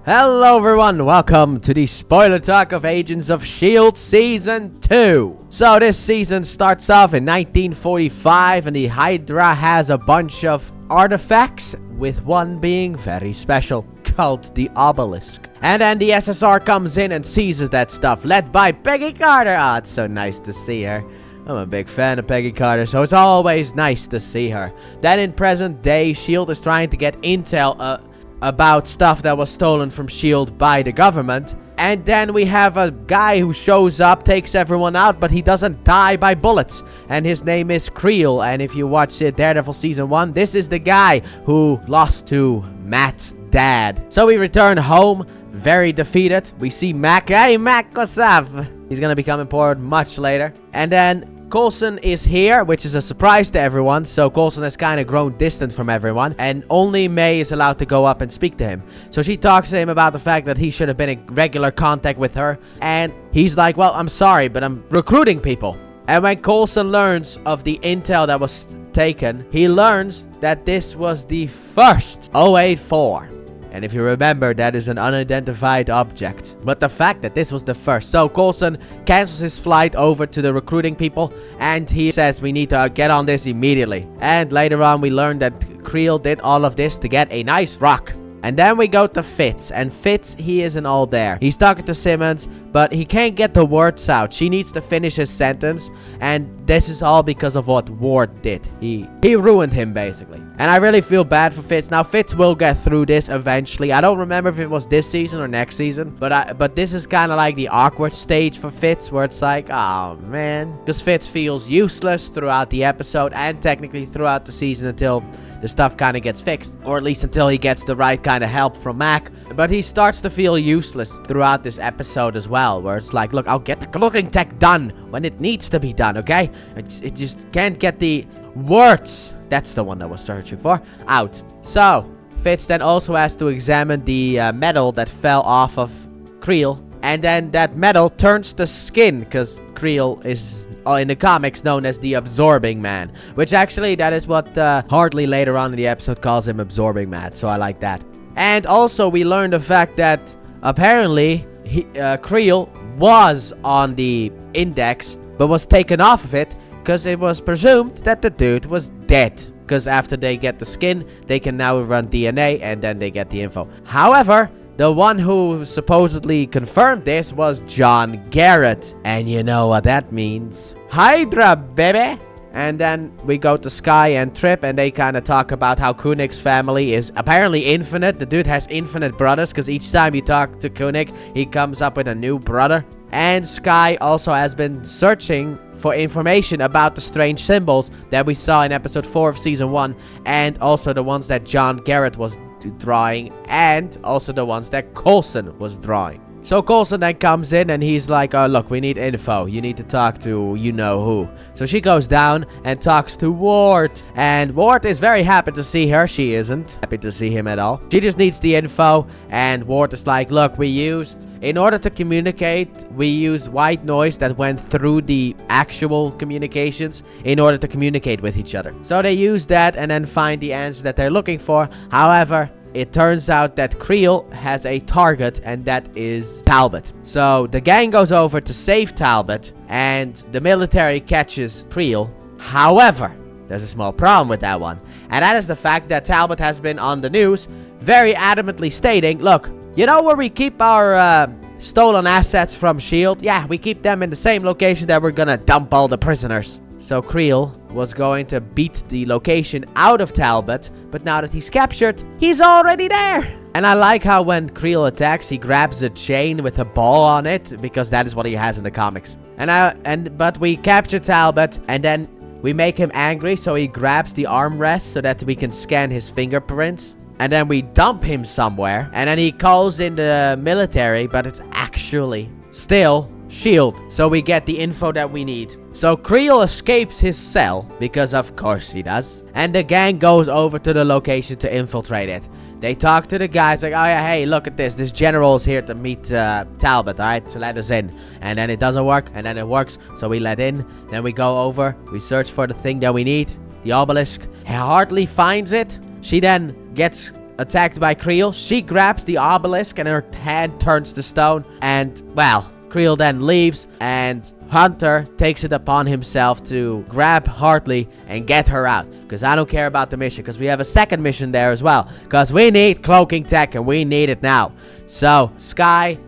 Hello everyone, welcome to the spoiler talk of Agents of S.H.I.E.L.D. Season 2. So this season starts off in 1945 and the Hydra has a bunch of artifacts, with one being very special, called the Obelisk. And then the SSR comes in and seizes that stuff, led by Peggy Carter. Oh, it's so nice to see her. I'm a big fan of Peggy Carter, so it's always nice to see her. Then in present day, S.H.I.E.L.D. is trying to get intel about stuff that was stolen from S.H.I.E.L.D. by the government. And then we have a guy who shows up, takes everyone out, but he doesn't die by bullets. And his name is S.H.I.E.L.D. And if you watch Daredevil Season 1, this is the guy who lost to Matt's dad. So we return home, very defeated. We see Mac. Hey, Mac, what's up? He's gonna become important much later. And then Coulson is here, which is a surprise to everyone. So Coulson has kind of grown distant from everyone, and only May is allowed to go up and speak to him. So she talks to him about the fact that he should have been in regular contact with her, and he's like, well, I'm sorry, but I'm recruiting people. And when Coulson learns of the intel that was taken, he learns that this was the first 084. And if you remember, that is an unidentified object. But the fact that this was the first. So Coulson cancels his flight over to the recruiting people. And he says we need to get on this immediately. And later on we learn that S.H.I.E.L.D. did all of this to get a nice rock. And then we go to Fitz. And Fitz, he isn't all there. He's talking to Simmons, but he can't get the words out. She needs to finish his sentence. And this is all because of what Ward did. He ruined him, basically. And I really feel bad for Fitz. Now, Fitz will get through this eventually. I don't remember if it was this season or next season. But this is kind of like the awkward stage for Fitz, where it's like, oh, man. Because Fitz feels useless throughout the episode and technically throughout the season until the stuff kind of gets fixed, or at least until he gets the right kind of help from Mac. But he starts to feel useless throughout this episode as well, where it's like, look, I'll get the cloaking tech done when it needs to be done, okay? It just can't get the words, that's the one I was searching for, out. So Fitz then also has to examine the metal that fell off of S.H.I.E.L.D. And then that metal turns to skin, because S.H.I.E.L.D. is in the comics known as the Absorbing Man. Which actually, that is what Hartley later on in the episode calls him, Absorbing Man. So I like that. And also, we learned the fact that apparently S.H.I.E.L.D. was on the index, but was taken off of it because it was presumed that the dude was dead. Because after they get the skin, they can now run DNA and then they get the info. However, the one who supposedly confirmed this was John Garrett. And you know what that means. Hydra, baby! And then we go to Sky and Trip, and they kind of talk about how Koenig's family is apparently infinite. The dude has infinite brothers, because each time you talk to Koenig, he comes up with a new brother. And Sky also has been searching for information about the strange symbols that we saw in episode 4 of season 1, and also the ones that John Garrett was drawing, and also the ones that Coulson was drawing. So Coulson then comes in and he's like, oh, look, we need info. You need to talk to you-know-who. So she goes down and talks to Ward. And Ward is very happy to see her. She isn't happy to see him at all. She just needs the info. And Ward is like, look, in order to communicate, we used white noise that went through the actual communications in order to communicate with each other. So they use that and then find the answer that they're looking for. However, it turns out that S.H.I.E.L.D. has a target, and that is Talbot. So the gang goes over to save Talbot, and the military catches S.H.I.E.L.D. However, there's a small problem with that one. And that is the fact that Talbot has been on the news very adamantly stating, look, you know where we keep our stolen assets from S.H.I.E.L.D.? Yeah, we keep them in the same location that we're gonna dump all the prisoners. So S.H.I.E.L.D. was going to beat the location out of Talbot, but now that he's captured, he's already there. And I like how when S.H.I.E.L.D. attacks, he grabs a chain with a ball on it, because that is what he has in the comics. But we capture Talbot, and then we make him angry, so he grabs the armrest so that we can scan his fingerprints. And then we dump him somewhere, and then he calls in the military, but it's actually still S.H.I.E.L.D. So we get the info that we need. So S.H.I.E.L.D. escapes his cell, because of course he does. And the gang goes over to the location to infiltrate it. They talk to the guys like, oh yeah, hey, look at this. This general is here to meet Talbot, alright? So let us in. And then it doesn't work, and then it works. So we let in. Then we go over. We search for the thing that we need. The obelisk. Hartley finds it. She then gets attacked by Creel. She grabs the obelisk and her hand turns to stone. And, well, Creel then leaves, and Hunter takes it upon himself to grab Hartley and get her out. Because I don't care about the mission, because we have a second mission there as well. Because we need cloaking tech, and we need it now. So, Sky,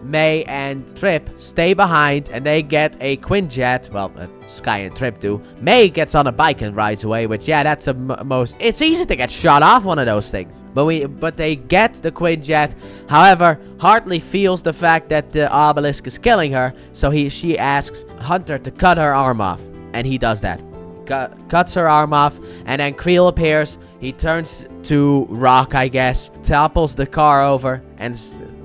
May, and Trip stay behind, and they get a Quinjet. Well, Sky and Trip do. May gets on a bike and rides away, which, yeah, that's the most... It's easy to get shot off one of those things. But they get the Quinjet. However, Hartley feels the fact that the obelisk is killing her, so she asks Hunter to cut her arm off, and he does that. Cuts her arm off, and then Creel appears. He turns to rock, I guess, topples the car over, and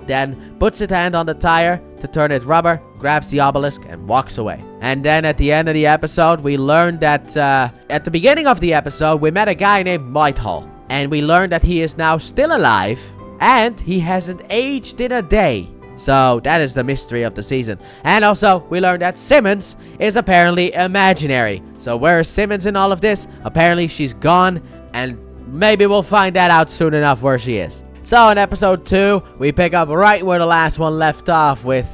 then puts his hand on the tire to turn it rubber, grabs the obelisk, and walks away. And then at the end of the episode, we learned that at the beginning of the episode, we met a guy named Whitehall. And we learned that he is now still alive, and he hasn't aged in a day. So that is the mystery of the season. And also, we learned that Simmons is apparently imaginary. So where is Simmons in all of this? Apparently she's gone, and maybe we'll find that out soon enough where she is. So in episode 2, we pick up right where the last one left off, with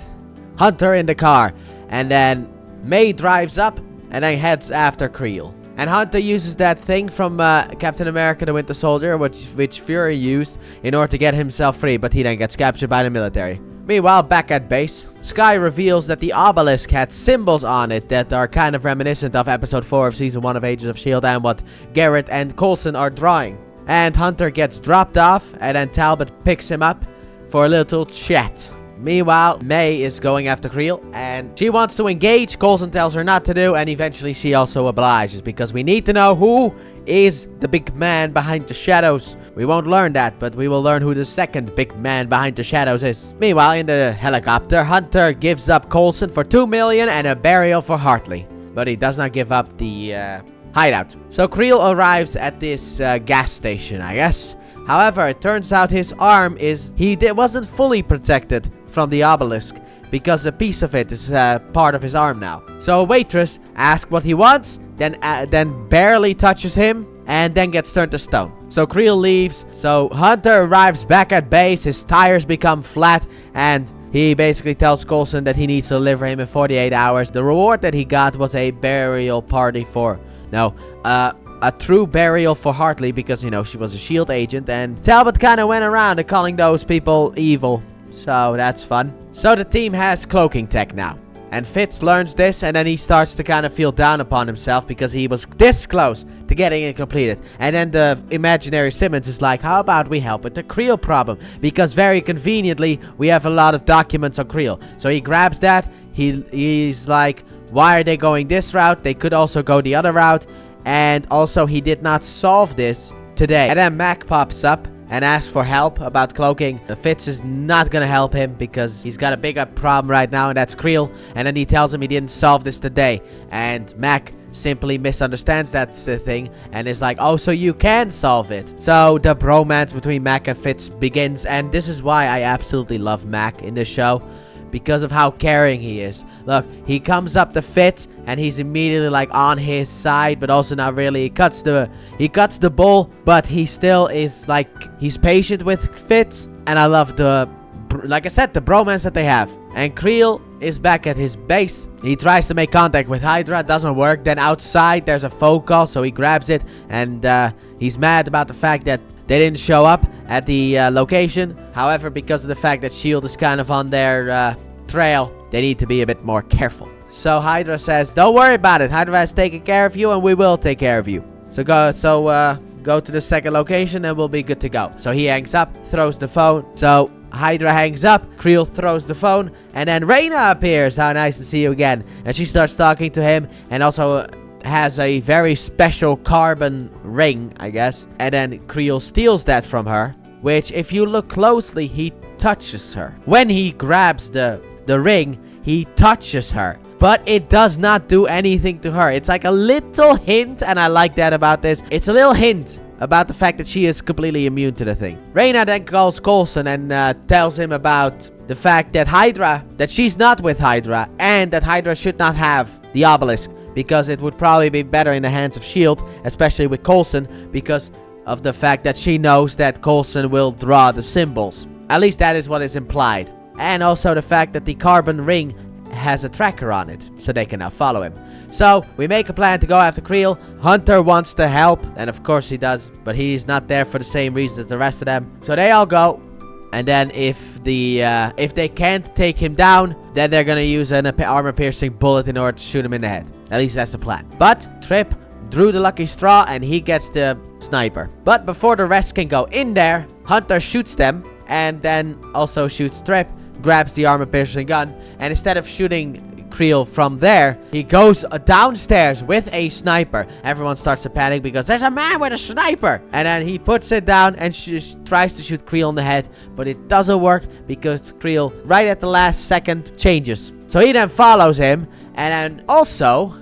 Hunter in the car. And then May drives up and then heads after Creel. And Hunter uses that thing from Captain America the Winter Soldier, which Fury used in order to get himself free, but he then gets captured by the military. Meanwhile, back at base, Sky reveals that the obelisk had symbols on it that are kind of reminiscent of episode 4 of season 1 of Agents of S.H.I.E.L.D. and what Garrett and Coulson are drawing. And Hunter gets dropped off, and then Talbot picks him up for a little chat. Meanwhile, May is going after Creel, and she wants to engage. Coulson tells her not to do, and eventually she also obliges, because we need to know who is the big man behind the shadows. We won't learn that, but we will learn who the second big man behind the shadows is. Meanwhile, in the helicopter, Hunter gives up Coulson for $2 million and a burial for Hartley, but he does not give up the hideout. So Creel arrives at this gas station, I guess. However, it turns out his arm wasn't fully protected from the obelisk, because a piece of it is part of his arm now. So a waitress asks what he wants, then barely touches him, and then gets turned to stone. So Creel leaves. So Hunter arrives back at base. His tires become flat, and he basically tells Coulson that he needs to deliver him in 48 hours. The reward that he got was a burial party for... No, a true burial for Hartley, because, you know, she was a S.H.I.E.L.D. agent, and Talbot kind of went around and calling those people evil. So that's fun. So the team has cloaking tech now. And Fitz learns this, and then he starts to kind of feel down upon himself because he was this close to getting it completed. And then the imaginary Simmons is like, how about we help with the Creel problem? Because very conveniently, we have a lot of documents on Creel. So he grabs that. He's like, why are they going this route? They could also go the other route. And also, he did not solve this today. And then Mac pops up and asks for help about cloaking. Fitz is not gonna help him because he's got a bigger problem right now, and that's Creel. And then he tells him he didn't solve this today. And Mac simply misunderstands that's the thing and is like, oh, so you can solve it. So the bromance between Mac and Fitz begins, and this is why I absolutely love Mac in this show, because of how caring he is. Look, he comes up to Fitz and he's immediately like on his side, but also not really. He cuts the bull, but he still is like, he's patient with Fitz, and I love like I said, the bromance that they have. And Creel is back at his base. He tries to make contact with Hydra, doesn't work. Then outside there's a phone call, so he grabs it, and he's mad about the fact that they didn't show up at the location. However, because of the fact that S.H.I.E.L.D. is kind of on their trail, they need to be a bit more careful. So Hydra says, don't worry about it. Hydra has taken care of you, and we will take care of you. So go to the second location, and we'll be good to go. So he hangs up, throws the phone. So Hydra hangs up, Creel throws the phone, and then Reyna appears. How nice to see you again. And she starts talking to him, and also has a very special carbon ring, I guess. And then Creel steals that from her, which, if you look closely, he touches her. When he grabs the ring, he touches her, but it does not do anything to her. It's like a little hint, and I like that about this. It's a little hint about the fact that she is completely immune to the thing. Reyna then calls Coulson and tells him about the fact that she's not with Hydra, and that Hydra should not have the obelisk, because it would probably be better in the hands of S.H.I.E.L.D., especially with Coulson, because of the fact that she knows that Coulson will draw the symbols. At least that is what is implied. And also the fact that the carbon ring has a tracker on it, so they can now follow him. So, we make a plan to go after Creel. Hunter wants to help, and of course he does, but he's not there for the same reasons as the rest of them. So they all go, and then if they can't take him down, then they're gonna use an armor-piercing bullet in order to shoot him in the head. At least that's the plan. But Trip drew the lucky straw, and he gets the sniper. But before the rest can go in there, Hunter shoots them, and then also shoots Trip, grabs the armor-piercing gun, and instead of shooting Creel from there, he goes downstairs with a sniper. Everyone starts to panic because there's a man with a sniper, and then he puts it down and tries to shoot Creel in the head, but it doesn't work because Creel right at the last second changes. So he then follows him, and then also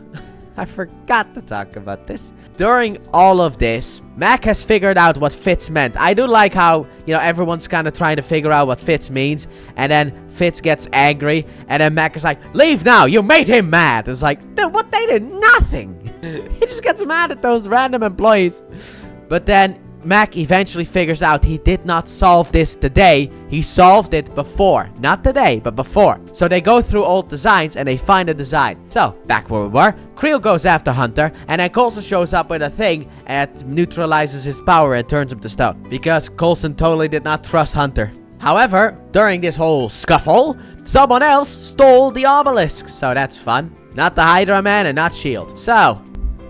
I forgot to talk about this. During all of this, Mac has figured out what Fitz meant. I do like how, everyone's kind of trying to figure out what Fitz means. And then Fitz gets angry. And then Mac is like, leave now. You made him mad. It's like, dude, what? They did nothing. He just gets mad at those random employees. But then Mac eventually figures out he did not solve this today. He solved it before. Not today, but before. So they go through old designs and they find a design. So, back where we were, Creel goes after Hunter, and then Coulson shows up with a thing and neutralizes his power and turns him to stone. Because Coulson totally did not trust Hunter. However, during this whole scuffle, someone else stole the obelisk. So that's fun. Not the Hydra Man and not S.H.I.E.L.D. So,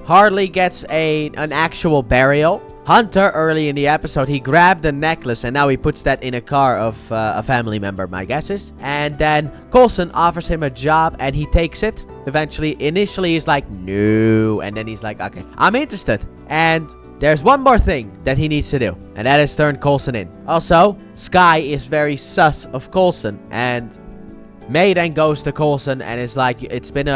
Harley gets an actual burial. Hunter, early in the episode, he grabbed the necklace and now he puts that in a car of a family member, my guess is. And then Coulson offers him a job and he takes it. Initially he's like, no. And then he's like, okay, I'm interested. And there's one more thing that he needs to do, and that is turn Coulson in. Also, Skye is very sus of Coulson, and May then goes to Coulson and is like, it's been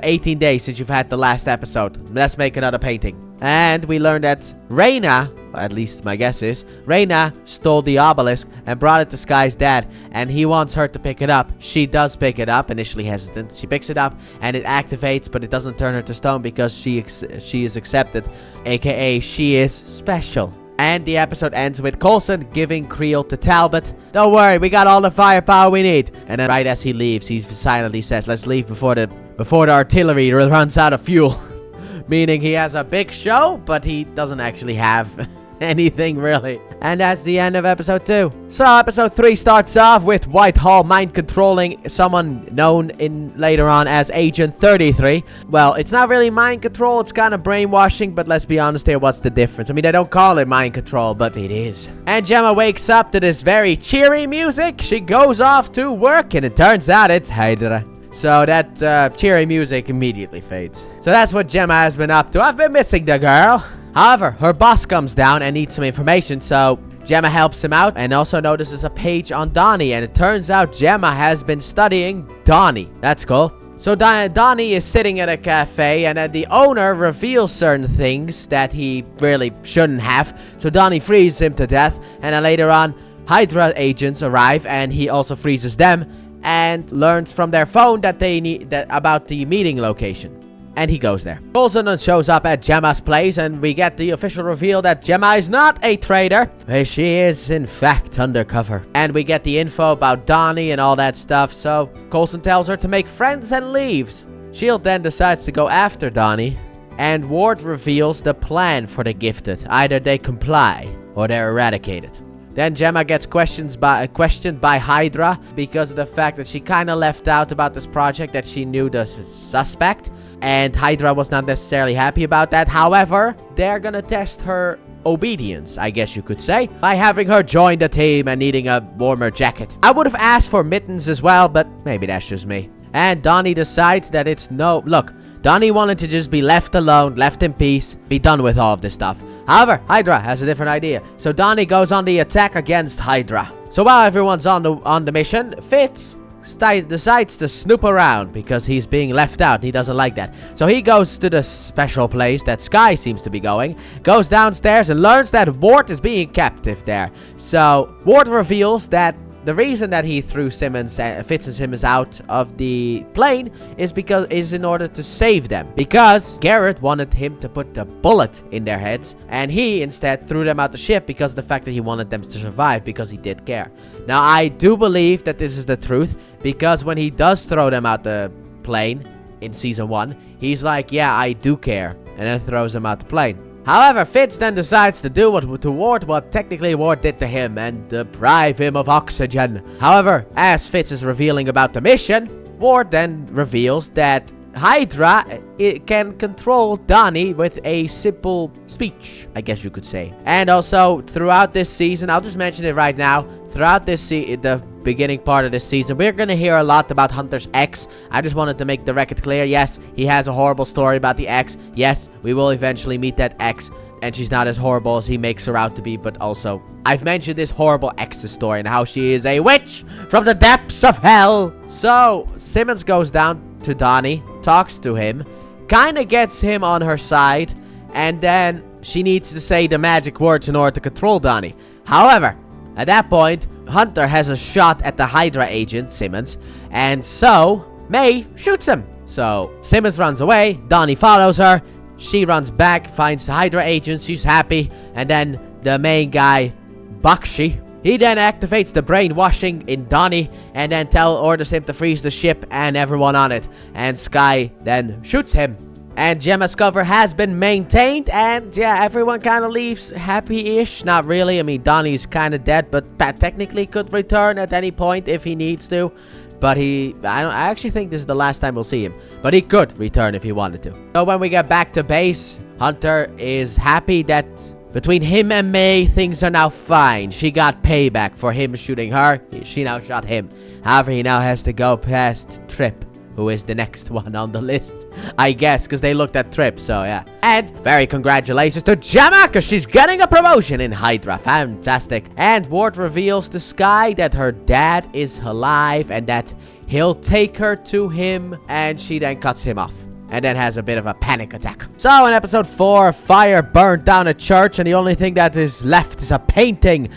18 days since you've had the last episode. Let's make another painting. And we learned that Reyna, at least my guess is, Reyna stole the obelisk and brought it to Skye's dad. And he wants her to pick it up. She does pick it up, initially hesitant. She picks it up and it activates, but it doesn't turn her to stone because she is accepted. AKA, she is special. And the episode ends with Coulson giving Creel to Talbot. Don't worry, we got all the firepower we need. And then right as he leaves, he silently says, let's leave before the artillery runs out of fuel. Meaning he has a big show, but he doesn't actually have anything really. And that's the end of episode 2. So episode 3 starts off with Whitehall mind controlling someone known later on as Agent 33. Well, it's not really mind control, it's kind of brainwashing, but let's be honest here, what's the difference? I mean, they don't call it mind control, but it is. And Gemma wakes up to this very cheery music. She goes off to work, and it turns out it's Hydra. So that cheery music immediately fades. So that's what Gemma has been up to. I've been missing the girl. However, her boss comes down and needs some information, so Gemma helps him out and also notices a page on Donnie, and it turns out Gemma has been studying Donnie. That's cool. So Donnie is sitting at a cafe, and the owner reveals certain things that he really shouldn't have. So Donnie freezes him to death, and then later on, Hydra agents arrive, and he also freezes them. And learns from their phone that they need about the meeting location. And he goes there. Coulson shows up at Gemma's place, and we get the official reveal that Gemma is not a traitor. She is, in fact, undercover. And we get the info about Donnie and all that stuff, so Coulson tells her to make friends and leaves. S.H.I.E.L.D. then decides to go after Donnie, and Ward reveals the plan for the Gifted. Either they comply, or they're eradicated. Then Gemma gets questioned by Hydra because of the fact that she kind of left out about this project that she knew the suspect. And Hydra was not necessarily happy about that. However, they're gonna test her obedience, I guess you could say, by having her join the team and needing a warmer jacket. I would have asked for mittens as well, but maybe that's just me. And Donnie decides that it's no... Look, Donnie wanted to just be left alone, left in peace, be done with all of this stuff. However, Hydra has a different idea. So Donnie goes on the attack against Hydra. So while everyone's on the mission, Fitz decides to snoop around because he's being left out. He doesn't like that. So he goes to the special place that Skye seems to be going, goes downstairs and learns that Ward is being captive there. So Ward reveals that the reason that he threw Fitz and Simmons out of the plane is in order to save them. Because Garrett wanted him to put the bullet in their heads, and he instead threw them out the ship because of the fact that he wanted them to survive, because he did care. Now, I do believe that this is the truth, because when he does throw them out the plane in season 1, he's like, yeah, I do care, and then throws them out the plane. However, Fitz then decides to do what technically Ward did to him and deprive him of oxygen. However, as Fitz is revealing about the mission, Ward then reveals that Hydra can control Donnie with a simple speech, I guess you could say. And also, throughout this season, I'll just mention it right now, throughout this the beginning part of this season, we're gonna hear a lot about Hunter's ex. I just wanted to make the record clear. Yes, he has a horrible story about the ex. Yes, we will eventually meet that ex, and she's not as horrible as he makes her out to be, but also, I've mentioned this horrible ex's story and how she is a witch from the depths of hell. So, Simmons goes down to Donnie, talks to him, kinda gets him on her side, and then she needs to say the magic words in order to control Donnie. However, at that point, Hunter has a shot at the Hydra agent, Simmons, and so May shoots him. So Simmons runs away, Donnie follows her, she runs back, finds the Hydra agent, she's happy, and then the main guy, Bakshi, he then activates the brainwashing in Donnie, and then orders him to freeze the ship and everyone on it, and Sky then shoots him. And Gemma's cover has been maintained, and yeah, everyone kind of leaves happy-ish. Not really, I mean, Donnie's kind of dead, but Pat technically could return at any point if he needs to. But I actually think this is the last time we'll see him. But he could return if he wanted to. So when we get back to base, Hunter is happy that between him and May, things are now fine. She got payback for him shooting her. She now shot him. However, he now has to go past Trip, who is the next one on the list, I guess, because they looked at Trip, so yeah. And very congratulations to Gemma, because she's getting a promotion in Hydra. Fantastic. And Ward reveals to Sky that her dad is alive and that he'll take her to him, and she then cuts him off and then has a bit of a panic attack. So in episode 4, fire burned down a church, and the only thing that is left is a painting,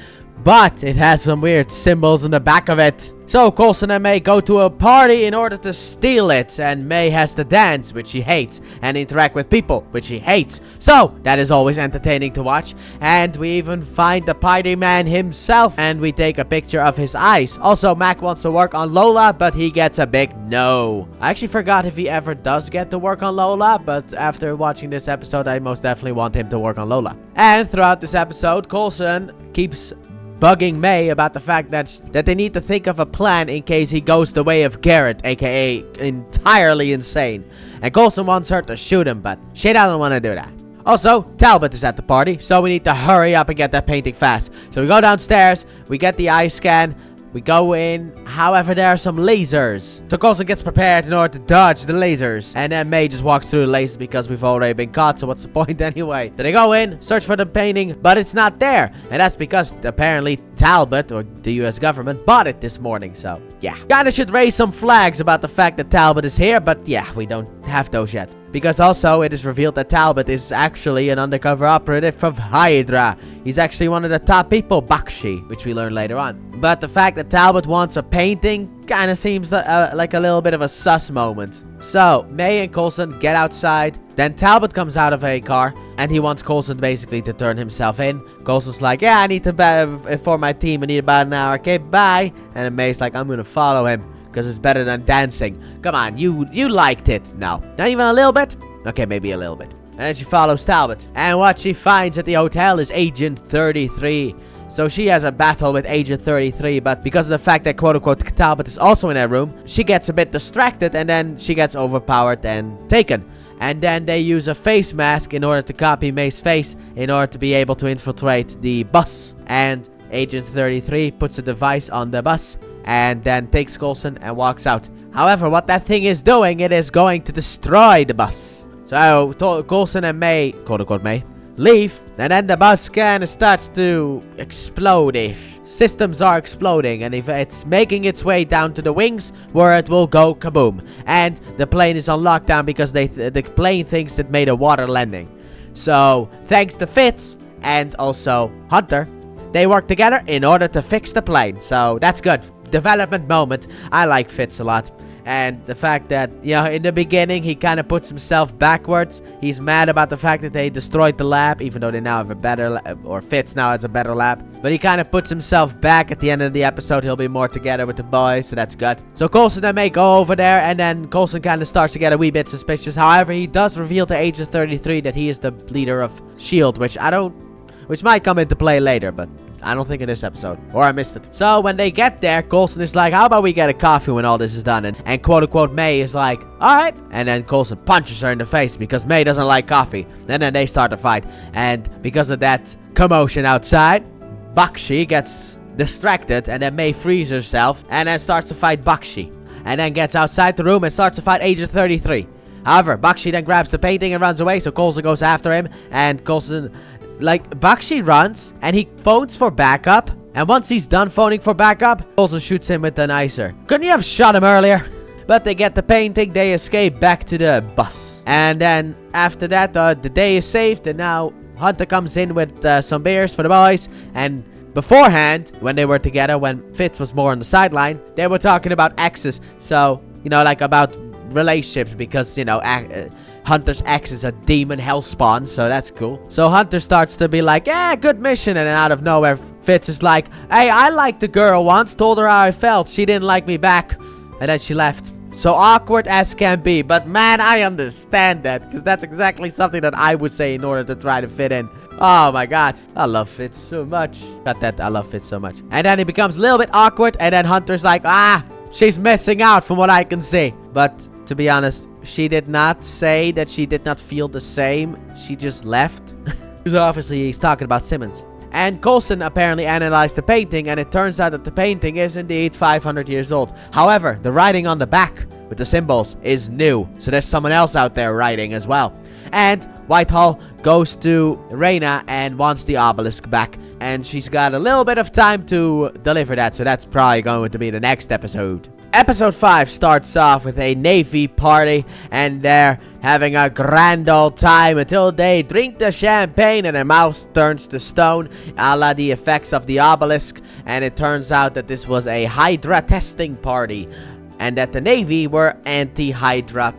but it has some weird symbols in the back of it. So Coulson and May go to a party in order to steal it, and May has to dance, which she hates, and interact with people, which she hates. So that is always entertaining to watch. And we even find the party man himself, and we take a picture of his eyes. Also, Mac wants to work on Lola, but he gets a big no. I actually forgot if he ever does get to work on Lola, but after watching this episode, I most definitely want him to work on Lola. And throughout this episode, Coulson keeps bugging May about the fact that they need to think of a plan in case he goes the way of Garrett, aka entirely insane. And Coulson wants her to shoot him, but she doesn't want to do that. Also, Talbot is at the party, so we need to hurry up and get that painting fast. So we go downstairs, we get the eye scan, we go in. However, there are some lasers. So Coulson gets prepared in order to dodge the lasers. And then May just walks through the lasers because we've already been caught. So what's the point anyway? Then they go in, search for the painting, but it's not there. And that's because apparently Talbot, or the US government, bought it this morning. So yeah, kinda should raise some flags about the fact that Talbot is here. But yeah, we don't have those yet. Because also, it is revealed that Talbot is actually an undercover operative from Hydra. He's actually one of the top people, Bakshi, which we learn later on. But the fact that Talbot wants a painting kind of seems like a little bit of a sus moment. So, May and Coulson get outside. Then Talbot comes out of a car, and he wants Coulson basically to turn himself in. Coulson's like, yeah, I need to inform my team. I need about an hour. Okay, bye. And then May's like, I'm going to follow him, because it's better than dancing. Come on, you liked it. No, not even a little bit? Okay, maybe a little bit. And then she follows Talbot. And what she finds at the hotel is Agent 33. So she has a battle with Agent 33, but because of the fact that quote-unquote Talbot is also in that room, she gets a bit distracted, and then she gets overpowered and taken. And then they use a face mask in order to copy May's face in order to be able to infiltrate the bus. And Agent 33 puts a device on the bus and then takes Coulson and walks out. However, what that thing is doing, it is going to destroy the bus. So Coulson and May, quote-unquote May, leave, and then the bus kind of starts to explode-ish. Systems are exploding, and if it's making its way down to the wings, where it will go kaboom. And the plane is on lockdown because the plane thinks it made a water landing. So, thanks to Fitz and also Hunter, they work together in order to fix the plane. So that's good. Development moment. I like Fitz a lot. And the fact that, you know, in the beginning, he kind of puts himself backwards. He's mad about the fact that they destroyed the lab, even though they now have a better lab, or Fitz now has a better lab. But he kind of puts himself back at the end of the episode. He'll be more together with the boys, so that's good. So Coulson and May go over there, and then Coulson kind of starts to get a wee bit suspicious. However, he does reveal to Agent 33 that he is the leader of S.H.I.E.L.D, which might come into play later, but I don't think in this episode. Or I missed it. So when they get there, Coulson is like, how about we get a coffee when all this is done? And quote-unquote May is like, alright. And then Coulson punches her in the face because May doesn't like coffee. And then they start to fight. And because of that commotion outside, Bakshi gets distracted. And then May frees herself. And then starts to fight Bakshi. And then gets outside the room and starts to fight Agent 33. However, Bakshi then grabs the painting and runs away. So Coulson goes after him. And Coulson... Bakshi runs, and he phones for backup, and once he's done phoning for backup, Coulson shoots him with an icer. Couldn't you have shot him earlier? But they get the painting, they escape back to the bus. And then, after that, the day is saved, and now Hunter comes in with some beers for the boys, and beforehand, when they were together, when Fitz was more on the sideline, they were talking about exes, so, you know, like about relationships, because, you know, Hunter's ex is a demon hellspawn, so that's cool. So Hunter starts to be like, yeah, good mission. And then out of nowhere, Fitz is like, hey, I liked the girl once, told her how I felt. She didn't like me back. And then she left. So awkward as can be. But man, I understand that, because that's exactly something that I would say in order to try to fit in. Oh my god, I love Fitz so much. Got that, I love Fitz so much. And then it becomes a little bit awkward, and then Hunter's like, she's missing out from what I can see. But to be honest, she did not say that she did not feel the same. She just left. So obviously he's talking about Simmons. And Coulson apparently analyzed the painting, and it turns out that the painting is indeed 500 years old. However, the writing on the back with the symbols is new. So there's someone else out there writing as well. And Whitehall goes to Reina and wants the obelisk back. And she's got a little bit of time to deliver that. So that's probably going to be the next episode. Episode 5 starts off with a Navy party, and they're having a grand old time until they drink the champagne and their mouth turns to stone, a la the effects of the obelisk. And it turns out that this was a Hydra testing party, and that the Navy were anti-Hydra,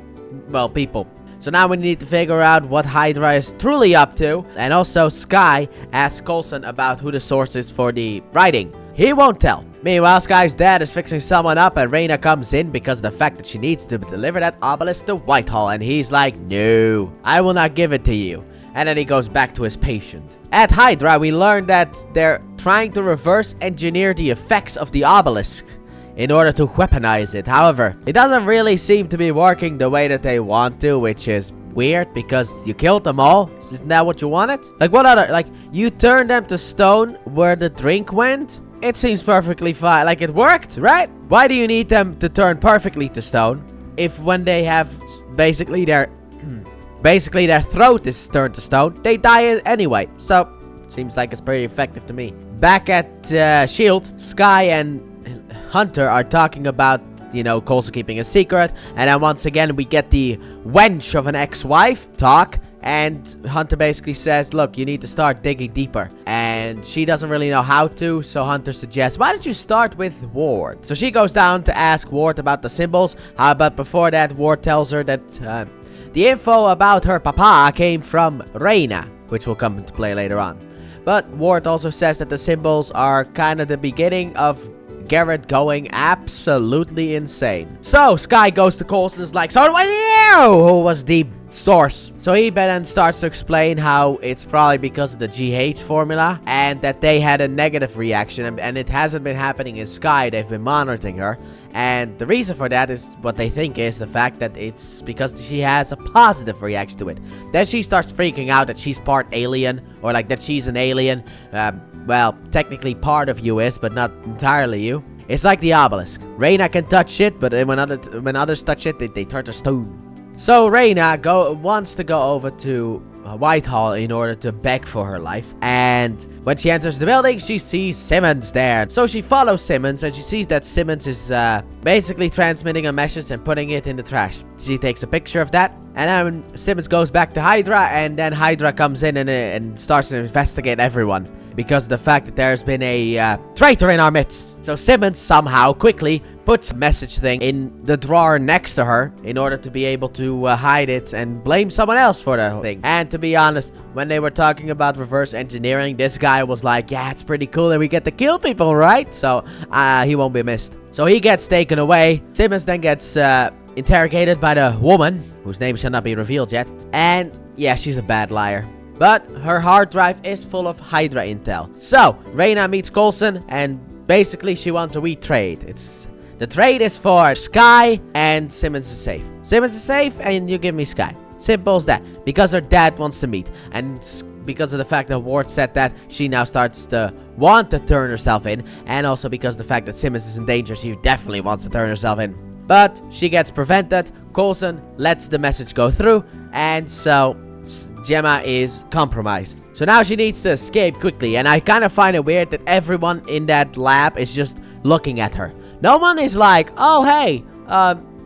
well, people. So now we need to figure out what Hydra is truly up to. And also Sky asks Coulson about who the source is for the writing. He won't tell. Meanwhile, Sky's dad is fixing someone up, and Reina comes in because of the fact that she needs to deliver that obelisk to Whitehall. And he's like, no, I will not give it to you. And then he goes back to his patient. At Hydra, we learn that they're trying to reverse engineer the effects of the obelisk in order to weaponize it. However, it doesn't really seem to be working the way that they want to, which is weird because you killed them all. Isn't that what you wanted? Like, what other, like, you turned them to stone where the drink went? It seems perfectly fine. Like, it worked, right? Why do you need them to turn perfectly to stone if when they have basically their throat is turned to stone, they die anyway? So, seems like it's pretty effective to me. Back at S.H.I.E.L.D, Sky and Hunter are talking about, you know, Coulson keeping a secret. And then once again, we get the wench of an ex-wife talk. And Hunter basically says, look, you need to start digging deeper. And she doesn't really know how to, so Hunter suggests, why don't you start with Ward? So she goes down to ask Ward about the symbols. But before that, Ward tells her that the info about her papa came from Reina, which will come into play later on. But Ward also says that the symbols are kind of the beginning of Garrett going absolutely insane. So Sky goes to Coulson, is like, so it was you who was the source. So he then starts to explain how it's probably because of the GH formula, and that they had a negative reaction, and it hasn't been happening in Sky. They've been monitoring her, and the reason for that is what they think is the fact that it's because she has a positive reaction to it. Then she starts freaking out that she's part alien, or like that she's an alien. Well, technically part of you is, but not entirely you. It's like the obelisk. Reina can touch it, but when others touch it, they turn to stone. So Reina wants to go over to Whitehall in order to beg for her life. And when she enters the building, she sees Simmons there. So she follows Simmons, and she sees that Simmons is basically transmitting a message and putting it in the trash. She takes a picture of that. And then Simmons goes back to Hydra, and then Hydra comes in and starts to investigate everyone. because of the fact that there's been a traitor in our midst. So Simmons somehow quickly puts a message thing in the drawer next to her in order to be able to hide it and blame someone else for the whole thing. And to be honest, when they were talking about reverse engineering, this guy was like, yeah, it's pretty cool and we get to kill people, right? So he won't be missed. So he gets taken away. Simmons then gets interrogated by the woman, whose name shall not be revealed yet. And yeah, she's a bad liar. But her hard drive is full of Hydra intel. So Reyna meets Coulson and basically she wants a wee trade. The trade is for S.H.I.E.L.D. and Simmons is safe. Simmons is safe and you give me S.H.I.E.L.D. Simple as that. Because her dad wants to meet. And because of the fact that Ward said that, she now starts to want to turn herself in. And also because of the fact that Simmons is in danger, she definitely wants to turn herself in. But she gets prevented. Coulson lets the message go through. And so Gemma is compromised. So now she needs to escape quickly. And I kind of find it weird that everyone in that lab is just looking at her. No one is like, oh, hey,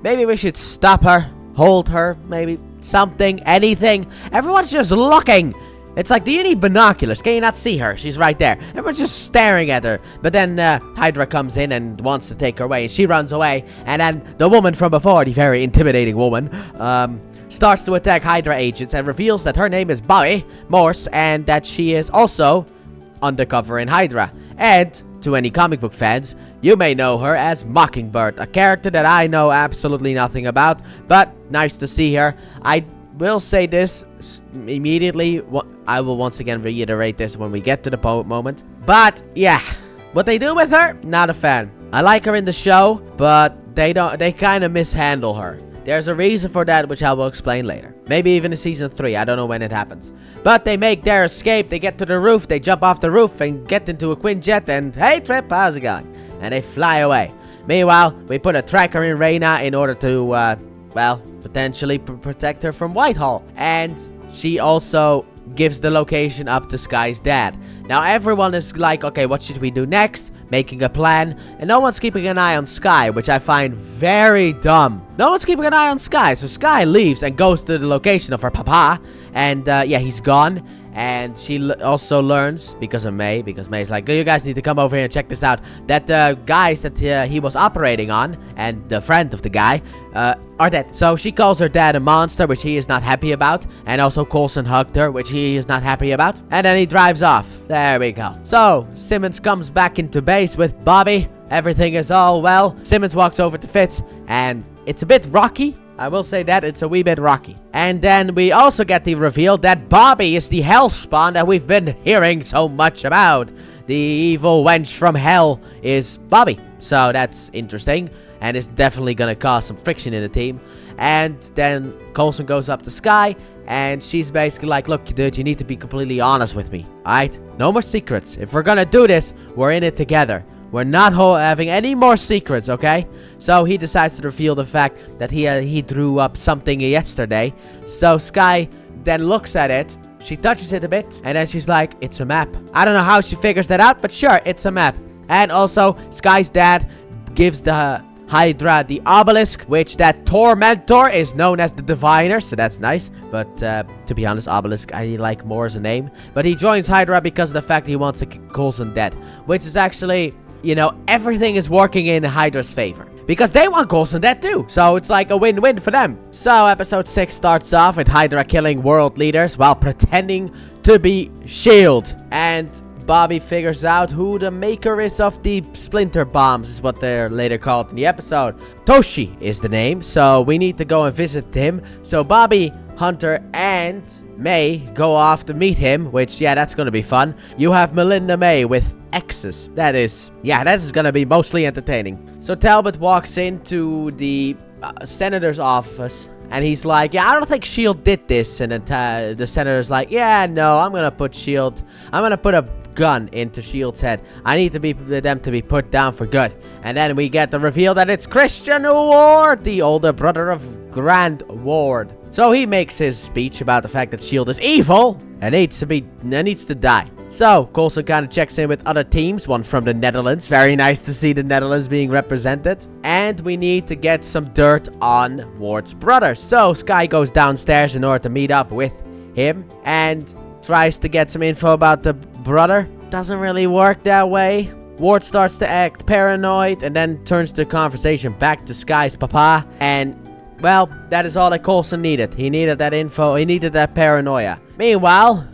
maybe we should stop her, hold her, maybe something, anything. Everyone's just looking. It's like, do you need binoculars? Can you not see her? She's right there. Everyone's just staring at her. But then Hydra comes in and wants to take her away. She runs away. And then the woman from before, the very intimidating woman, starts to attack Hydra agents and reveals that her name is Bobby Morse and that she is also undercover in Hydra. And to any comic book fans, you may know her as Mockingbird, a character that I know absolutely nothing about, but nice to see her. I will say this immediately. I will once again reiterate this when we get to the moment. But yeah, what they do with her, not a fan. I like her in the show, but they kind of mishandle her. There's a reason for that, which I will explain later. Maybe even in season 3. I don't know when it happens. But they make their escape. They get to the roof. They jump off the roof and get into a Quinjet. And hey, Trip, how's it going? And they fly away. Meanwhile, we put a tracker in Reyna in order to, well, potentially protect her from Whitehall. And she also gives the location up to Sky's dad. Now, everyone is like, okay, what should we do next? Making a plan, and no one's keeping an eye on Sky, which I find very dumb. No one's keeping an eye on Sky, so Sky leaves and goes to the location of her papa, and yeah, he's gone. And she also learns, because May's like, you guys need to come over here and check this out, that the guys that he was operating on, and the friend of the guy, are dead. So she calls her dad a monster, which he is not happy about. And also Coulson hugged her, which he is not happy about. And then he drives off. There we go. So Simmons comes back into base with Bobby. Everything is all well. Simmons walks over to Fitz, and it's a bit rocky. I will say that it's a wee bit rocky. And then we also get the reveal that Bobby is the Hellspawn that we've been hearing so much about. The evil wench from hell is Bobby. So that's interesting. And it's definitely gonna cause some friction in the team. And then Coulson goes up to Sky. And she's basically like, look, dude, you need to be completely honest with me. Alright? No more secrets. If we're gonna do this, we're in it together. We're not having any more secrets, okay? So he decides to reveal the fact that he drew up something yesterday. So Sky then looks at it. She touches it a bit. And then she's like, it's a map. I don't know how she figures that out, but sure, it's a map. And also, Sky's dad gives the Hydra the obelisk, which that Tormentor is known as the Diviner, so that's nice. But to be honest, obelisk I like more as a name. But he joins Hydra because of the fact he wants to kill Coulson dead, which is actually, you know, everything is working in Hydra's favor. Because they want Coulson dead too. So it's like a win-win for them. So episode 6 starts off with Hydra killing world leaders while pretending to be S.H.I.E.L.D. And Bobby figures out who the maker is of the splinter bombs, is what they're later called in the episode. Toshi is the name, so we need to go and visit him. So Bobby, Hunter, and May go off to meet him, which, yeah, that's gonna be fun. You have Melinda May with X's. That is gonna be mostly entertaining. So Talbot walks into the senator's office, and he's like, yeah, I don't think S.H.I.E.L.D. did this. And then the senator's like, yeah, no, I'm gonna put a gun into S.H.I.E.L.D.'s head. I need them to be put down for good. And then we get the reveal that it's Christian Ward, the older brother of Grant Ward. So he makes his speech about the fact that S.H.I.E.L.D. is evil and needs to die. So Coulson kind of checks in with other teams, one from the Netherlands. Very nice to see the Netherlands being represented. And we need to get some dirt on Ward's brother. So Sky goes downstairs in order to meet up with him and tries to get some info about the brother. doesn't really work that way. Ward starts to act paranoid and then turns the conversation back to Sky's papa. And, well, that is all that Coulson needed. He needed that info. He needed that paranoia. Meanwhile,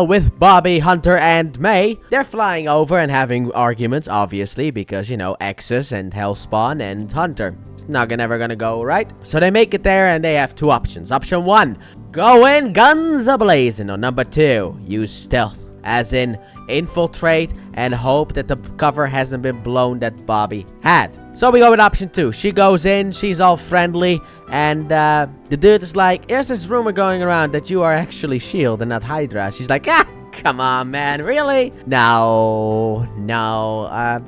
with Bobby, Hunter, and May, they're flying over and having arguments, obviously, because, you know, Exus and Hellspawn and Hunter. It's never gonna go, right? So they make it there and they have two options. Option 1, go in guns a-blazing. Or number 2, use stealth. As in, infiltrate and hope that the cover hasn't been blown that Bobby had. So we go with option 2. She goes in, she's all friendly, and the dude is like, here's this rumor going around that you are actually S.H.I.E.L.D. and not Hydra. She's like, come on, man, really? No.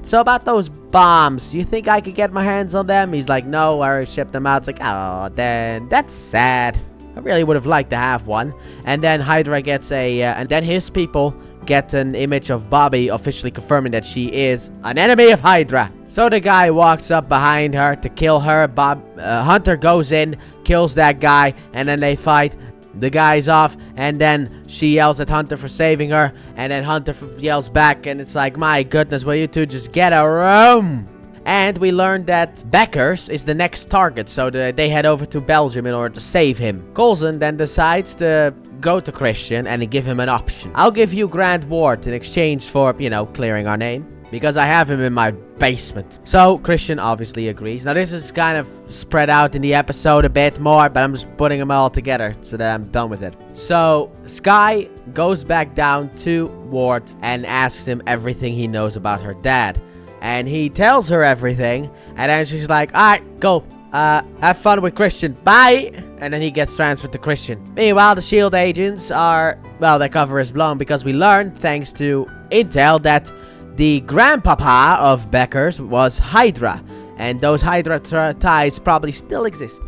So about those bombs, you think I could get my hands on them? He's like, no, I already shipped them out. It's like, oh, then that's sad. I really would have liked to have one. And then Hydra gets and then his people get an image of Bobby officially confirming that she is an enemy of Hydra. So the guy walks up behind her to kill her. Hunter goes in, kills that guy, and then they fight. The guy's off, and then she yells at Hunter for saving her, and then Hunter yells back, and it's like, my goodness, will you two just get a room? And we learned that Beckers is the next target, so they head over to Belgium in order to save him. Coulson then decides to go to Christian and give him an option. I'll give you Grant Ward in exchange for, you know, clearing our name, because I have him in my basement. So Christian obviously agrees. Now this is kind of spread out in the episode a bit more, but I'm just putting them all together so that I'm done with it. So Sky goes back down to Ward and asks him everything he knows about her dad. And he tells her everything, and then she's like, alright, go. Have fun with Christian. Bye! And then he gets transferred to Christian. Meanwhile, the S.H.I.E.L.D. agents are, well, their cover is blown because we learned, thanks to intel, that the grandpapa of Becker's was Hydra. And those Hydra ties probably still exist.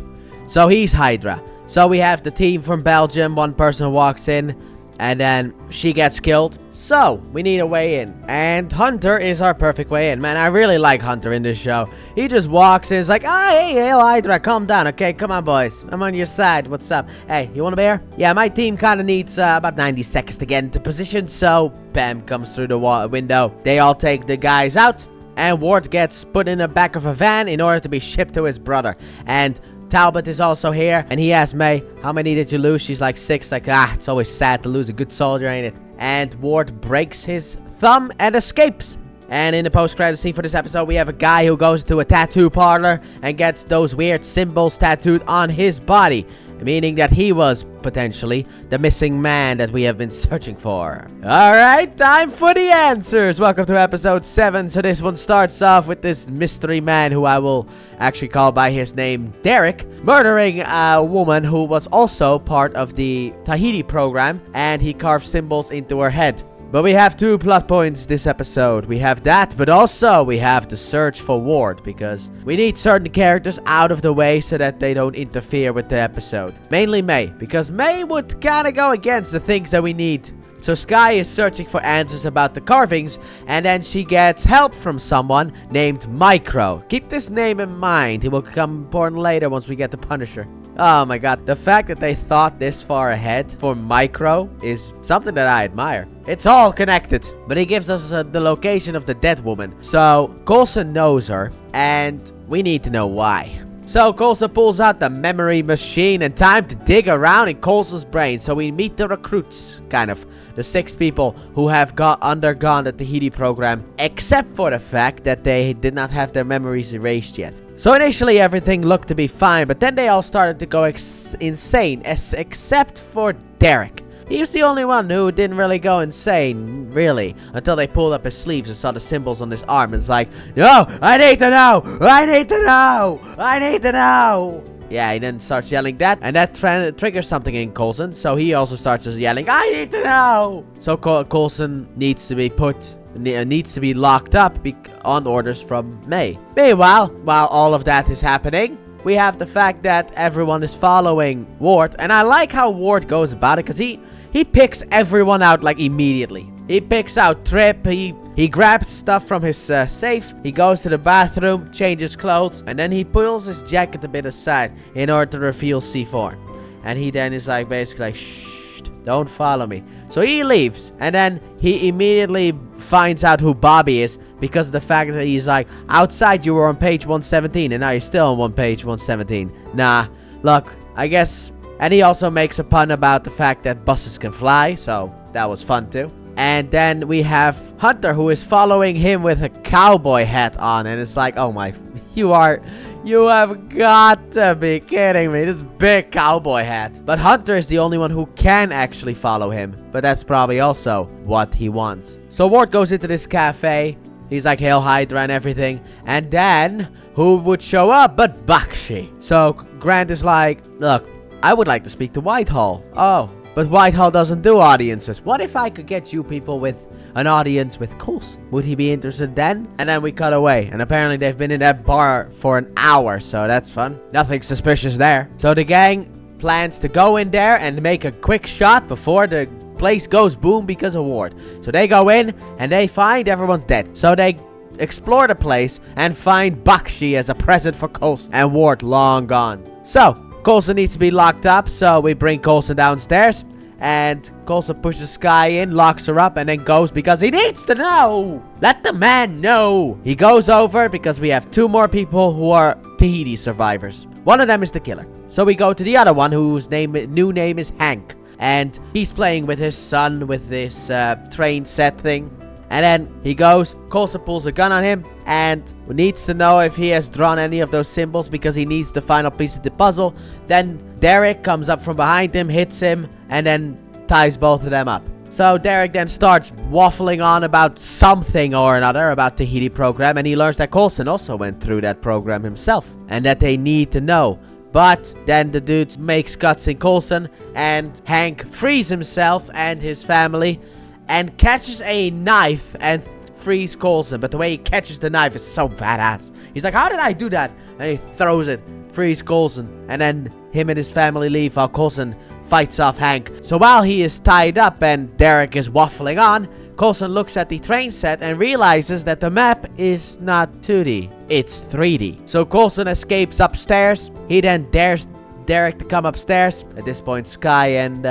So he's Hydra. So we have the team from Belgium. One person walks in, and then she gets killed. So, we need a way in. And Hunter is our perfect way in. Man, I really like Hunter in this show. He just walks in, is like, hey, Hydra, calm down, okay? Come on, boys. I'm on your side. What's up? Hey, you want a beer? Yeah, my team kind of needs about 90 seconds to get into position. So, bam, comes through the window. They all take the guys out. And Ward gets put in the back of a van in order to be shipped to his brother. And Talbot is also here, and he asks May, how many did you lose? She's like 6, like, it's always sad to lose a good soldier, ain't it? And Ward breaks his thumb and escapes. And in the post-credit scene for this episode, we have a guy who goes to a tattoo parlor and gets those weird symbols tattooed on his body, meaning that he was potentially the missing man that we have been searching for. Alright, time for the answers. Welcome to episode 7. So this one starts off with this mystery man who I will actually call by his name, Derek, murdering a woman who was also part of the Tahiti program, and he carved symbols into her head. But we have 2 plot points this episode. We have that, but also we have the search for Ward, because we need certain characters out of the way so that they don't interfere with the episode. Mainly May, because May would kind of go against the things that we need. So Sky is searching for answers about the carvings, and then she gets help from someone named Micro. Keep this name in mind. He will become important later once we get the Punisher. Oh my god, the fact that they thought this far ahead for Micro is something that I admire. It's all connected. But he gives us the location of the dead woman. So Coulson knows her, and we need to know why. So Coulson pulls out the memory machine, and time to dig around in Coulson's brain. So we meet the recruits, kind of. The 6 people who have undergone the Tahiti program, except for the fact that they did not have their memories erased yet. So initially everything looked to be fine, but then they all started to go insane, except for Derek. He was the only one who didn't really go insane, really, until they pulled up his sleeves and saw the symbols on his arm. And it's like, no, I need to know! I need to know! I need to know! Yeah, he then starts yelling that, and that triggers something in Coulson, so he also starts just yelling, I need to know! So Coulson needs to be locked up on orders from May. Meanwhile, while all of that is happening, we have the fact that everyone is following Ward, and I like how Ward goes about it, because he picks everyone out, like, immediately. He picks out Trip, he grabs stuff from his safe, he goes to the bathroom, changes clothes, and then he pulls his jacket a bit aside in order to reveal C4. And he then is like, basically like, shh, Don't follow me. So he leaves, and then he immediately finds out who Bobby is because of the fact that he's like, outside you were on page 117, and now you're still on page 117. Nah, look, I guess... And he also makes a pun about the fact that buses can fly, so that was fun too. And then we have Hunter, who is following him with a cowboy hat on, and it's like, oh my, you have got to be kidding me, this big cowboy hat. But Hunter is the only one who can actually follow him, but that's probably also what he wants. So Ward goes into this cafe, he's like, Hail Hydra and everything, and then, who would show up but Bakshi? So Grant is like, look, I would like to speak to Whitehall. Oh, but Whitehall doesn't do audiences. What if I could get you people with an audience with Coulson? Would he be interested then? And then we cut away. And apparently they've been in that bar for an hour. So that's fun. Nothing suspicious there. So the gang plans to go in there and make a quick shot before the place goes boom because of Ward. So they go in and they find everyone's dead. So they explore the place and find Bakshi as a present for Coulson. And Ward long gone. So Coulson needs to be locked up, so we bring Coulson downstairs, and Coulson pushes Sky in, locks her up, and then goes because he needs to know. Let the man know. He goes over because we have 2 more people who are Tahiti survivors. One of them is the killer. So we go to the other one whose new name is Hank, and he's playing with his son with this train set thing. And then he goes, Coulson pulls a gun on him, and needs to know if he has drawn any of those symbols because he needs the final piece of the puzzle. Then Derek comes up from behind him, hits him, and then ties both of them up. So Derek then starts waffling on about something or another about the Tahiti program, and he learns that Coulson also went through that program himself, and that they need to know. But then the dude makes guts in Coulson, and Hank frees himself and his family, and catches a knife and frees Coulson. But the way he catches the knife is so badass. He's like, how did I do that? And he throws it, frees Coulson. And then him and his family leave while Coulson fights off Hank. So while he is tied up and Derek is waffling on, Coulson looks at the train set and realizes that the map is not 2D. It's 3D. So Coulson escapes upstairs. He then dares Derek to come upstairs. At this point, Sky and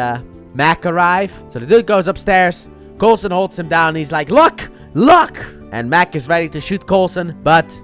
Mac arrive. So the dude goes upstairs. Coulson holds him down. He's like, look! And Mac is ready to shoot Coulson, but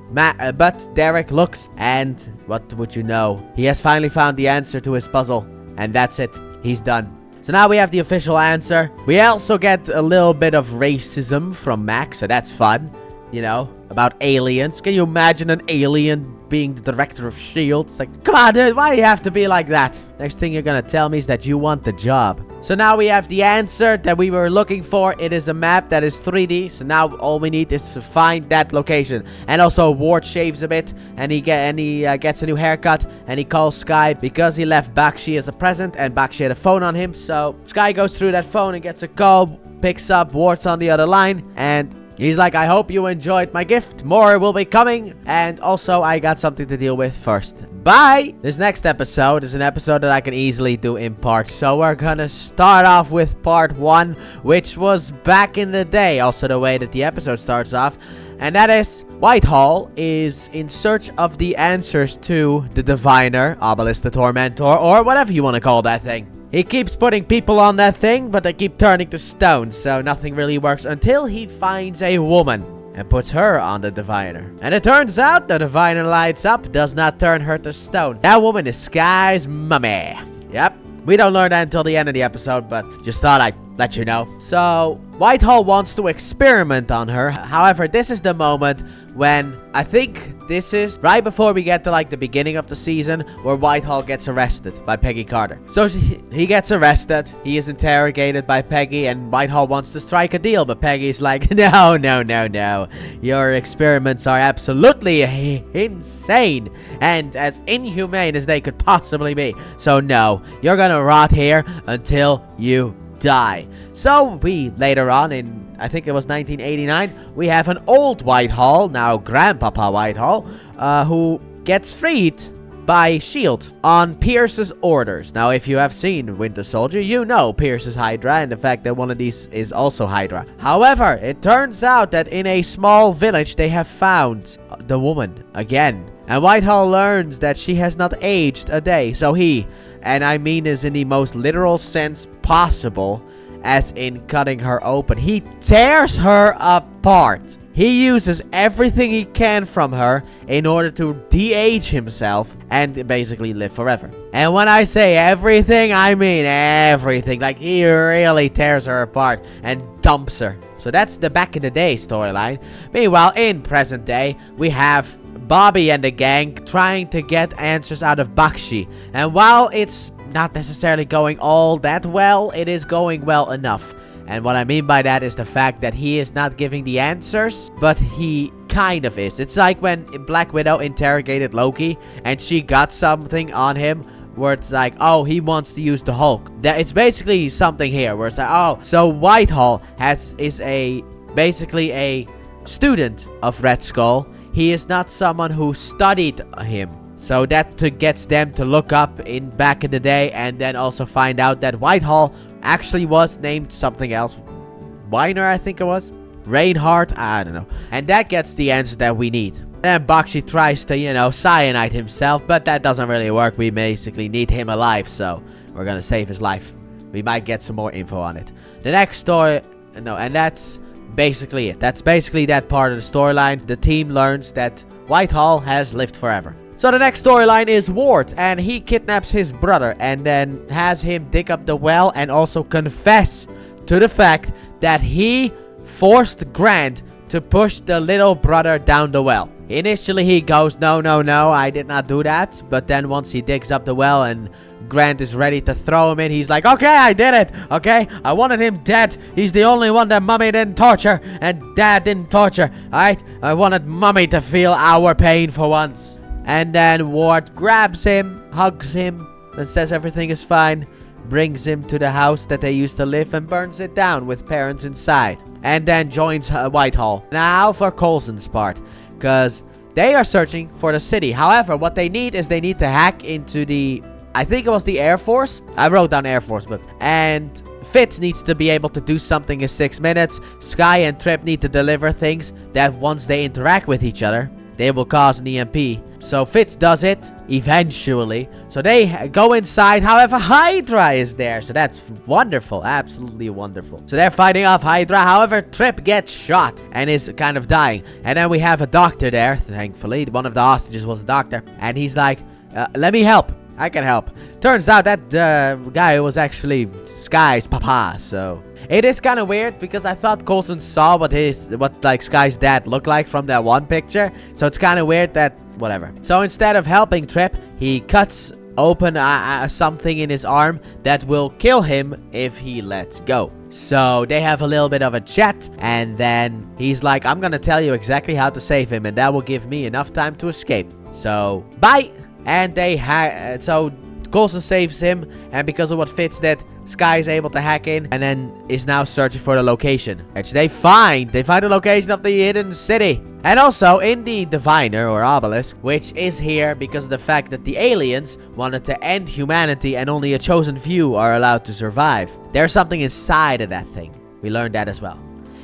Derek looks, and what would you know? He has finally found the answer to his puzzle, and that's it. He's done. So now we have the official answer. We also get a little bit of racism from Mac, so that's fun. You know, about aliens. Can you imagine an alien being the director of S.H.I.E.L.D? It's like, come on, dude, why do you have to be like that? Next thing you're gonna tell me is that you want the job. So now we have the answer that we were looking for. It is a map that is 3D. So now all we need is to find that location. And also Ward shaves a bit, and he gets a new haircut, and he calls Sky because he left Bakshi as a present, and Bakshi had a phone on him. So Sky goes through that phone and gets a call, picks up, Ward's on the other line, and he's like, I hope you enjoyed my gift. More will be coming. And also, I got something to deal with first. Bye! This next episode is an episode that I can easily do in parts. So we're gonna start off with part 1, which was back in the day. Also the way that the episode starts off. And that is, Whitehall is in search of the answers to the Diviner, Obelisk the Tormentor, or whatever you want to call that thing. He keeps putting people on that thing, but they keep turning to stone, so nothing really works until he finds a woman and puts her on the Diviner. And it turns out the Diviner lights up, does not turn her to stone. That woman is Sky's mummy. Yep. We don't learn that until the end of the episode, but just thought I'd let you know. So, Whitehall wants to experiment on her. However, this is the moment when I think this is right before we get to like the beginning of the season where Whitehall gets arrested by Peggy Carter. So he gets arrested. He is interrogated by Peggy, and Whitehall wants to strike a deal, but Peggy's like, no. Your experiments are absolutely insane and as inhumane as they could possibly be. So no, you're gonna rot here until you die. So we later on in, I think it was 1989, we have an old Whitehall, now Grandpapa Whitehall, who gets freed by S.H.I.E.L.D. on Pierce's orders. Now, if you have seen Winter Soldier, you know Pierce is Hydra and the fact that one of these is also Hydra. However, it turns out that in a small village, they have found the woman again. And Whitehall learns that she has not aged a day. So he, and I mean this in the most literal sense possible, as in cutting her open, he tears her apart. He uses everything he can from her in order to de-age himself and basically live forever. And when I say everything, I mean everything. Like, he really tears her apart and dumps her. So that's the back in the day storyline. Meanwhile, in present day, we have Bobby and the gang trying to get answers out of Bakshi. And while it's not necessarily going all that well, it is going well enough. And what I mean by that is the fact that he is not giving the answers, but he kind of is. It's like when Black Widow interrogated Loki and she got something on him where it's like, oh, he wants to use the Hulk. It's basically something here where it's like, oh, so Whitehall is basically a student of Red Skull. He is not someone who studied him. So that gets them to look up back in the day and then also find out that Whitehall actually was named something else. Weiner, I think it was. Reinhardt, I don't know. And that gets the answer that we need. Then Bakshi tries to, cyanide himself, but that doesn't really work. We basically need him alive, so we're gonna save his life. We might get some more info on it. The next story, and that's basically it. That's basically that part of the storyline. The team learns that Whitehall has lived forever. So the next storyline is Ward, and he kidnaps his brother and then has him dig up the well and also confess to the fact that he forced Grant to push the little brother down the well. Initially he goes, no, I did not do that. But then once he digs up the well and Grant is ready to throw him in, he's like, okay, I did it. Okay, I wanted him dead. He's the only one that Mommy didn't torture and Dad didn't torture. Alright, I wanted Mommy to feel our pain for once. And then Ward grabs him, hugs him, and says everything is fine. Brings him to the house that they used to live and burns it down with parents inside. And then joins Whitehall. Now for Coulson's part, because they are searching for the city. However, what they need is they need to hack into the, I think it was the Air Force. I wrote down Air Force, and Fitz needs to be able to do something in 6 minutes. Sky and Trip need to deliver things that once they interact with each other, they will cause an EMP. So Fitz does it eventually. So they go inside. However, Hydra is there. So that's wonderful. Absolutely wonderful. So they're fighting off Hydra. However, Trip gets shot and is kind of dying. And then we have a doctor there, thankfully. One of the hostages was a doctor. And he's like, let me help. I can help. Turns out that guy was actually Sky's papa. So it is kind of weird because I thought Coulson saw what Sky's dad looked like from that one picture. So it's kind of weird that whatever. So instead of helping Trip, he cuts open something in his arm that will kill him if he lets go. So they have a little bit of a chat, and then he's like, I'm gonna tell you exactly how to save him, and that will give me enough time to escape. So bye. And so Coulson saves him, and because of what Fitz did, Sky is able to hack in and then is now searching for the location, which they find the location of the hidden city. And also in the Diviner or Obelisk, which is here because of the fact that the aliens wanted to end humanity and only a chosen few are allowed to survive. There's something inside of that thing. We learned that as well.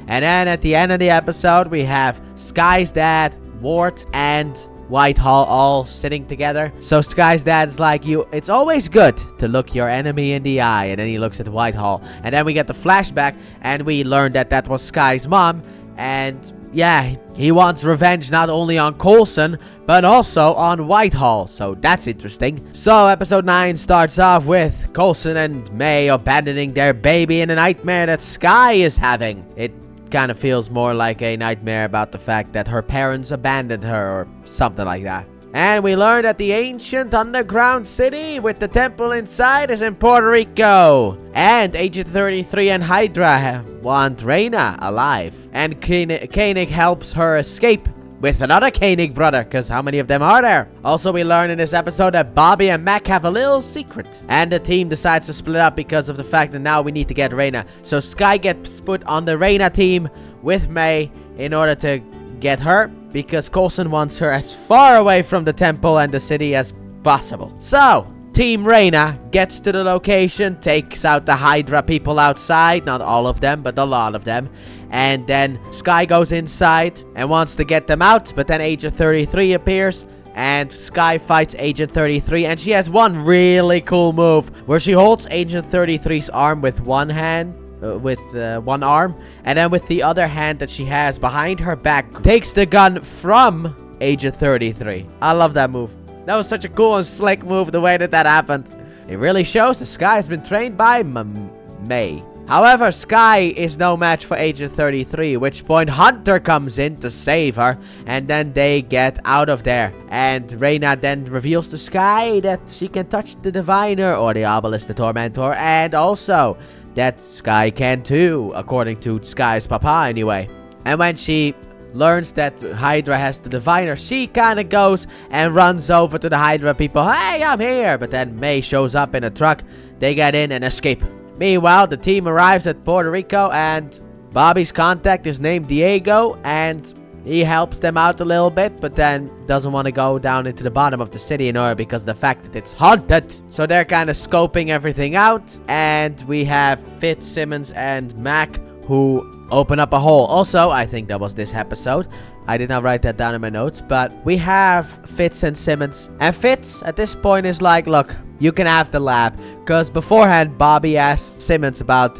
And then at the end of the episode, we have Sky's dad, Ward, and Whitehall all sitting together. So Sky's dad's like, it's always good to look your enemy in the eye. And then he looks at Whitehall. And then we get the flashback and we learn that was Sky's mom. And yeah, he wants revenge not only on Coulson, but also on Whitehall. So that's interesting. So episode 9 starts off with Coulson and May abandoning their baby in a nightmare that Sky is having. It kind of feels more like a nightmare about the fact that her parents abandoned her or something like that. And we learn that the ancient underground city with the temple inside is in Puerto Rico. And Agent 33 and Hydra want Reina alive. And Koenig helps her escape with another Koenig brother, because how many of them are there? Also, we learn in this episode that Bobby and Mac have a little secret. And the team decides to split up because of the fact that now we need to get Reina. So Sky gets put on the Reina team with May in order to get her, because Coulson wants her as far away from the temple and the city as possible. So, Team Reina gets to the location, takes out the Hydra people outside. Not all of them, but a lot of them. And then S.H.I.E.L.D goes inside and wants to get them out. But then Agent 33 appears. And S.H.I.E.L.D fights Agent 33. And she has one really cool move where she holds Agent 33's arm with one hand. One arm. And then with the other hand that she has behind her back, takes the gun from Agent 33. I love that move. That was such a cool and slick move, the way that happened. It really shows that S.H.I.E.L.D has been trained by May. However, S.H.I.E.L.D is no match for Agent 33, which point Hunter comes in to save her, and then they get out of there. And Reina then reveals to S.H.I.E.L.D that she can touch the Diviner, or the Obelisk the Tormentor, and also that S.H.I.E.L.D can too, according to S.H.I.E.L.D's papa anyway. And when she learns that Hydra has the Diviner, she kind of goes and runs over to the Hydra people. Hey, I'm here! But then May shows up in a truck. They get in and escape. Meanwhile, the team arrives at Puerto Rico, and Bobby's contact is named Diego, and he helps them out a little bit, but then doesn't want to go down into the bottom of the city in order because of the fact that it's haunted. So they're kind of scoping everything out, and we have Fitz, Simmons, and Mac who open up a hole. Also, I think that was this episode. I did not write that down in my notes, but we have Fitz and Simmons. And Fitz, at this point, is like, look, you can have the lab. Because beforehand, Bobby asked Simmons about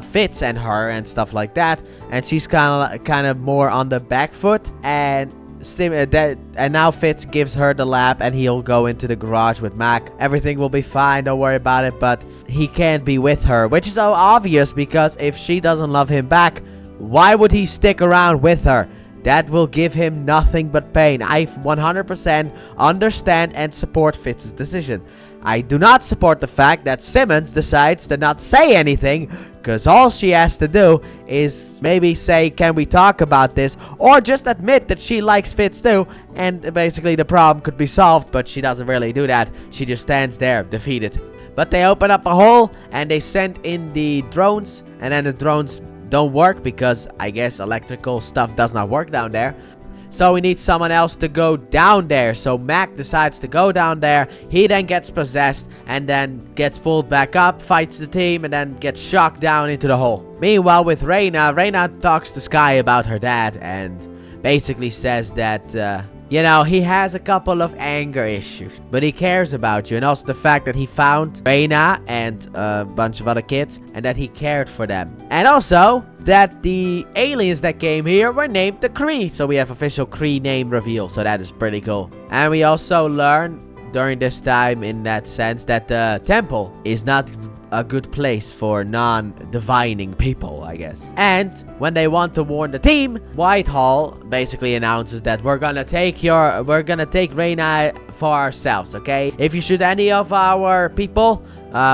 Fitz and her and stuff like that. And she's kind of more on the back foot. And now Fitz gives her the lab, and he'll go into the garage with Mac. Everything will be fine, don't worry about it, but he can't be with her, which is so obvious, because if she doesn't love him back, why would he stick around with her? That will give him nothing but pain. I 100% understand and support Fitz's decision. I do not support the fact that Simmons decides to not say anything, because all she has to do is maybe say, can we talk about this? Or just admit that she likes Fitz too, and basically the problem could be solved, but she doesn't really do that. She just stands there, defeated. But they open up a hole, and they send in the drones, and then the drones don't work because I guess electrical stuff does not work down there. So we need someone else to go down there. So Mac decides to go down there. He then gets possessed and then gets pulled back up, fights the team, and then gets shocked down into the hole. Meanwhile, with Reina talks to S.H.I.E.L.D about her dad and basically says that, you know, he has a couple of anger issues, but he cares about you. And also the fact that he found Reina and a bunch of other kids, and that he cared for them. And also that the aliens that came here were named the Kree. So we have official Kree name reveal. So that is pretty cool. And we also learn during this time, in that sense, that the temple is not a good place for non-divining people, I guess. And when they want to warn the team, Whitehall basically announces that we're gonna take Reina for ourselves, okay? If you shoot any of our people,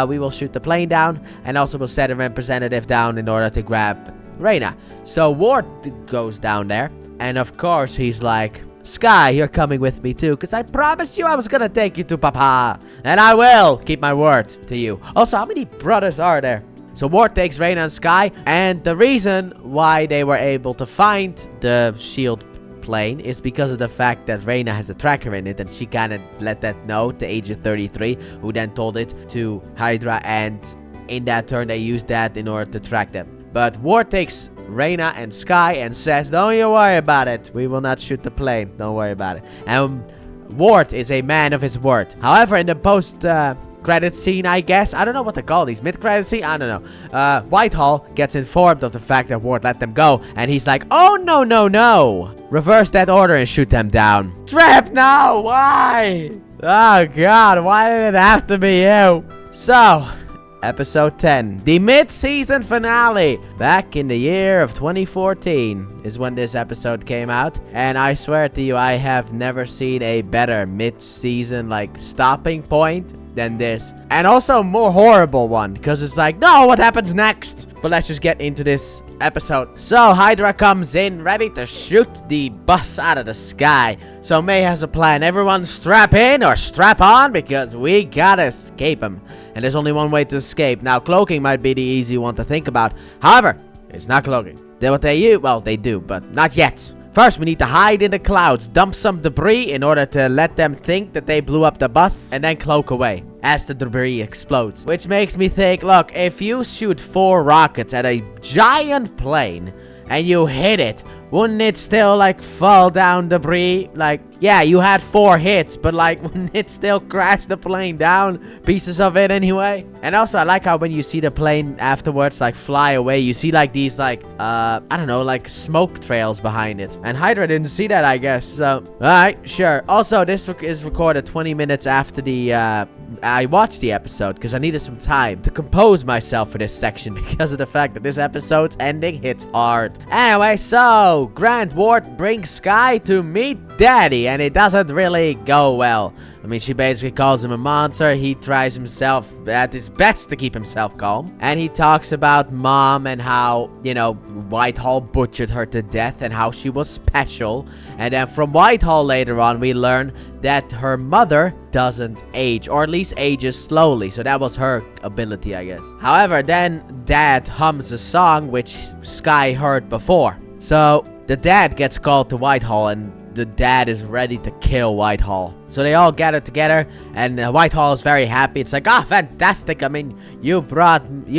we will shoot the plane down, and also we'll send a representative down in order to grab Reina. So Ward goes down there, and of course he's like, S.H.I.E.L.D, you're coming with me too, because I promised you I was gonna take you to Papa. And I will keep my word to you. Also, how many brothers are there? So Ward takes Reina and S.H.I.E.L.D, and the reason why they were able to find the S.H.I.E.L.D plane is because of the fact that Reina has a tracker in it, and she kind of let that know to Agent 33, who then told it to Hydra, and in that turn they used that in order to track them. But Ward takes Reina and S.H.I.E.L.D and says, don't you worry about it. We will not shoot the plane. Don't worry about it. And Ward is a man of his word. However, in the post-credit scene, I guess, I don't know what to call these. Mid-credit scene? I don't know. Whitehall gets informed of the fact that Ward let them go. And he's like, oh, no, no, no. Reverse that order and shoot them down. Trap now. Why? Oh, God. Why did it have to be you? So, Episode 10, the mid-season finale. Back in the year of 2014 is when this episode came out. And I swear to you, I have never seen a better mid-season, stopping point than this. And also a more horrible one, because it's like, no, what happens next? But let's just get into this episode. So Hydra comes in ready to shoot the bus out of the sky. So May has a plan. Everyone strap in or strap on, because we gotta escape him. And there's only one way to escape. Now cloaking might be the easy one to think about. However, it's not cloaking. Then what they use, well, they do, but not yet. First, we need to hide in the clouds, dump some debris in order to let them think that they blew up the bus, and then cloak away as the debris explodes. Which makes me think, look, if you shoot 4 rockets at a giant plane and you hit it, wouldn't it still, like, fall down debris? Like, yeah, you had 4 hits, but, like, wouldn't it still crash the plane down? Pieces of it anyway? And also, I like how when you see the plane afterwards, like, fly away, you see, like, these, like, I don't know, like, smoke trails behind it. And Hydra didn't see that, I guess, so... Alright, sure. Also, this is recorded 20 minutes after the, I watched the episode, because I needed some time to compose myself for this section, because of the fact that this episode's ending hits hard. Anyway, so... Grant Ward brings Sky to meet Daddy, and it doesn't really go well. I mean, she basically calls him a monster. He tries himself at his best to keep himself calm. And he talks about Mom and how, you know, Whitehall butchered her to death and how she was special. And then from Whitehall later on, we learn that her mother doesn't age, or at least ages slowly. So that was her ability, I guess. However, then Dad hums a song which Sky heard before. So the dad gets called to Whitehall, and the dad is ready to kill Whitehall. So they all gather together, and Whitehall is very happy. It's like, ah, fantastic. I mean, you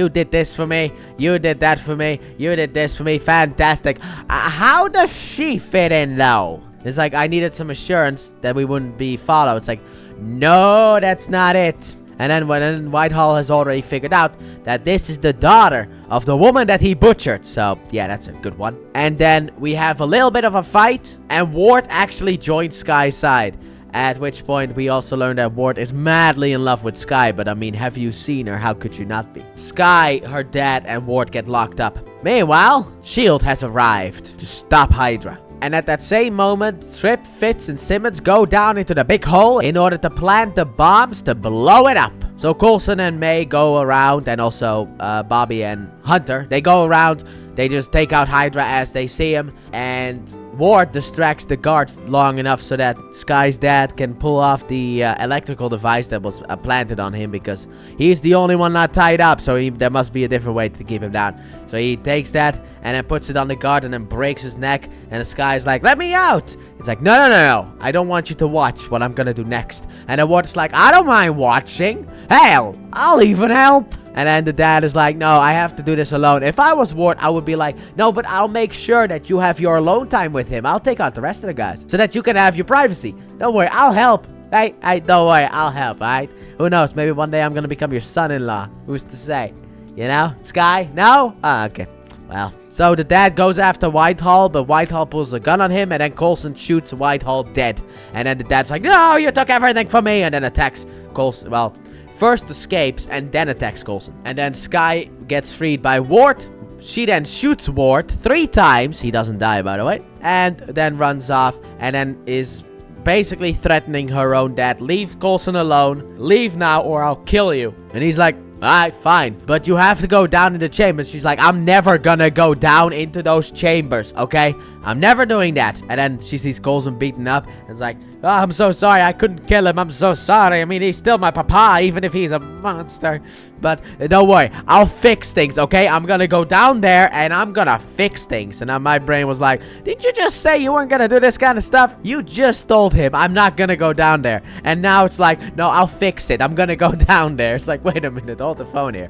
did this for me. You did that for me. You did this for me. Fantastic. How does she fit in, though? It's like, I needed some assurance that we wouldn't be followed. It's like, no, that's not it. And then Whitehall has already figured out that this is the daughter of the woman that he butchered. So, yeah, that's a good one. And then we have a little bit of a fight, and Ward actually joins Sky's side. At which point, we also learn that Ward is madly in love with Sky. But, I mean, have you seen her? How could you not be? Sky, her dad, and Ward get locked up. Meanwhile, S.H.I.E.L.D. has arrived to stop Hydra. And at that same moment, Trip, Fitz, and Simmons go down into the big hole in order to plant the bombs to blow it up. So Coulson and May go around, and also Bobby and Hunter. They go around, they just take out Hydra as they see him, and Ward distracts the guard long enough so that Sky's dad can pull off the electrical device that was planted on him, because he's the only one not tied up, so there must be a different way to keep him down. So he takes that and then puts it on the guard and then breaks his neck, and the Sky's like, let me out! It's like, no, I don't want you to watch what I'm gonna do next. And then Ward's like, I don't mind watching. Hell, I'll even help. And then the dad is like, no, I have to do this alone. If I was Ward, I would be like, no, but I'll make sure that you have your alone time with him. I'll take out the rest of the guys so that you can have your privacy. Don't worry, I'll help. Hey, don't worry, I'll help, alright? Who knows, maybe one day I'm gonna become your son-in-law. Who's to say? You know? Sky? No? Ah, okay. Well, so the dad goes after Whitehall, but Whitehall pulls a gun on him, and then Coulson shoots Whitehall dead. And then the dad's like, no, you took everything from me, and then attacks Coulson. Well, first escapes and then attacks Coulson. And then Sky gets freed by Ward. She then shoots Ward 3 times. He doesn't die, by the way. And then runs off, and then is basically threatening her own dad. Leave Coulson alone. Leave now or I'll kill you. And he's like, alright, fine. But you have to go down in the chambers. She's like, I'm never gonna go down into those chambers, okay? I'm never doing that. And then she sees Coulson beaten up. And it's like, oh, I'm so sorry. I couldn't kill him. I'm so sorry. I mean, he's still my papa, even if he's a monster. But don't worry. I'll fix things, okay? I'm gonna go down there and I'm gonna fix things. And then my brain was like, did you just say you weren't gonna do this kind of stuff? You just told him I'm not gonna go down there. And now it's like, no, I'll fix it. I'm gonna go down there. It's like, wait a minute. Hold the phone here.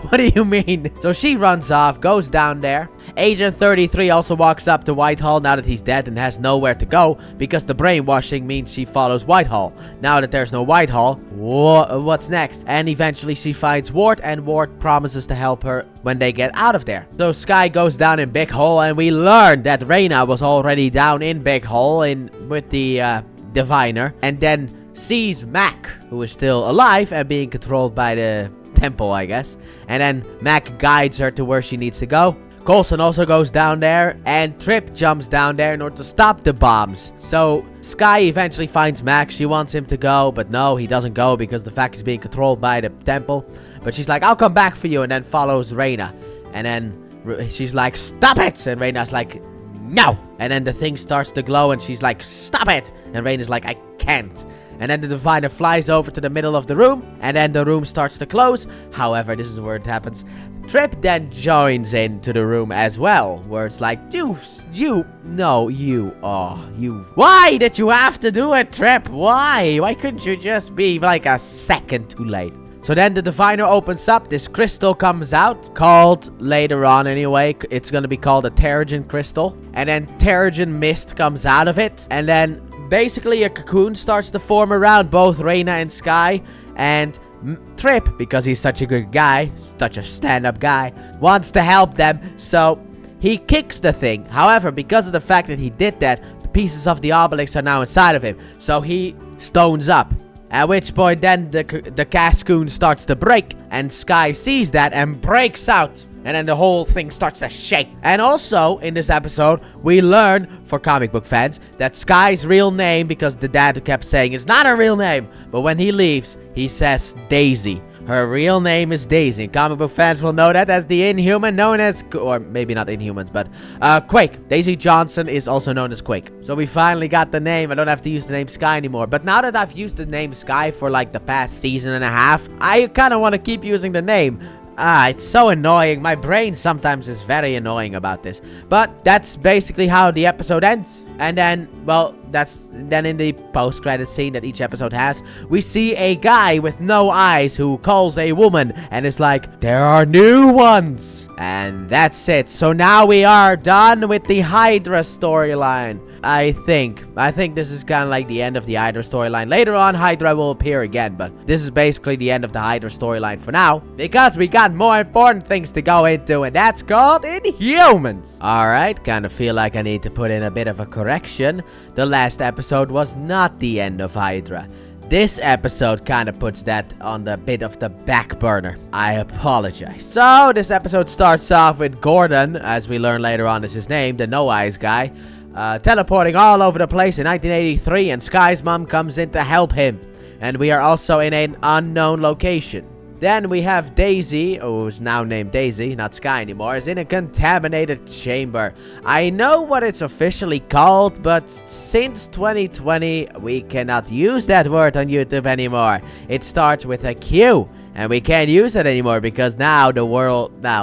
What do you mean? So she runs off, goes down there. Agent 33 also walks up to Whitehall now that he's dead and has nowhere to go, because the brainwashing means she follows Whitehall. Now that there's no Whitehall, what's next? And eventually she finds Ward, and Ward promises to help her when they get out of there. So Sky goes down in Big Hole, and we learn that Reyna was already down in Big Hole with the diviner, and then sees Mac, who is still alive and being controlled by the temple, I guess. And then Mac guides her to where she needs to go. Coulson also goes down there, and Trip jumps down there in order to stop the bombs. So Sky eventually finds Mac. She wants him to go, but no, he doesn't go because the fact is being controlled by the temple. But she's like, I'll come back for you, and then follows Reyna. And then she's like, stop it! And Reyna's like, no! And then the thing starts to glow, and she's like, stop it! And Reyna's like, I can't. And then the diviner flies over to the middle of the room, and then the room starts to close. However, this is where it happens. Trip then joins into the room as well, where it's like, why did you have to do it, Trip? Why couldn't you just be like a second too late? So then the diviner opens up, this crystal comes out, called, later on anyway, it's gonna be called a Terrigen crystal, and then Terrigen mist comes out of it, and then basically a cocoon starts to form around both Reina and Sky, and Trip, because he's such a good guy, such a stand-up guy, wants to help them, so he kicks the thing. However, because of the fact that he did that, the pieces of the obelisk are now inside of him, so he stones up. At which point then the cascoon starts to break, and Sky sees that and breaks out. And then the whole thing starts to shake. And also, in this episode, we learn, for comic book fans, that Sky's real name, because the dad kept saying it's not her real name, but when he leaves, he says Daisy. Her real name is Daisy. Comic book fans will know that as the Inhuman known as, or maybe not Inhumans, but Quake. Daisy Johnson is also known as Quake. So we finally got the name. I don't have to use the name Sky anymore. But now that I've used the name Sky for like the past season and a half, I kind of want to keep using the name. It's so annoying. My brain sometimes is very annoying about this. But that's basically how the episode ends. And then, well, then in the post-credit scene that each episode has, we see a guy with no eyes who calls a woman and is like, there are new ones. And that's it. So now we are done with the Hydra storyline. I think this is kind of like the end of the Hydra storyline. Later on, Hydra will appear again, but this is basically the end of the Hydra storyline for now, because we got more important things to go into, and that's called Inhumans. Alright, kind of feel like I need to put in a bit of a correction. The last episode was not the end of Hydra. This episode kind of puts that on the bit of the back burner. I apologize. So, this episode starts off with Gordon, as we learn later on is his name, the No Eyes guy, teleporting all over the place in 1983, and Sky's mom comes in to help him. And we are also in an unknown location. Then we have Daisy, who's now named Daisy, not Sky anymore, is in a contaminated chamber. I know what it's officially called, but since 2020, we cannot use that word on YouTube anymore. It starts with a Q. And we can't use it anymore because now the world, I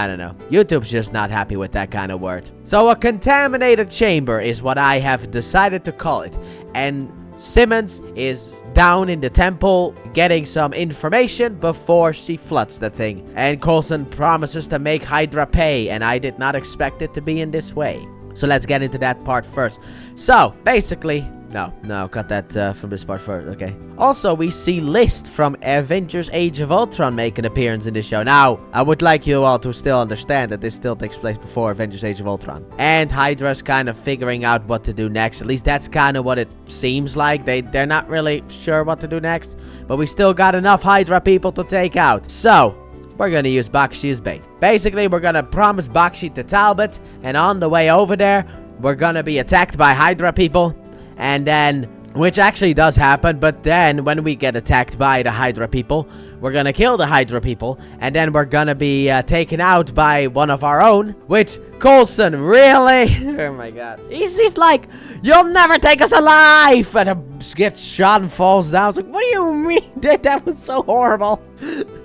don't know. YouTube's just not happy with that kind of word. So a contaminated chamber is what I have decided to call it. And Simmons is down in the temple getting some information before she floods the thing. And Coulson promises to make Hydra pay, and I did not expect it to be in this way. So let's get into that part first. So, basically, no, cut that from this part first, okay? Also, we see List from Avengers Age of Ultron make an appearance in this show. Now, I would like you all to still understand that this still takes place before Avengers Age of Ultron. And Hydra's kind of figuring out what to do next. At least that's kind of what it seems like. They're not really sure what to do next. But we still got enough Hydra people to take out. So, we're gonna use Bakshi as bait. Basically, we're gonna promise Bakshi to Talbot. And on the way over there, we're gonna be attacked by Hydra people. And then, which actually does happen, but then when we get attacked by the Hydra people, we're gonna kill the Hydra people, and then we're gonna be taken out by one of our own, which, Coulson, really? Oh my god. He's like, you'll never take us alive! And gets shot and falls down. It's like, what do you mean? That was so horrible.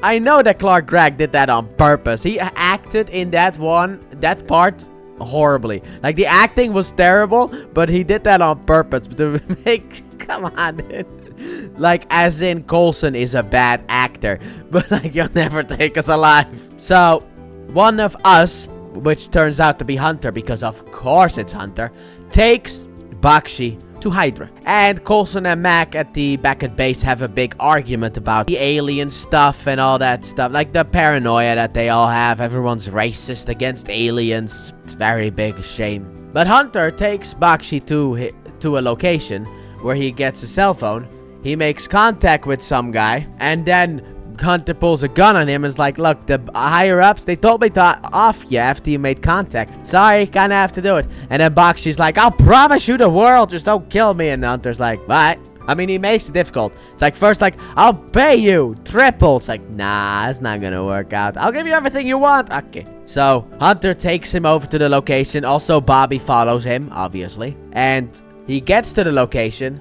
I know that Clark Gregg did that on purpose. He acted in that part horribly. Like, the acting was terrible, but he did that on purpose to make, come on, dude. Like, as in Coulson is a bad actor, but like, you'll never take us alive. So, one of us, which turns out to be Hunter, because of course it's Hunter, takes Bakshi to Hydra. And Coulson and Mac back at base have a big argument about the alien stuff and all that stuff. Like the paranoia that they all have. Everyone's racist against aliens. It's very big shame. But Hunter takes Bakshi to a location where he gets a cell phone. He makes contact with some guy. And then Hunter pulls a gun on him and is like, look, the higher-ups, they told me to off you after you made contact. Sorry, kinda have to do it. And then Bakshi's like, I'll promise you the world, just don't kill me. And Hunter's like, what? I mean, he makes it difficult. It's like, first like, I'll pay you triple. It's like, nah, it's not gonna work out. I'll give you everything you want. Okay. So, Hunter takes him over to the location. Also, Bobby follows him, obviously. And he gets to the location.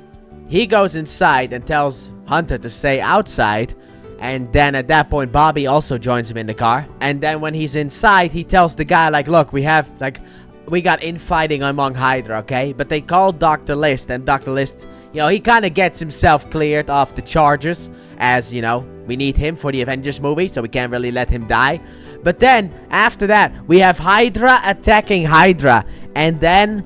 He goes inside and tells Hunter to stay outside. And then at that point, Bobby also joins him in the car. And then when he's inside, he tells the guy, like, look, we got infighting among Hydra, okay? But they called Dr. List, and Dr. List, he kind of gets himself cleared off the charges, as, we need him for the Avengers movie, so we can't really let him die. But then, after that, we have Hydra attacking Hydra, and then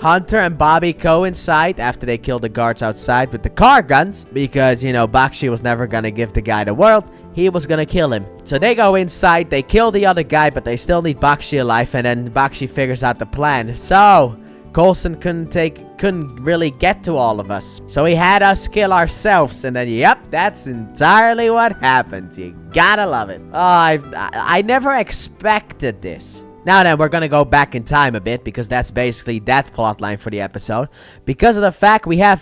Hunter and Bobby coincide after they kill the guards outside with the car guns, because, Bakshi was never gonna give the guy the world. He was gonna kill him. So they go inside, they kill the other guy, but they still need Bakshi alive, and then Bakshi figures out the plan. So Coulson couldn't really get to all of us. So he had us kill ourselves, and then, yep, that's entirely what happened. You gotta love it. Oh, I never expected this. Now then, we're gonna go back in time a bit, because that's basically that plotline for the episode. Because of the fact we have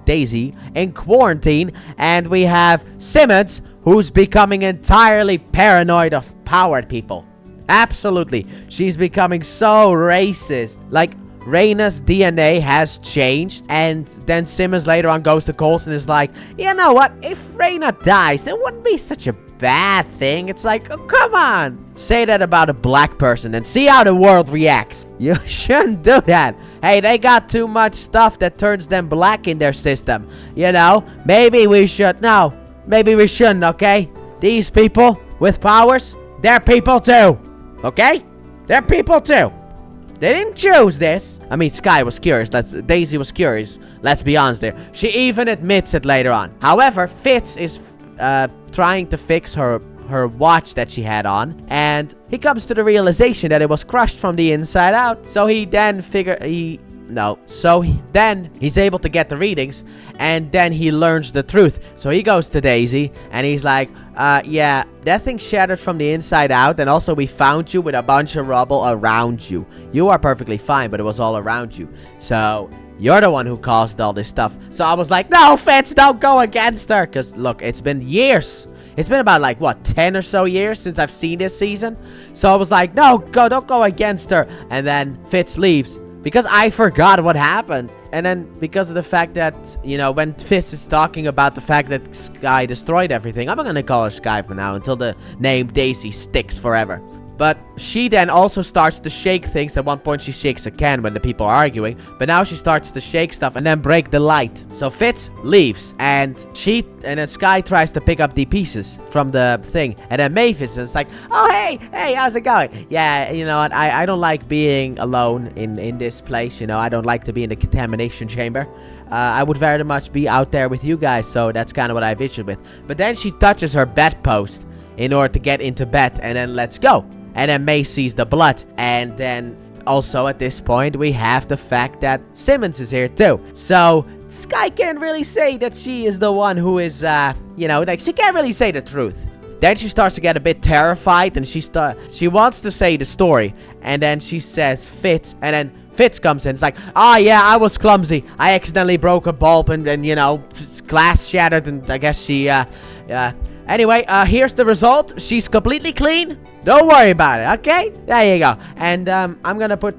Daisy in quarantine, and we have Simmons, who's becoming entirely paranoid of powered people. Absolutely. She's becoming so racist. Like, Raina's DNA has changed, and then Simmons later on goes to Coulson and is like, you know what? If Raina dies, it wouldn't be such a bad thing. It's like, oh, come on. Say that about a black person and see how the world reacts. You shouldn't do that. Hey, they got too much stuff that turns them black in their system. Maybe we should. No, maybe we shouldn't, okay? These people with powers, they're people too. Okay? They're people too. They didn't choose this. I mean, Sky was curious. Daisy was curious. Let's be honest there. She even admits it later on. However, Fitz is trying to fix her watch that she had on, and he comes to the realization that it was crushed from the inside out. So he then he's able to get the readings, and then he learns the truth. So he goes to Daisy, and he's like, yeah, that thing shattered from the inside out, and also we found you with a bunch of rubble around you. You are perfectly fine, but it was all around you. So you're the one who caused all this stuff. So I was like, no, Fitz, don't go against her. Because, look, it's been years. It's been about, 10 or so years since I've seen this season. So I was like, no, don't go against her. And then Fitz leaves, because I forgot what happened. And then because of the fact that, when Fitz is talking about the fact that Sky destroyed everything, I'm going to call her Sky for now until the name Daisy sticks forever. But she then also starts to shake things. At one point, she shakes a can when the people are arguing. But now she starts to shake stuff and then break the light. So Fitz leaves. And then Sky tries to pick up the pieces from the thing. And then Mavis is like, oh, hey, how's it going? Yeah, you know what? I don't like being alone in this place. I don't like to be in the contamination chamber. I would very much be out there with you guys. So that's kind of what I've issued with. But then she touches her bedpost in order to get into bed. And then let's go. And then May sees the blood. And then also at this point, we have the fact that Simmons is here too. So Sky can't really say that she is the one who is, she can't really say the truth. Then she starts to get a bit terrified, and she wants to say the story. And then she says Fitz, and then Fitz comes in. It's like, oh yeah, I was clumsy. I accidentally broke a bulb, and glass shattered, and I guess she, Anyway, here's the result. She's completely clean. Don't worry about it, okay? There you go. And, I'm gonna put,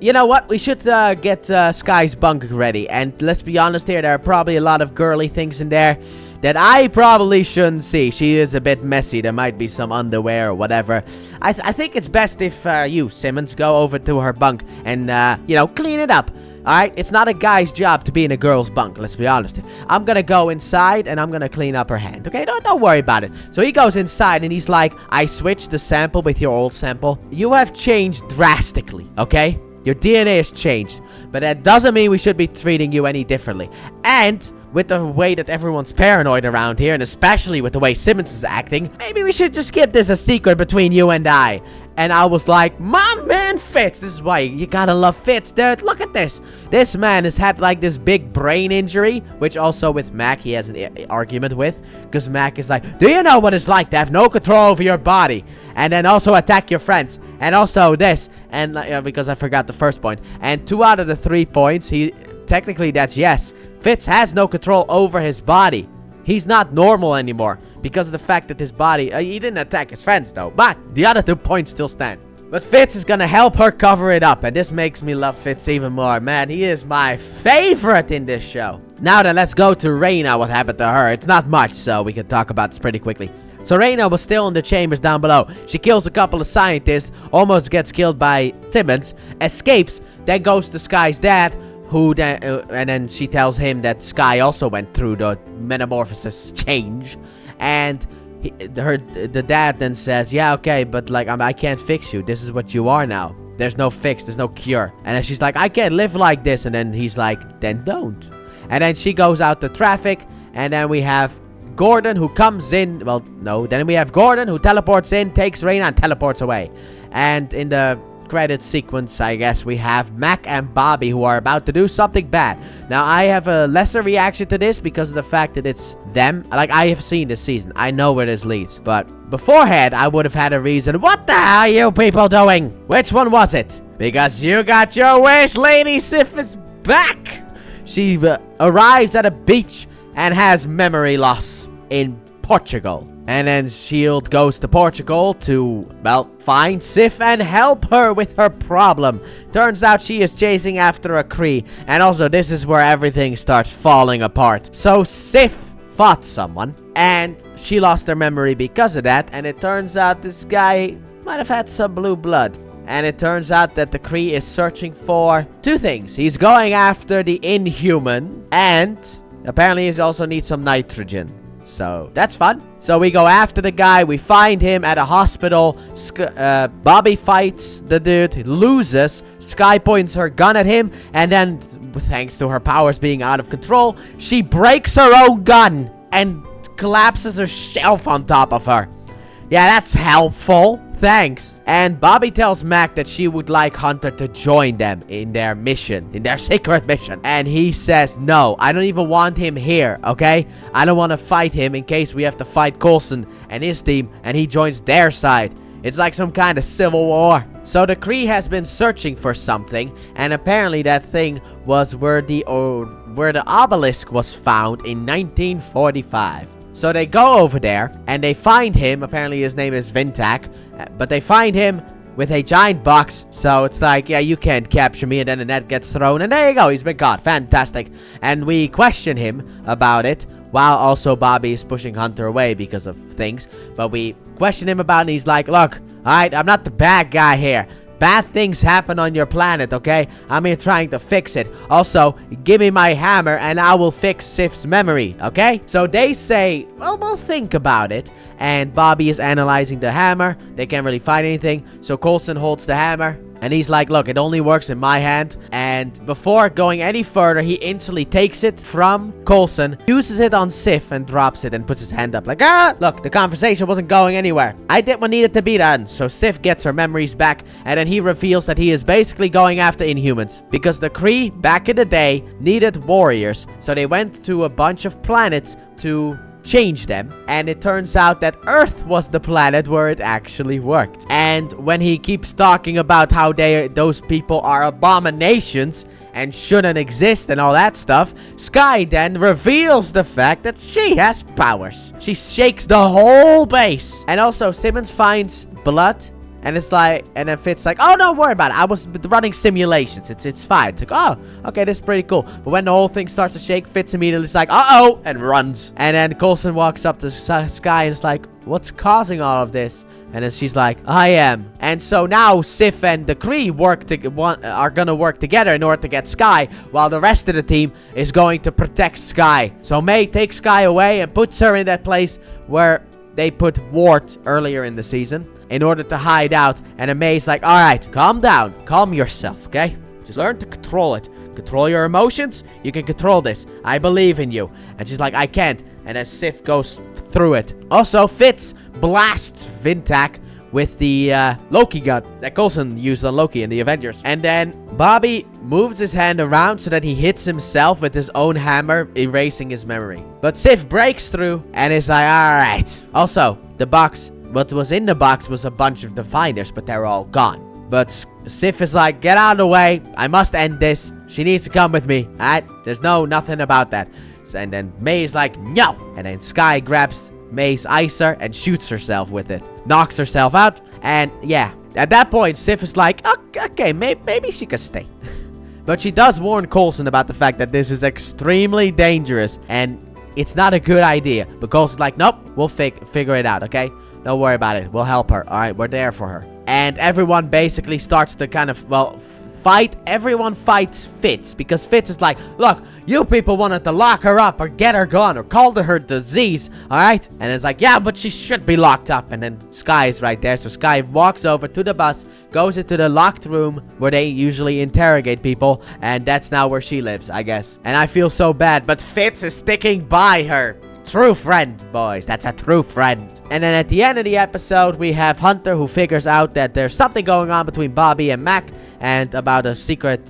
you know what? We should, get, Sky's bunk ready. And let's be honest here, there are probably a lot of girly things in there that I probably shouldn't see. She is a bit messy. There might be some underwear or whatever. I think it's best if, you, Simmons, go over to her bunk and, clean it up. Alright, it's not a guy's job to be in a girl's bunk, let's be honest. I'm gonna go inside and I'm gonna clean up her hand, okay? Don't worry about it. So he goes inside and he's like, I switched the sample with your old sample. You have changed drastically, okay? Your DNA has changed. But that doesn't mean we should be treating you any differently. And with the way that everyone's paranoid around here, and especially with the way Simmons is acting, maybe we should just keep this a secret between you and I. And I was like, my man Fitz. This is why you gotta love Fitz, dude. Look at this. This man has had this big brain injury, which also with Mac he has an argument with. Because Mac is like, do you know what it's like to have no control over your body? And then also attack your friends. And also this. And because I forgot the first point. And 2 out of the 3 points, technically that's yes. Fitz has no control over his body. He's not normal anymore. Because of the fact that his body, he didn't attack his friends though, but the other 2 points still stand. But Fitz is gonna help her cover it up, and this makes me love Fitz even more. Man, he is my favorite in this show. Now then, let's go to Reina, what happened to her. It's not much, so we can talk about this pretty quickly. So Reina was still in the chambers down below. She kills a couple of scientists, almost gets killed by Simmons, escapes, then goes to Sky's dad, who then, and then she tells him that Sky also went through the metamorphosis change, and the dad then says, yeah, okay, but like I can't fix you. This is what you are now. There's no fix. There's no cure. And then she's like, I can't live like this. And then he's like, then don't. And then she goes out to traffic, and then we have Gordon who comes in. Well, no. Then we have Gordon who teleports in, takes Reina, and teleports away. And in the credit sequence, I guess, we have Mac and Bobby who are about to do something bad. Now, I have a lesser reaction to this because of the fact that it's them. Like, I have seen this season. I know where this leads. But beforehand, I would have had a reason. What the hell are you people doing? Which one was it? Because you got your wish, Lady Sif is back. She arrives at a beach and has memory loss in Portugal. And then S.H.I.E.L.D. goes to Portugal to, well, find Sif and help her with her problem. Turns out she is chasing after a Kree. And also, this is where everything starts falling apart. So Sif fought someone, and she lost her memory because of that. And it turns out this guy might have had some blue blood. And it turns out that the Kree is searching for two things. He's going after the Inhuman, and apparently he also needs some nitrogen. So that's fun. So we go after the guy. We find him at a hospital. Bobby fights the dude. He loses. Sky points her gun at him. And then, thanks to her powers being out of control, she breaks her own gun and collapses her shelf on top of her. Yeah, that's helpful. Thanks. And Bobby tells Mac that she would like Hunter to join them in their mission, in their secret mission. And he says, no, I don't even want him here, okay? I don't want to fight him in case we have to fight Coulson and his team, and he joins their side. It's like some kind of civil war. So the Kree has been searching for something, and apparently that thing was where the obelisk was found in 1945. So they go over there, and they find him. Apparently his name is Vintak, but they find him with a giant box. So it's like, yeah, you can't capture me, and then the net gets thrown, and there you go, he's been caught. Fantastic. And we question him about it, while also Bobby is pushing Hunter away because of things. But we question him about it, and he's like, look, alright, I'm not the bad guy here. Bad things happen on your planet, okay? I'm here trying to fix it. Also, give me my hammer and I will fix Sif's memory, okay? So they say, well, we'll think about it. And Bobby is analyzing the hammer. They can't really find anything. So Coulson holds the hammer. And he's like, look, it only works in my hand. And before going any further, he instantly takes it from Coulson, uses it on Sif, and drops it and puts his hand up like, ah! Look, the conversation wasn't going anywhere. I did what needed to be done. So Sif gets her memories back, and then he reveals that he is basically going after Inhumans. Because the Kree, back in the day, needed warriors. So they went to a bunch of planets to change them, and it turns out that Earth was the planet where it actually worked. And when he keeps talking about how those people are abominations and shouldn't exist and all that stuff, Sky then reveals the fact that she has powers. She shakes the whole base. And also Simmons finds blood, and it's like, and then Fitz like, oh, don't worry about it. I was running simulations. It's fine. It's like, oh, okay, this is pretty cool. But when the whole thing starts to shake, Fitz immediately is like, uh-oh, and runs. And then Coulson walks up to Sky and is like, what's causing all of this? And then she's like, I am. And so now Sif and the Kree are gonna work together in order to get Sky, while the rest of the team is going to protect Sky. So May takes Sky away and puts her in that place where they put Wart earlier in the season in order to hide out. And May's like, alright, calm down. Calm yourself, okay? Just learn to control it. Control your emotions. You can control this. I believe in you. And she's like, I can't. And then Sif goes through it. Also, Fitz blasts Vintak with the Loki gun that Coulson used on Loki in the Avengers. And then Bobby moves his hand around so that he hits himself with his own hammer, erasing his memory. But Sif breaks through and is like, alright. Also, the box, what was in the box was a bunch of Diviners, but they're all gone. But Sif is like, get out of the way. I must end this. She needs to come with me. Alright? There's nothing about that. And then May is like, no. And then Sky grabs May's icer and shoots herself with it. Knocks herself out. And yeah, At that point, Sif is like, okay, maybe she could stay. But she does warn Coulson about the fact that this is extremely dangerous and it's not a good idea. But Coulson's like, nope, we'll figure it out, okay? Don't worry about it. We'll help her. All right, we're there for her. And everyone basically starts to kind of, well, fight. Everyone fights Fitz because Fitz is like, look, you people wanted to lock her up or get her gone or call her disease, all right? And it's like, yeah, but she should be locked up. And then Sky is right there. So Sky walks over to the bus, goes into the locked room where they usually interrogate people. And that's now where she lives, I guess. And I feel so bad, but Fitz is sticking by her. True friend, boys. That's a true friend. And then at the end of the episode, we have Hunter who figures out that there's something going on between Bobby and Mac and about a secret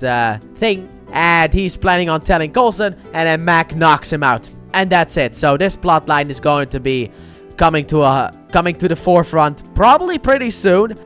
thing. And he's planning on telling Coulson, and then Mac knocks him out. And that's it. So this plotline is going to be coming to the forefront probably pretty soon.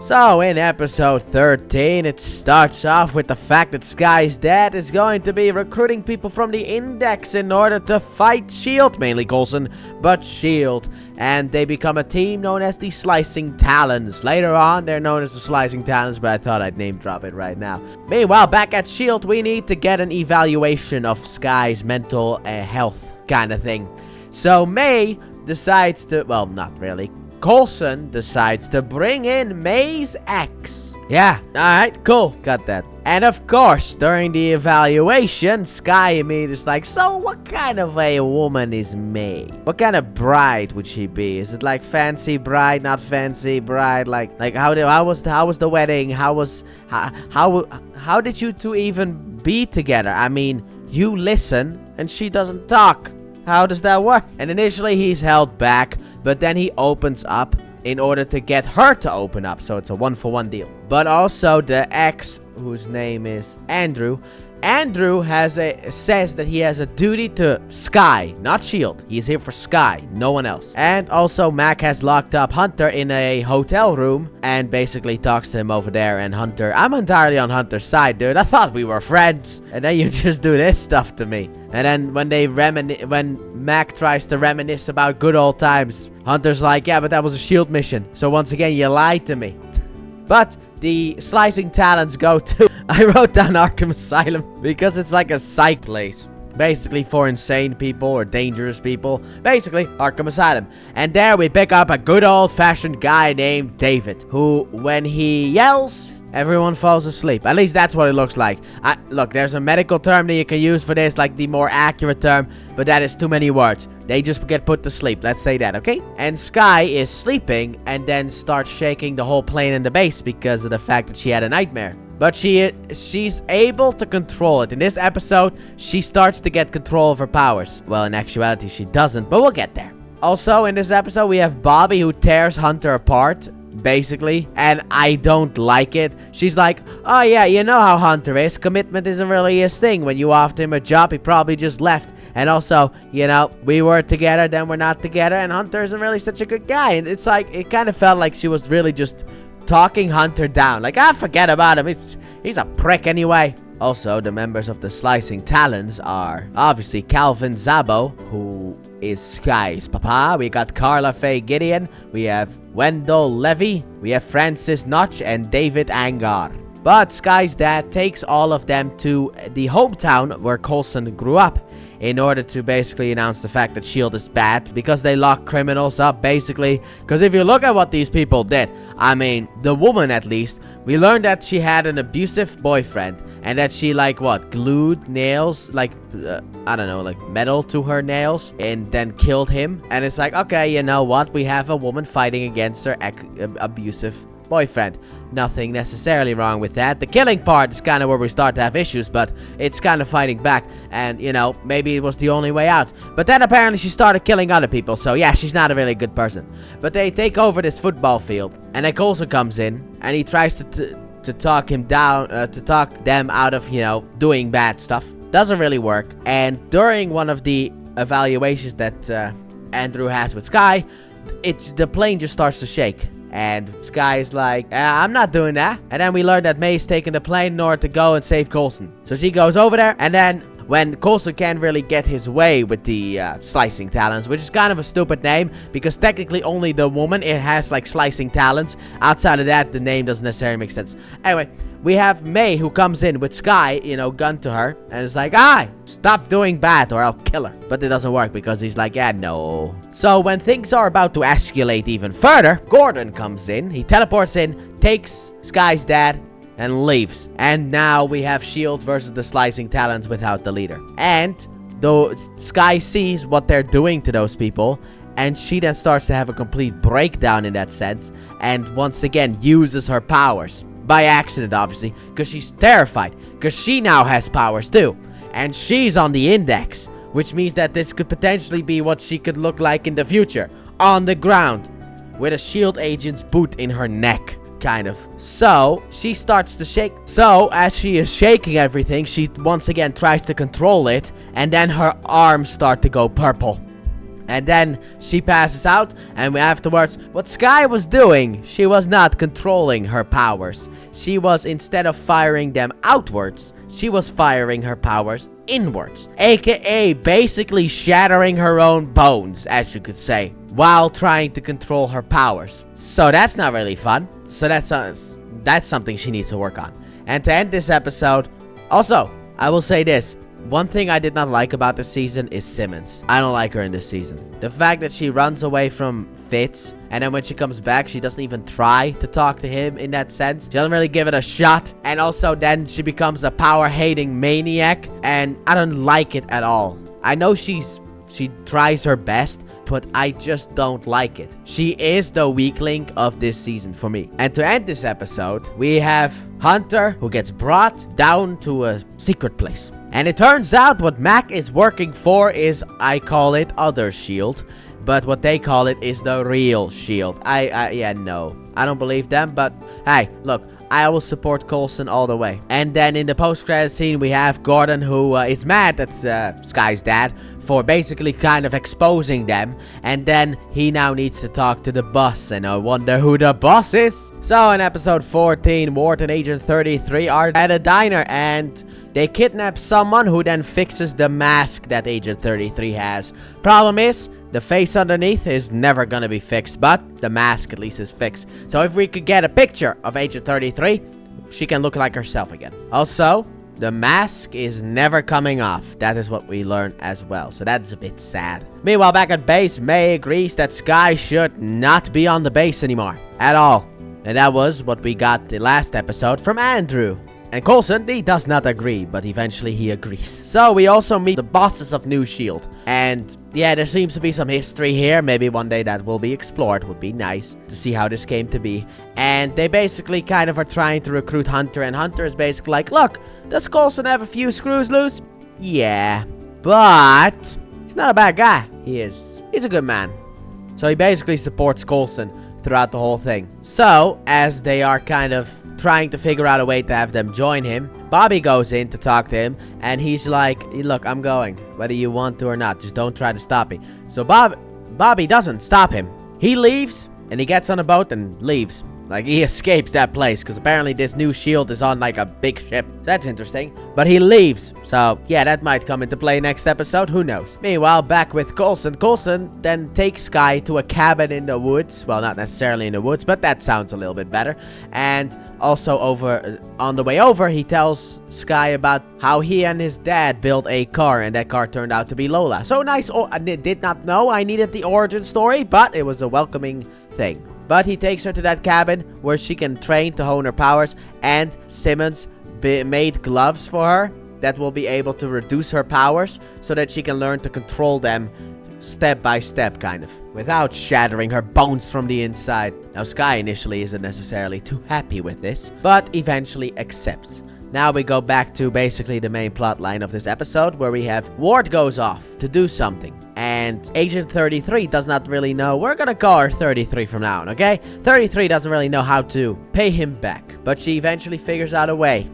So, in episode 13, it starts off with the fact that Sky's dad is going to be recruiting people from the Index in order to fight S.H.I.E.L.D. Mainly Coulson, but S.H.I.E.L.D. And they become a team known as the Slicing Talons. Later on, they're known as the Slicing Talons, but I thought I'd name drop it right now. Meanwhile, back at S.H.I.E.L.D., we need to get an evaluation of Sky's mental health kind of thing. So, May decides to, well, not really. Coulson decides to bring in May's ex. Yeah, alright, cool. Got that. And of course, during the evaluation, Sky immediately is like, so what kind of a woman is May? What kind of bride would she be? Is it like fancy bride, not fancy bride? Like how was the wedding? How did you two even be together? I mean, you listen and she doesn't talk. How does that work? And initially he's held back, but then he opens up in order to get her to open up. So it's a 1-for-1 deal. But also the ex, whose name is Andrew. Andrew says that he has a duty to Sky, not S.H.I.E.L.D. He's here for Sky, no one else. And also Mac has locked up Hunter in a hotel room and basically talks to him over there. And Hunter, I'm entirely on Hunter's side, dude. I thought we were friends. And then you just do this stuff to me. And then when Mac tries to reminisce about good old times, Hunter's like, yeah, but that was a S.H.I.E.L.D. mission. So once again, you lied to me. But the Slicing Talons go to, I wrote down Arkham Asylum because it's like a psych place. Basically for insane people or dangerous people. Basically, Arkham Asylum. And there we pick up a good old-fashioned guy named David, who, when he yells, everyone falls asleep. At least that's what it looks like. Look, there's a medical term that you can use for this, like the more accurate term, but that is too many words. They just get put to sleep. Let's say that, okay? And Sky is sleeping and then starts shaking the whole plane and the base because of the fact that she had a nightmare. But she's able to control it. In this episode, she starts to get control of her powers. Well, in actuality, she doesn't, but we'll get there. Also, in this episode, we have Bobby who tears Hunter apart, basically, and I don't like it. She's like, oh yeah, you know how Hunter is. Commitment isn't really his thing. When you offered him a job, he probably just left. And also, you know, we were together, then we're not together, and Hunter isn't really such a good guy. And it's like, it kind of felt like she was really just talking Hunter down. Like, forget about him. He's a prick anyway. Also, the members of the Slicing Talons are obviously Calvin Zabo, who is Sky's papa. We got Carla Faye Gideon. We have Wendell Levy. We have Francis Notch and David Angar. But Sky's dad takes all of them to the hometown where Coulson grew up in order to basically announce the fact that S.H.I.E.L.D. is bad because they lock criminals up, basically. Because if you look at what these people did, I mean, the woman at least, we learned that she had an abusive boyfriend and that she, like, what, glued nails, like, I don't know, like metal to her nails and then killed him. And it's like, okay, you know what? We have a woman fighting against her abusive boyfriend. Nothing necessarily wrong with that. The killing part is kind of where we start to have issues, but it's kind of fighting back, and you know, maybe it was the only way out. But then apparently she started killing other people, so yeah, she's not a really good person. But they take over this football field, and then Coulson comes in and he tries to talk him down, to talk them out of, you know, doing bad stuff. Doesn't really work. And during one of the evaluations that Andrew has with Sky, the plane just starts to shake. And Sky's like, I'm not doing that. And then we learn that May's taking the plane in order to go and save Coulson. So she goes over there, and then when Coulson can't really get his way with the slicing talents, which is kind of a stupid name because technically only the woman it has like slicing talents. Outside of that, the name doesn't necessarily make sense. Anyway, we have May who comes in with Sky, gun to her, and is like, stop doing bad or I'll kill her. But it doesn't work because he's like, no. So when things are about to escalate even further, Gordon comes in, he teleports in, takes Sky's dad, and leaves. And now we have S.H.I.E.L.D. versus the slicing talents without the leader. And though Sky sees what they're doing to those people, and she then starts to have a complete breakdown in that sense, and once again uses her powers. By accident, obviously, because she's terrified, because she now has powers too. And she's on the index, which means that this could potentially be what she could look like in the future. On the ground, with a S.H.I.E.L.D. agent's boot in her neck. Kind of. So, she starts to shake. So, as she is shaking everything, she once again tries to control it. And then her arms start to go purple. And then she passes out, and afterwards, what Sky was doing, she was not controlling her powers. She was, instead of firing them outwards, she was firing her powers inwards. AKA, basically shattering her own bones, as you could say, while trying to control her powers. So that's not really fun. So that's something she needs to work on. And to end this episode, also, I will say this. One thing I did not like about this season is Simmons. I don't like her in this season. The fact that she runs away from Fitz, and then when she comes back, she doesn't even try to talk to him in that sense. She doesn't really give it a shot. And also then she becomes a power-hating maniac, and I don't like it at all. I know she tries her best, but I just don't like it. She is the weak link of this season for me. And to end this episode, we have Hunter who gets brought down to a secret place. And it turns out what Mac is working for is, I call it other S.H.I.E.L.D. But what they call it is the real S.H.I.E.L.D. No. I don't believe them, but hey, look. I will support Coulson all the way. And then in the post-credit scene, we have Gordon who is mad at Sky's dad for basically kind of exposing them. And then he now needs to talk to the boss. And I wonder who the boss is. So in episode 14, Ward and Agent 33 are at a diner and they kidnap someone who then fixes the mask that Agent 33 has. Problem is, the face underneath is never gonna be fixed, but the mask at least is fixed. So if we could get a picture of Agent 33, she can look like herself again. Also, the mask is never coming off. That is what we learned as well. So that's a bit sad. Meanwhile, back at base, May agrees that Sky should not be on the base anymore. At all. And that was what we got the last episode from Andrew. And Coulson, he does not agree, but eventually he agrees. So we also meet the bosses of New S.H.I.E.L.D. And yeah, there seems to be some history here. Maybe one day that will be explored. Would be nice to see how this came to be. And they basically kind of are trying to recruit Hunter. And Hunter is basically like, look, does Coulson have a few screws loose? Yeah, but he's not a bad guy. He's a good man. So he basically supports Coulson throughout the whole thing. So as they are kind of trying to figure out a way to have them join him, Bobby goes in to talk to him, and he's like, look, I'm going, whether you want to or not, just don't try to stop me. So Bobby doesn't stop him. He leaves, and he gets on a boat and leaves. Like, he escapes that place, because apparently this new S.H.I.E.L.D. is on, like, a big ship. That's interesting. But he leaves. So, yeah, that might come into play next episode. Who knows? Meanwhile, back with Coulson. Coulson then takes Sky to a cabin in the woods. Well, not necessarily in the woods, but that sounds a little bit better. And also on the way over, he tells Sky about how he and his dad built a car, and that car turned out to be Lola. So nice. I did not know I needed the origin story, but it was a welcoming thing. But he takes her to that cabin where she can train to hone her powers, and Simmons made gloves for her that will be able to reduce her powers so that she can learn to control them step by step, kind of, without shattering her bones from the inside. Now, Sky initially isn't necessarily too happy with this, but eventually accepts. Now we go back to basically the main plot line of this episode, where we have Ward goes off to do something, and Agent 33 does not really know. We're gonna call her 33 from now on, okay? 33 doesn't really know how to pay him back, but she eventually figures out a way.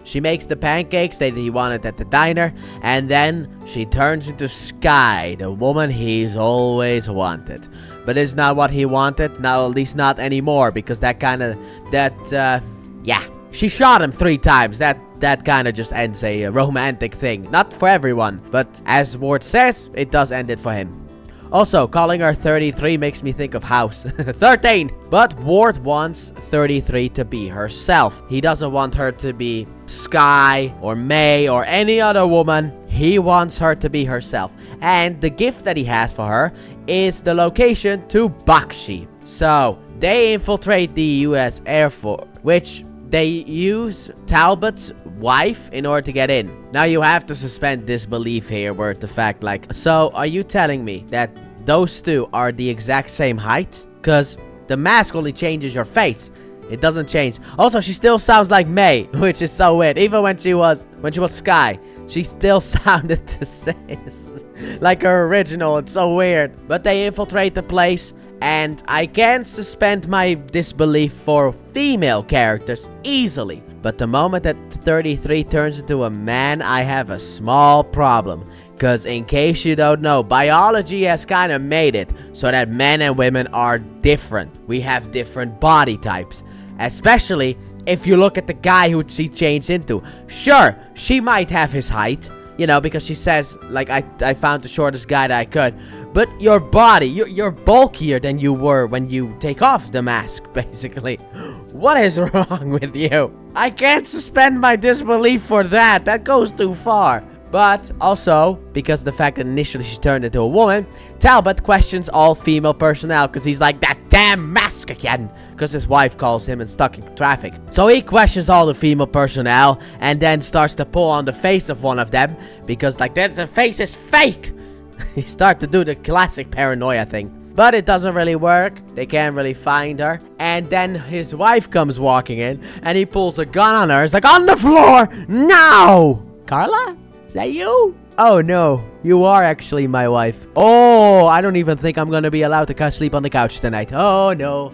She makes the pancakes that he wanted at the diner, and then she turns into Sky, the woman he's always wanted. But it's not what he wanted, now at least not anymore, because yeah. she shot him 3 times. That kind of just ends a romantic thing. Not for everyone, but as Ward says, it does end it for him. Also, calling her 33 makes me think of House. 13! But Ward wants 33 to be herself. He doesn't want her to be Sky or May or any other woman. He wants her to be herself. And the gift that he has for her is the location to Bakshi. So, they infiltrate the US Air Force, which they use Talbot's wife in order to get in. Now you have to suspend disbelief here where the fact like, so are you telling me that those two are the exact same height? Because the mask only changes your face. It doesn't change. Also, she still sounds like May, which is so weird. Even when she was Sky, she still sounded the same. Like her original. It's so weird. But they infiltrate the place. And I can suspend my disbelief for female characters easily. But the moment that 33 turns into a man, I have a small problem. Because in case you don't know, biology has kind of made it so that men and women are different. We have different body types. Especially if you look at the guy who she changed into. Sure, she might have his height. You know, because she says, like, I found the shortest guy that I could. But your body, you're bulkier than you were when you take off the mask, basically. What is wrong with you? I can't suspend my disbelief for that. That goes too far. But also, because the fact that initially she turned into a woman, Talbot questions all female personnel because he's like, that damn mask again. Because his wife calls him and stuck in traffic. So he questions all the female personnel and then starts to pull on the face of one of them. Because like, the face is fake. He starts to do the classic paranoia thing. But it doesn't really work. They can't really find her. And then his wife comes walking in and he pulls a gun on her. It's like, on the floor now. Carla? Is that you? Oh no, you are actually my wife. Oh, I don't even think I'm gonna be allowed to sleep on the couch tonight. Oh no.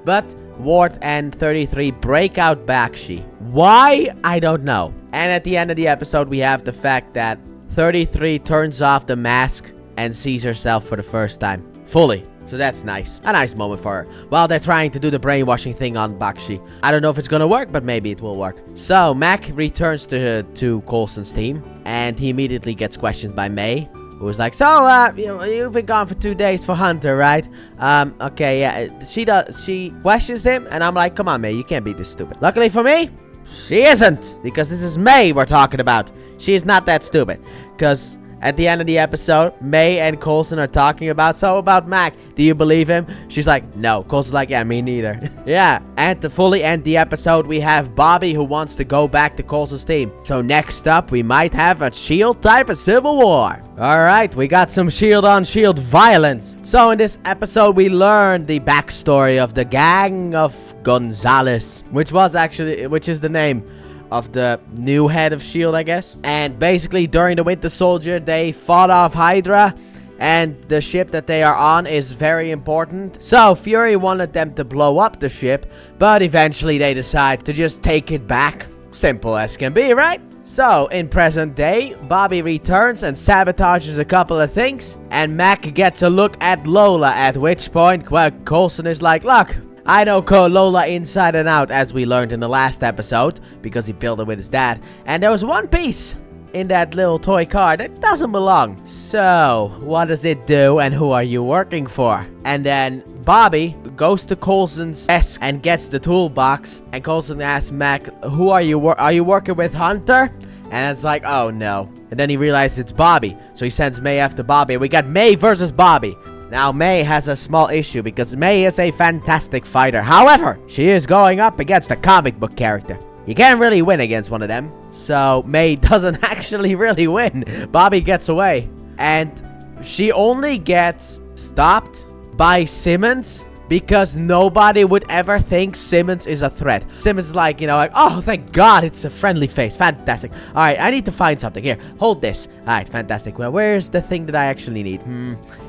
But Ward and 33 break out Bakshi. Why? I don't know. And at the end of the episode, we have the fact that 33 turns off the mask and sees herself for the first time. Fully. So that's nice. A nice moment for her. While they're trying to do the brainwashing thing on Bakshi. I don't know if it's gonna work, but maybe it will work. So, Mac returns to Coulson's team. And he immediately gets questioned by May. Who was like, so, you've been gone for 2 days for Hunter, right? Okay, yeah. She questions him. And I'm like, come on, May. You can't be this stupid. Luckily for me, she isn't. Because this is May we're talking about. She is not that stupid. Because at the end of the episode, May and Coulson are talking about Mac. Do you believe him? She's like, no. Coulson's like, yeah, me neither. Yeah, and to fully end the episode, we have Bobby who wants to go back to Coulson's team. So next up, we might have a S.H.I.E.L.D. type of civil war. Alright, we got some S.H.I.E.L.D. on S.H.I.E.L.D. violence. So in this episode, we learn the backstory of the Gang of Gonzalez, which is the name of the new head of S.H.I.E.L.D., I guess. And basically, during the Winter Soldier, they fought off Hydra, and the ship that they are on is very important. So, Fury wanted them to blow up the ship, but eventually they decide to just take it back. Simple as can be, right? So, in present day, Bobby returns and sabotages a couple of things, and Mac gets a look at Lola, at which point Coulson is like, look, I know Lola inside and out, as we learned in the last episode, because he built it with his dad. And there was one piece in that little toy car that doesn't belong. So, what does it do and who are you working for? And then Bobby goes to Coulson's desk and gets the toolbox. And Coulson asks Mac, who are you working with, Hunter? And it's like, oh no. And then he realizes it's Bobby. So he sends May after Bobby. We got May versus Bobby. Now, May has a small issue because May is a fantastic fighter. However, she is going up against a comic book character. You can't really win against one of them. So, May doesn't actually really win. Bobby gets away. And she only gets stopped by Simmons because nobody would ever think Simmons is a threat. Simmons is like, like, oh, thank God, it's a friendly face. Fantastic. All right, I need to find something. Here, hold this. All right, fantastic. Well, where's the thing that I actually need?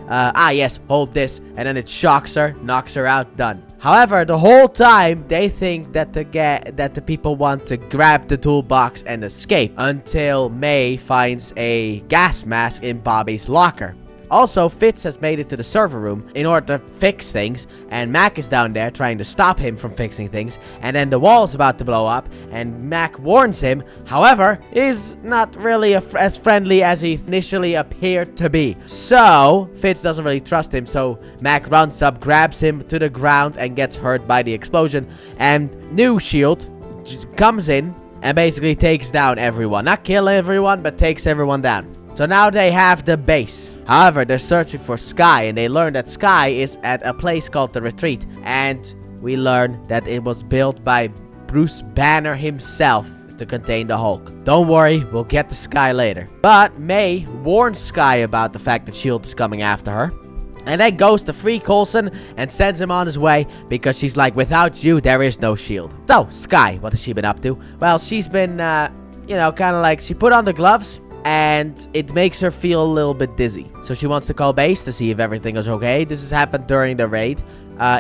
Yes, hold this. And then it shocks her, knocks her out, done. However, the whole time, they think that the people want to grab the toolbox and escape until May finds a gas mask in Bobby's locker. Also, Fitz has made it to the server room in order to fix things, and Mac is down there trying to stop him from fixing things, and then the wall's about to blow up, and Mac warns him. However, is not really as friendly as he initially appeared to be. So, Fitz doesn't really trust him, so Mac runs up, grabs him to the ground, and gets hurt by the explosion, and new S.H.I.E.L.D. comes in and basically takes down everyone. Not kill everyone, but takes everyone down. So now they have the base. However, they're searching for S.H.I.E.L.D, and they learn that S.H.I.E.L.D is at a place called the Retreat. And we learn that it was built by Bruce Banner himself to contain the Hulk. Don't worry, we'll get to S.H.I.E.L.D later. But May warns S.H.I.E.L.D about the fact that S.H.I.E.L.D is coming after her. And then goes to free Coulson and sends him on his way because she's like, without you, there is no S.H.I.E.L.D. So, S.H.I.E.L.D, what has she been up to? Well, she's been, you know, kind of like, she put on the gloves and it makes her feel a little bit dizzy. So she wants to call base to see if everything is okay. This has happened during the raid.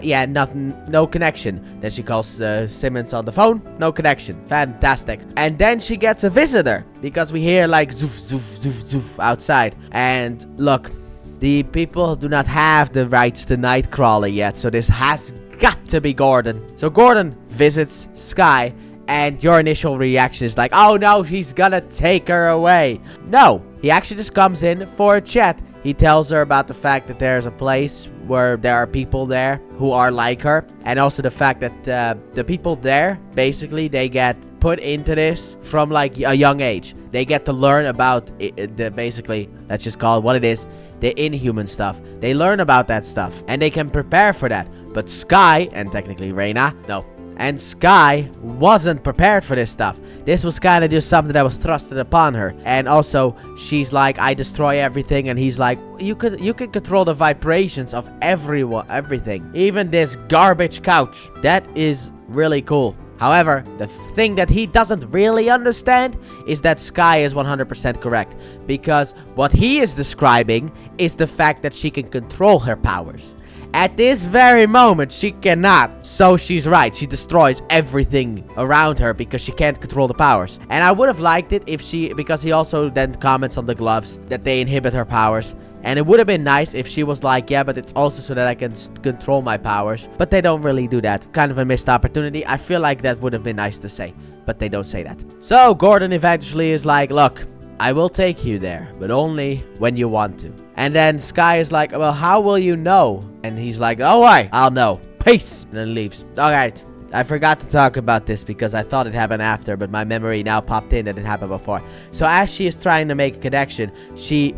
Yeah, nothing, no connection. Then she calls Simmons on the phone. No connection. Fantastic. And then she gets a visitor because we hear like zoof, zoof, zoof, zoof outside. And look, the people do not have the rights to Nightcrawler yet, so this has got to be Gordon. So Gordon visits S.H.I.E.L.D, and your initial reaction is like, oh no, he's gonna take her away. No, he actually just comes in for a chat. He tells her about the fact that there's a place where there are people there who are like her. And also the fact that the people there, basically, they get put into this from like a young age. They get to learn about basically, let's just call it what it is, the inhuman stuff. They learn about that stuff and they can prepare for that. But S.H.I.E.L.D, and technically Reina, no. And S.H.I.E.L.D wasn't prepared for this stuff. This was kind of just something that was thrusted upon her. And also, she's like, I destroy everything. And he's like, you can control the vibrations of everything. Even this garbage couch. That is really cool. However, the thing that he doesn't really understand is that S.H.I.E.L.D is 100% correct. Because what he is describing is the fact that she can control her powers. At this very moment, she cannot. So she's right. She destroys everything around her because she can't control the powers. And I would have liked it if she... because he also then comments on the gloves that they inhibit her powers. And it would have been nice if she was like, yeah, but it's also so that I can control my powers. But they don't really do that. Kind of a missed opportunity. I feel like that would have been nice to say. But they don't say that. So Gordon eventually is like, look, I will take you there, but only when you want to. And then S.H.I.E.L.D is like, well, how will you know? And he's like, oh, right, I'll know. Peace. And then leaves. Alright. I forgot to talk about this because I thought it happened after, but my memory now popped in that it happened before. So as she is trying to make a connection, she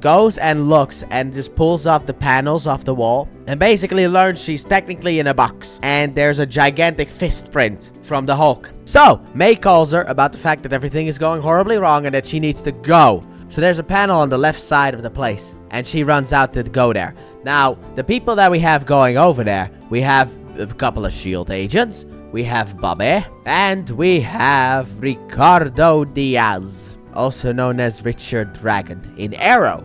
goes and looks and just pulls off the panels off the wall and basically learns she's technically in a box and there's a gigantic fist print from the Hulk. So May calls her about the fact that everything is going horribly wrong and that she needs to go. So there's a panel on the left side of the place and she runs out to go there. Now the people that we have going over there, we have a couple of S.H.I.E.L.D agents, we have Bobby, and we have Ricardo Diaz, also known as Richard Dragon in Arrow.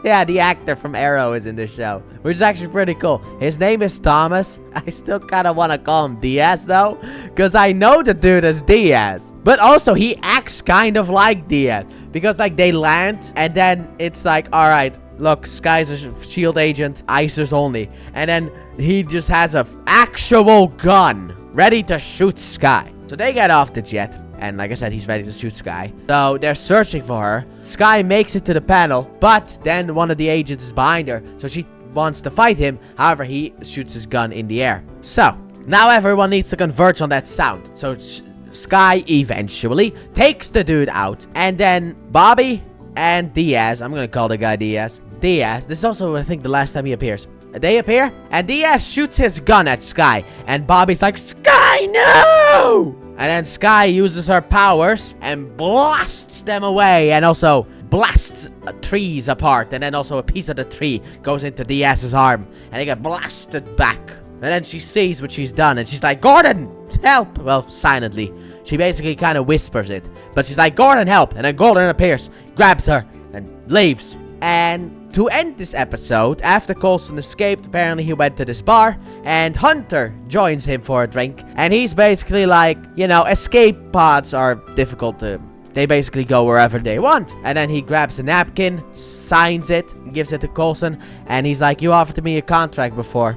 Yeah, the actor from Arrow is in the show, which is actually pretty cool. His name is Thomas. I still kind of want to call him Diaz, though, because I know the dude as Diaz. But also, he acts kind of like Diaz, because, like, they land, and then it's like, all right, look, Sky's a S.H.I.E.L.D agent, ISIS only. And then he just has an actual gun ready to shoot Sky. So they get off the jet. And like I said, he's ready to shoot S.H.I.E.L.D. So they're searching for her. S.H.I.E.L.D makes it to the panel, but then one of the agents is behind her. So she wants to fight him. However, he shoots his gun in the air. So now everyone needs to converge on that sound. So S.H.I.E.L.D eventually takes the dude out. And then Bobby and Diaz, I'm going to call the guy Diaz. This is also, I think, the last time he appears. They appear, and Diaz shoots his gun at S.H.I.E.L.D. And Bobby's like, S.H.I.E.L.D, no! And then S.H.I.E.L.D uses her powers and blasts them away. And also blasts trees apart. And then also a piece of the tree goes into Diaz's arm. And they get blasted back. And then she sees what she's done. And she's like, Gordon, help! Well, silently. She basically kind of whispers it. But she's like, Gordon, help! And then Gordon appears, grabs her, and leaves. And to end this episode, after Coulson escaped, apparently he went to this bar, and Hunter joins him for a drink, and he's basically like, you know, escape pods are difficult to they basically go wherever they want. And then he grabs a napkin, signs it, gives it to Coulson, and he's like, you offered me a contract before.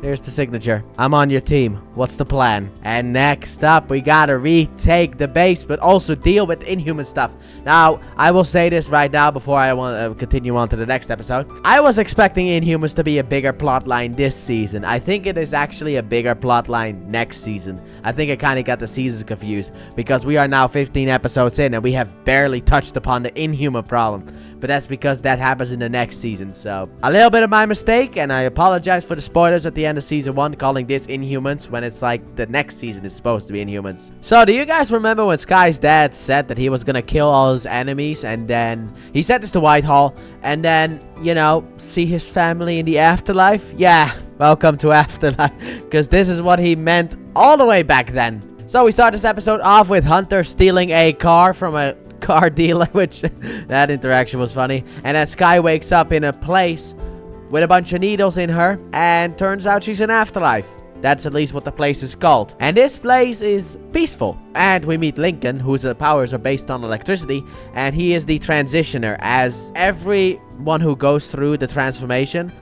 Here's the signature. I'm on your team. What's the plan? And next up, we gotta retake the base, but also deal with Inhuman stuff. Now, I will say this right now before I want to continue on to the next episode. I was expecting Inhumans to be a bigger plotline this season. I think it is actually a bigger plotline next season. I think I kind of got the seasons confused because we are now 15 episodes in and we have barely touched upon the Inhuman problem. But that's because that happens in the next season. So, a little bit of my mistake, and I apologize for the spoilers at the end of season 1, calling this Inhumans when it's like the next season is supposed to be Inhumans. So, do you guys remember when Sky's dad said that he was gonna kill all his enemies, and then he said this to Whitehall, and then, you know, see his family in the afterlife? Yeah, welcome to Afterlife, because this is what he meant all the way back then. So, we start this episode off with Hunter stealing a car from a car dealer, which that interaction was funny. And then Sky wakes up in a place with a bunch of needles in her, and turns out she's in Afterlife. That's at least what the place is called. And this place is peaceful. And we meet Lincoln, whose powers are based on electricity, and he is the transitioner, as everyone who goes through the transformation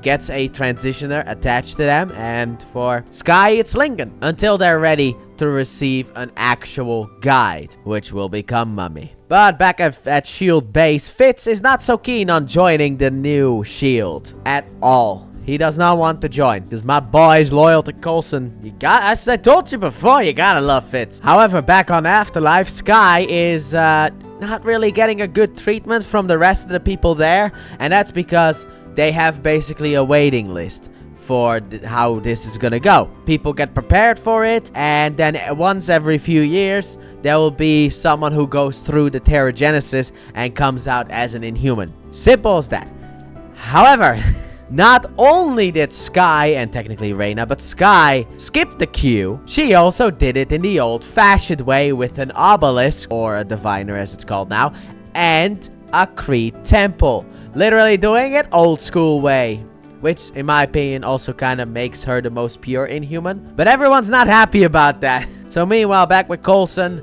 gets a transitioner attached to them. And for Sky, it's Lincoln, until they're ready to receive an actual guide, which will become Mummy. But back at S.H.I.E.L.D. base, Fitz is not so keen on joining the new S.H.I.E.L.D. at all. He does not want to join, because my boy is loyal to Coulson. As I told you before, you gotta love Fitz. However, back on Afterlife, Sky is not really getting a good treatment from the rest of the people there, and that's because they have basically a waiting list for how this is gonna go. People get prepared for it, and then once every few years, there will be someone who goes through the Terrigenesis and comes out as an Inhuman. Simple as that. However, not only did Sky, and technically Reyna, but Sky skip the queue, she also did it in the old-fashioned way with an obelisk, or a diviner as it's called now, and a Creed temple. Literally doing it old-school way, which, in my opinion, also kind of makes her the most pure Inhuman. But everyone's not happy about that. So meanwhile, back with Coulson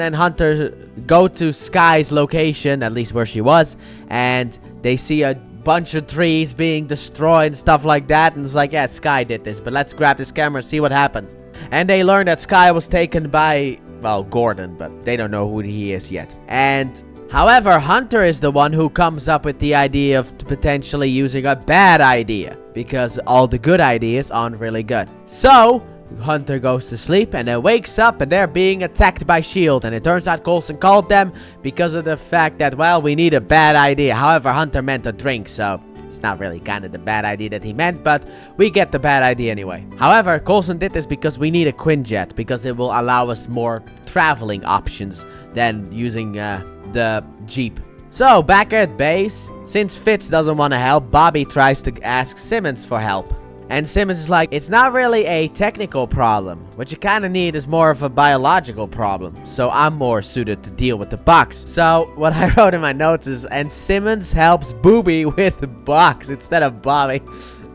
and Hunter go to Sky's location, at least where she was, and they see a bunch of trees being destroyed and stuff like that, and it's like, yeah, Sky did this, but let's grab this camera and see what happened. And they learn that Sky was taken by, well, Gordon, but they don't know who he is yet. And however, Hunter is the one who comes up with the idea of potentially using a bad idea, because all the good ideas aren't really good. So Hunter goes to sleep and then wakes up and they're being attacked by S.H.I.E.L.D. And it turns out Coulson called them because of the fact that, well, we need a bad idea. However, Hunter meant a drink, so it's not really kind of the bad idea that he meant, but we get the bad idea anyway. However, Coulson did this because we need a Quinjet, because it will allow us more traveling options than using the Jeep. So, back at base, since Fitz doesn't want to help, Bobby tries to ask Simmons for help. And Simmons is like, it's not really a technical problem. What you kind of need is more of a biological problem. So I'm more suited to deal with the box. So what I wrote in my notes is, and Simmons helps Booby with the box instead of Bobby.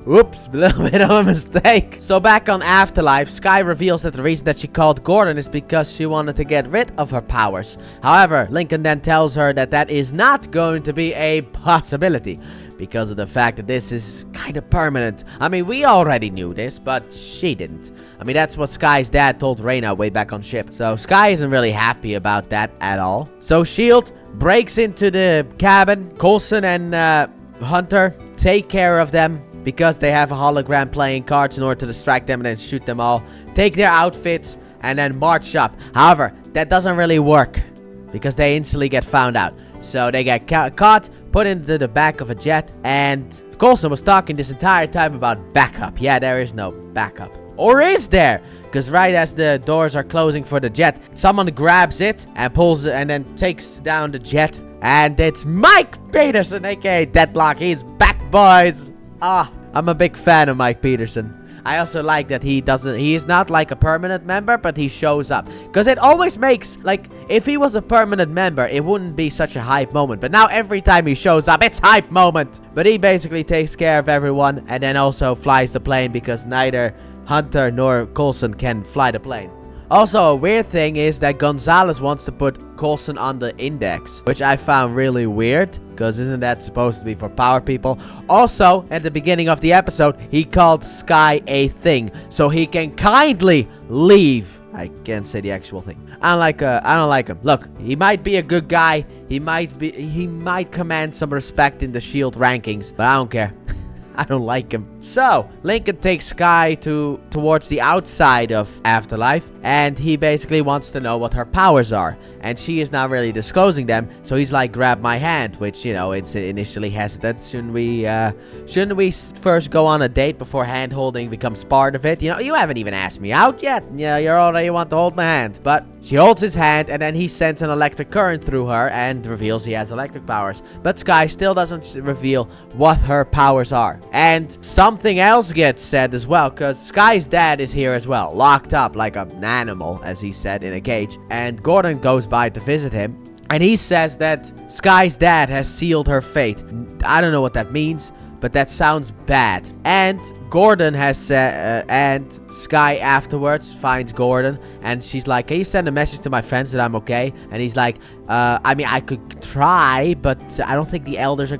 Whoops, a little bit of a mistake. So back on Afterlife, Sky reveals that the reason that she called Gordon is because she wanted to get rid of her powers. However, Lincoln then tells her that that is not going to be a possibility, because of the fact that this is kind of permanent. I mean, we already knew this, but she didn't. I mean, that's what Sky's dad told Reyna way back on ship. So Sky isn't really happy about that at all. So S.H.I.E.L.D. breaks into the cabin. Coulson and Hunter take care of them, because they have a hologram playing cards in order to distract them and then shoot them all. Take their outfits and then march up. However, that doesn't really work, because they instantly get found out. So they get caught, put into the back of a jet, and Coulson was talking this entire time about backup. Yeah, there is no backup. Or is there? Because right as the doors are closing for the jet, someone grabs it and pulls it and then takes down the jet. And it's Mike Peterson, aka Deadlock. He's back, boys. I'm a big fan of Mike Peterson. I also like that he is not like a permanent member, but he shows up. Because it always makes, like, if he was a permanent member, it wouldn't be such a hype moment. But now every time he shows up, it's hype moment. But he basically takes care of everyone and then also flies the plane, because neither Hunter nor Coulson can fly the plane. Also, a weird thing is that Gonzalez wants to put Coulson on the index, which I found really weird, because isn't that supposed to be for power people? Also, at the beginning of the episode, he called Sky a thing, so he can kindly leave. I can't say the actual thing. I don't like him. Look, he might be a good guy. He might command some respect in the S.H.I.E.L.D. rankings, but I don't care. I don't like him. So, Lincoln takes Sky towards the outside of Afterlife, and he basically wants to know what her powers are. And she is not really disclosing them, so he's like, grab my hand, which, you know, it's initially hesitant. Shouldn't we first go on a date before hand-holding becomes part of it? You know, you haven't even asked me out yet. Yeah, you already want to hold my hand. But she holds his hand, and then he sends an electric current through her and reveals he has electric powers. But Sky still doesn't reveal what her powers are. And something else gets said as well, because Sky's dad is here as well, locked up like an animal, as he said, in a cage. And Gordon goes by to visit him, and he says that Sky's dad has sealed her fate. I don't know what that means, but that sounds bad. And Gordon has said, and Sky afterwards finds Gordon, and she's like, can you send a message to my friends that I'm okay? And he's like, I mean, I could try, but I don't think the elders are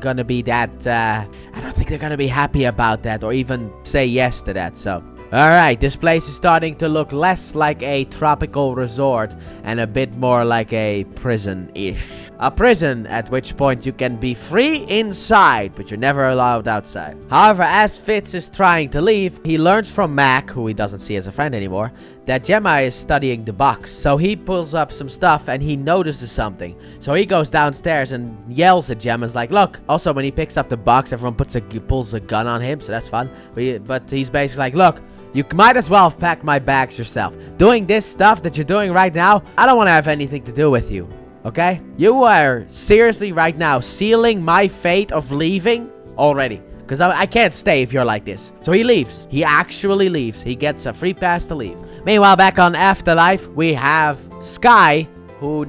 gonna be that, I don't think they're gonna be happy about that, or even say yes to that, so. Alright, this place is starting to look less like a tropical resort and a bit more like a prison-ish. A prison at which point you can be free inside, but you're never allowed outside. However, as Fitz is trying to leave, he learns from Mac, who he doesn't see as a friend anymore, that Gemma is studying the box. So he pulls up some stuff and he notices something. So he goes downstairs and yells at Gemma's like, look. Also, when he picks up the box, everyone pulls a gun on him, so that's fun. But he's basically like, look, you might as well have packed my bags yourself. Doing this stuff that you're doing right now, I don't want to have anything to do with you. Okay? You are seriously right now sealing my fate of leaving already. Because I can't stay if you're like this. So he leaves. He actually leaves. He gets a free pass to leave. Meanwhile, back on Afterlife, we have Sky, who,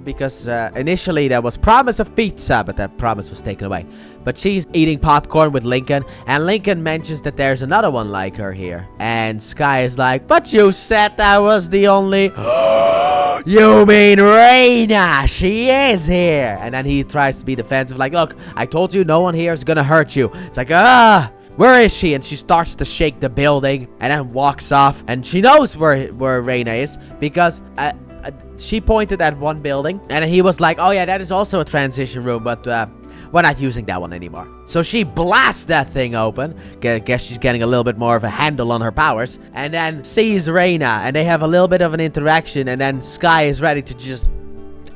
because initially there was promise of pizza, but that promise was taken away. But she's eating popcorn with Lincoln, and Lincoln mentions that there's another one like her here. And Sky is like, but you said that was the only... You mean Raina? She is here. And then he tries to be defensive, like, look, I told you no one here is gonna hurt you. It's like, where is she? And she starts to shake the building and then walks off. And she knows where Raina is because she pointed at one building, and he was like, oh yeah, that is also a transition room, but we're not using that one anymore. So she blasts that thing open. Guess she's getting a little bit more of a handle on her powers. And then sees Raina, and they have a little bit of an interaction, and then Sky is ready to just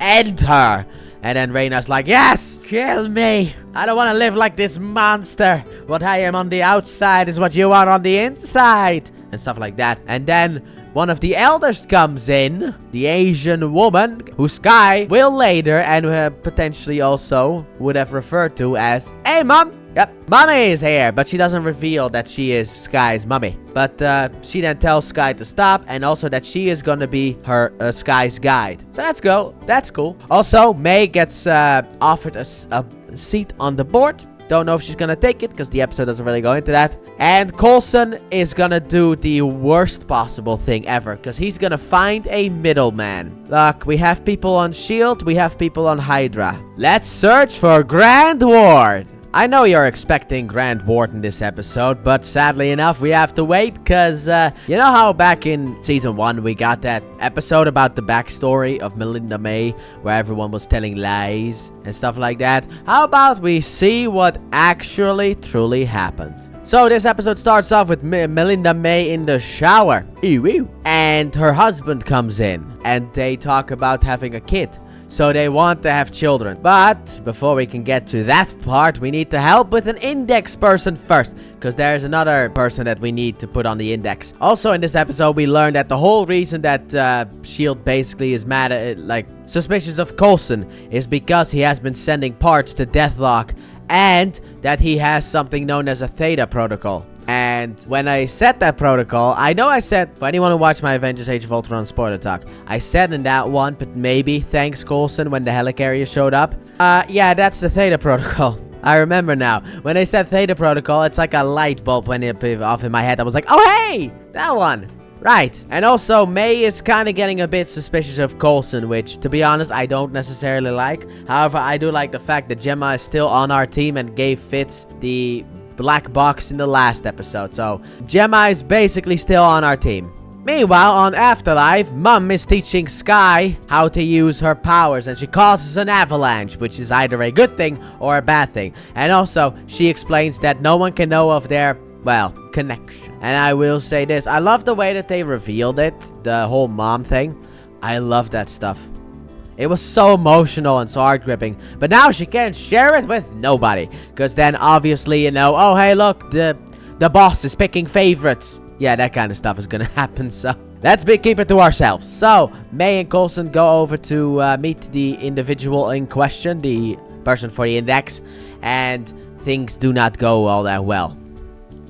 end her. And then Raina's like, yes, kill me. I don't want to live like this monster. What I am on the outside is what you are on the inside. And stuff like that. And then one of the elders comes in, the Asian woman, who Sky will later and potentially also would have referred to as, hey, Mom. Yep, Mommy is here, but she doesn't reveal that she is Sky's mommy. But she then tells Sky to stop, and also that she is going to be her Sky's guide. So that's cool. Also, May gets offered a seat on the board. Don't know if she's gonna take it, because the episode doesn't really go into that. And Coulson is gonna do the worst possible thing ever, because he's gonna find a middleman. Look, we have people on S.H.I.E.L.D., we have people on Hydra. Let's search for Grand Ward. I know you're expecting Grand Ward in this episode, but sadly enough, we have to wait, because, you know how back in Season 1, we got that episode about the backstory of Melinda May, where everyone was telling lies and stuff like that? How about we see what actually truly happened? So this episode starts off with Melinda May in the shower. And her husband comes in, and they talk about having a kid. So they want to have children. But before we can get to that part, we need to help with an index person first, because there's another person that we need to put on the index. Also in this episode, we learned that the whole reason that S.H.I.E.L.D. basically is mad at, suspicious of Coulson is because he has been sending parts to Deathlock, and that he has something known as a Theta protocol. And when I set that protocol, I know I said, for anyone who watched my Avengers Age of Ultron spoiler talk, I said in that one, but maybe thanks Coulson when the helicarrier showed up. Yeah, that's the Theta protocol. I remember now. When they said Theta protocol, it's like a light bulb went off in my head. I was like, oh hey, that one. Right. And also, May is kind of getting a bit suspicious of Coulson, which, to be honest, I don't necessarily like. However, I do like the fact that Gemma is still on our team and gave Fitz the black box in the last episode. So, Gemma is basically still on our team. Meanwhile, on Afterlife, Mum is teaching Sky how to use her powers, and she causes an avalanche, which is either a good thing or a bad thing. And also, she explains that no one can know of their, well, connection. And I will say this, I love the way that they revealed it, the whole mom thing. I love that stuff. It was so emotional and so heart-gripping. But now she can't share it with nobody. Because then, obviously, you know, oh, hey, look, the boss is picking favorites. Yeah, that kind of stuff is gonna happen, so let's keep it to ourselves. So, May and Coulson go over to meet the individual in question, the person for the index, and things do not go all that well.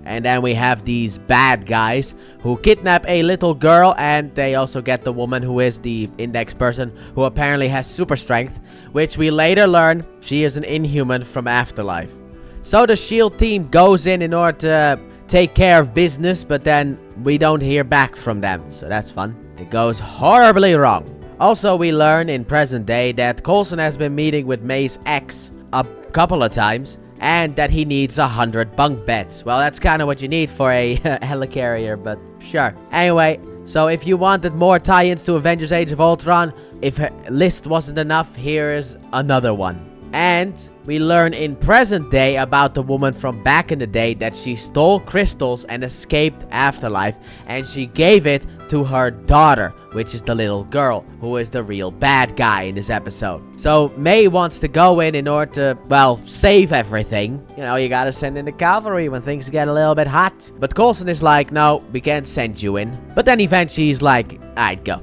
And then we have these bad guys who kidnap a little girl, and they also get the woman who is the index person, who apparently has super strength, which we later learn she is an inhuman from Afterlife. So the S.H.I.E.L.D. team goes in order to take care of business, but then we don't hear back from them, so that's fun. It goes horribly wrong. Also, we learn in present day that Coulson has been meeting with May's ex a couple of times, and that he needs 100 bunk beds. Well, that's kind of what you need for a helicarrier, but sure. Anyway, so if you wanted more tie-ins to Avengers Age of Ultron, if her list wasn't enough, here is another one. And we learn in present day about the woman from back in the day that she stole crystals and escaped Afterlife, and she gave it to her daughter, which is the little girl, who is the real bad guy in this episode. So May wants to go in order to, well, save everything. You know, you gotta send in the cavalry when things get a little bit hot. But Coulson is like, no, we can't send you in. But then eventually he's like, alright, go.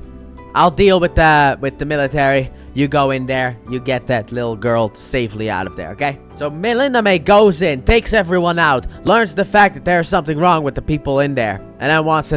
I'll deal with the military. You go in there, you get that little girl safely out of there, okay? So Melinda May goes in, takes everyone out, learns the fact that there's something wrong with the people in there, and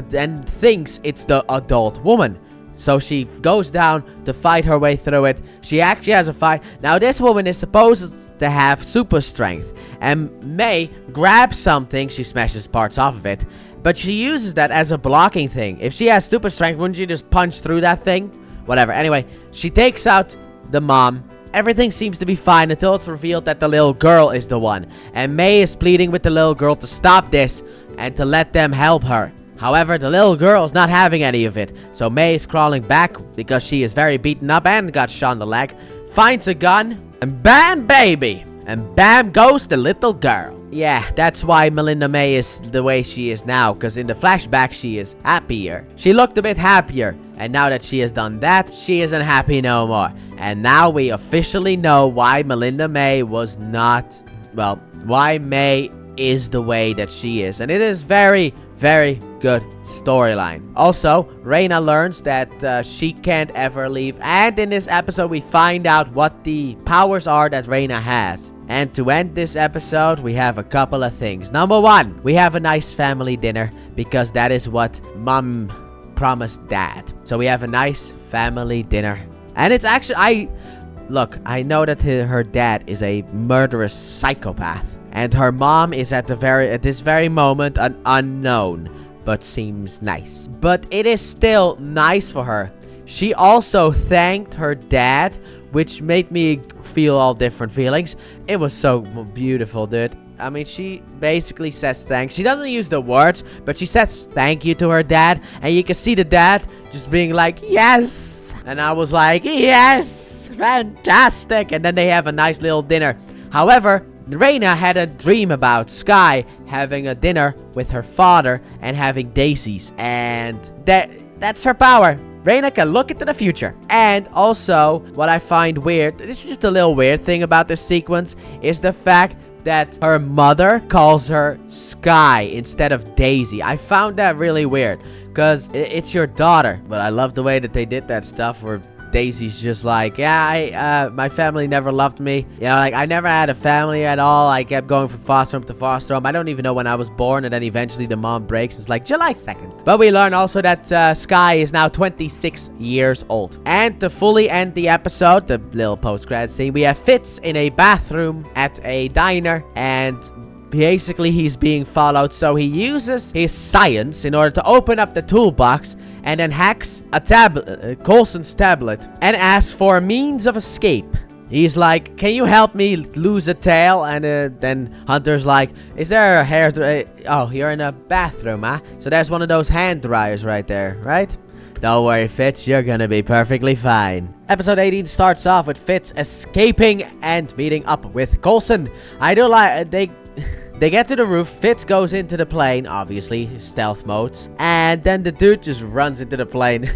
then thinks it's the adult woman. So she goes down to fight her way through it. She actually has a fight. Now this woman is supposed to have super strength, and May grabs something, she smashes parts off of it, but she uses that as a blocking thing. If she has super strength, wouldn't you just punch through that thing? Whatever. Anyway, she takes out the mom. Everything seems to be fine until it's revealed that the little girl is the one. And May is pleading with the little girl to stop this and to let them help her. However, the little girl is not having any of it. So May is crawling back because she is very beaten up and got shot in the leg. Finds a gun and bam, baby. And bam goes the little girl. Yeah, that's why Melinda May is the way she is now. Because in the flashback, she is happier. She looked a bit happier. And now that she has done that, she isn't happy no more. And now we officially know why Melinda May was not... Well, why May is the way that she is. And it is very, very good storyline. Also, Reina learns that she can't ever leave. And in this episode, we find out what the powers are that Reina has. And to end this episode, we have a couple of things. Number one, we have a nice family dinner. Because that is what Mom promised Dad. So we have a nice family dinner. And it's actually... I know that her dad is a murderous psychopath. And her mom is at this very moment an unknown. But seems nice. But it is still nice for her. She also thanked her dad, which made me feel all different feelings. It was so beautiful, dude. I mean, she basically says thanks. She doesn't use the words, but she says thank you to her dad. And you can see the dad just being like, yes. And I was like, yes, fantastic. And then they have a nice little dinner. However, Reina had a dream about Sky having a dinner with her father and having daisies. And that's her power. Reina can look into the future. And also, what I find weird, this is just a little weird thing about this sequence, is the fact that her mother calls her Sky instead of Daisy. I found that really weird, because it's your daughter. But I love the way that they did that stuff where Daisy's just like, yeah, my family never loved me. You know, like, I never had a family at all. I kept going from foster home to foster home. I don't even know when I was born, and then eventually the mom breaks. It's like July 2nd. But we learn also that Sky is now 26 years old. And to fully end the episode, the little post-credit scene, we have Fitz in a bathroom at a diner, and basically he's being followed, so he uses his science in order to open up the toolbox and then hacks a Coulson's tablet and asks for a means of escape. He's like, can you help me lose a tail? And then Hunter's like, is there a hair dryer? Oh, you're in a bathroom, huh? So there's one of those hand dryers right there, right? Don't worry, Fitz, you're gonna be perfectly fine. Episode 18 starts off with Fitz escaping and meeting up with Coulson. I do like, they get to the roof, Fitz goes into the plane, obviously, stealth modes, and then the dude just runs into the plane.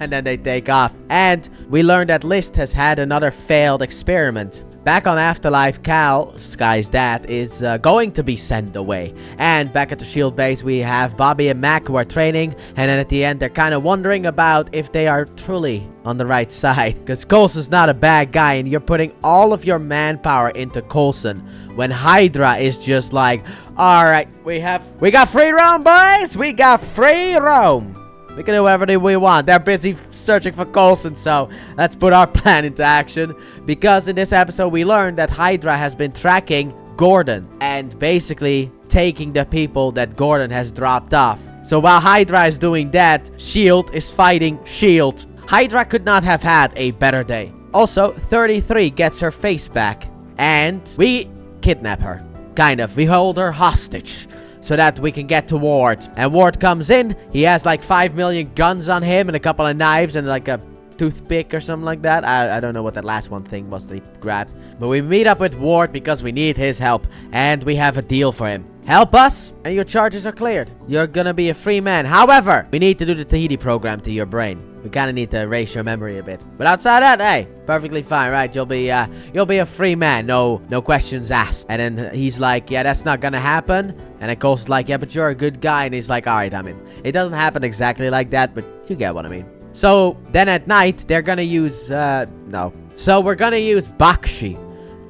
And then they take off. And we learn that List has had another failed experiment. Back on Afterlife, Cal, Sky's dad, is going to be sent away. And back at the S.H.I.E.L.D. base, we have Bobby and Mac who are training. And then at the end, they're kind of wondering about if they are truly on the right side. Because Coulson's not a bad guy, and you're putting all of your manpower into Coulson. When Hydra is just like, alright, we got free roam, boys! We got free roam! We can do whatever we want. They're busy searching for Coulson, so let's put our plan into action. Because in this episode, we learned that Hydra has been tracking Gordon and basically taking the people that Gordon has dropped off. So while Hydra is doing that, S.H.I.E.L.D. is fighting S.H.I.E.L.D. Hydra could not have had a better day. Also, 33 gets her face back, and we kidnap her. Kind of. We hold her hostage so that we can get to Ward. And Ward comes in. He has like 5 million guns on him and a couple of knives and like a toothpick or something like that. I don't know what that last one thing was that he grabbed. But we meet up with Ward because we need his help. And we have a deal for him. Help us and your charges are cleared. You're gonna be a free man. However, we need to do the Tahiti program to your brain. We kind of need to erase your memory a bit. But outside that, hey, perfectly fine, right? You'll be a free man. No questions asked. And then he's like, yeah, that's not gonna happen. And then Cole's like, yeah, but you're a good guy. And he's like, all right, I'm in. It doesn't happen exactly like that, but you get what I mean. So then at night, they're gonna use, So we're gonna use Bakshi